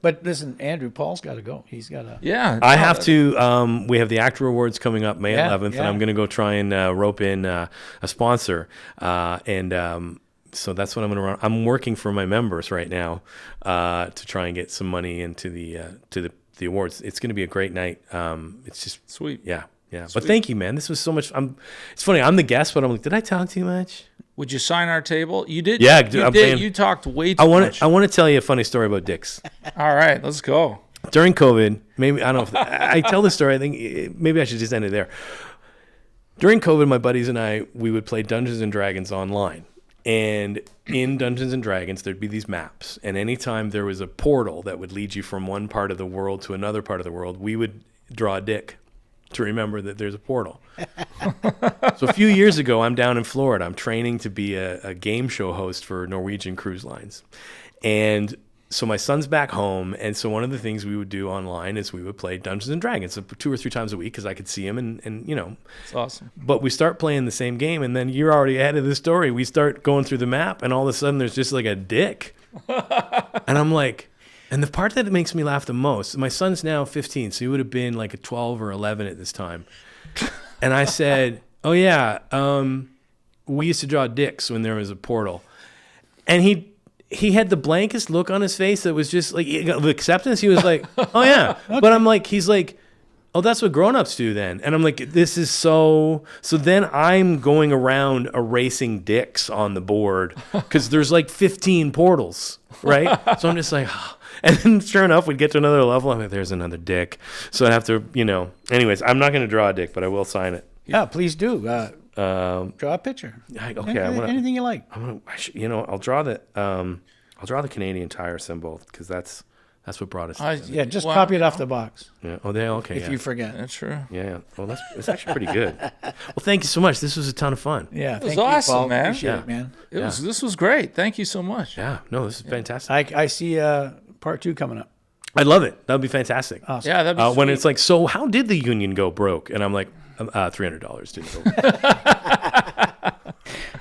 But listen, Andrew, Paul's got to go. He's got to. Yeah. I have to. We have the ACTRA Awards coming up May 11th, and I'm going to go try and rope in a sponsor. So that's what I'm going to run. I'm working for my members right now to try and get some money into the awards. It's going to be a great night. It's just sweet. Yeah. Sweet. But thank you, man. This was so much. It's funny. I'm the guest, but I'm like, did I talk too much? Would you sign our table? You did. Yeah, you did. You talked way too much. I want to tell you a funny story about dicks. All right, let's go. During COVID, maybe I don't know if I tell the story. I think maybe I should just end it there. During COVID, my buddies and I, we would play Dungeons and Dragons online. And in Dungeons and Dragons, there'd be these maps. And anytime there was a portal that would lead you from one part of the world to another part of the world, we would draw a dick to remember that there's a portal. So a few years ago, I'm down in Florida. I'm training to be a game show host for Norwegian Cruise Lines. And so my son's back home. And so one of the things we would do online is we would play Dungeons and Dragons 2 or 3 times a week because I could see him and It's awesome. But we start playing the same game, and then you're already ahead of the story. We start going through the map, and all of a sudden there's just like a dick. And I'm like, and the part that makes me laugh the most, my son's now 15, so he would have been like a 12 or 11 at this time. And I said, oh yeah, we used to draw dicks when there was a portal. And he had the blankest look on his face that was just like of acceptance. He was like, oh yeah. But I'm like, he's like, oh, that's what grown-ups do then. And I'm like, this is so then I'm going around erasing dicks on the board because there's like 15 portals, right? So I'm just like, and then sure enough, we'd get to another level. I'm like, there's another dick. So I'd have to, anyways, I'm not going to draw a dick, but I will sign it. Yeah, please do. Draw a picture. Okay. Anything you like. I'll draw the Canadian Tire symbol because that's what brought us. Yeah, just copy it off the box. Yeah. Oh, they okay. If you forget. That's true. Yeah. Well, it's actually pretty good. Well, thank you so much. This was a ton of fun. Yeah, It was thank you, awesome, Paul. man. Appreciate it, man. This was great. Thank you so much. Yeah. No, this is fantastic. I see part 2 coming up. I love it. That would be fantastic. Awesome. Yeah, that'd be When sweet. it's like, so how did the union go broke? And I'm like, $300 didn't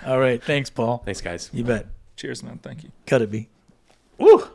go. All right. Thanks, Paul. Thanks, guys. You bet. Cheers, man. Thank you. Cut it, B. Woo!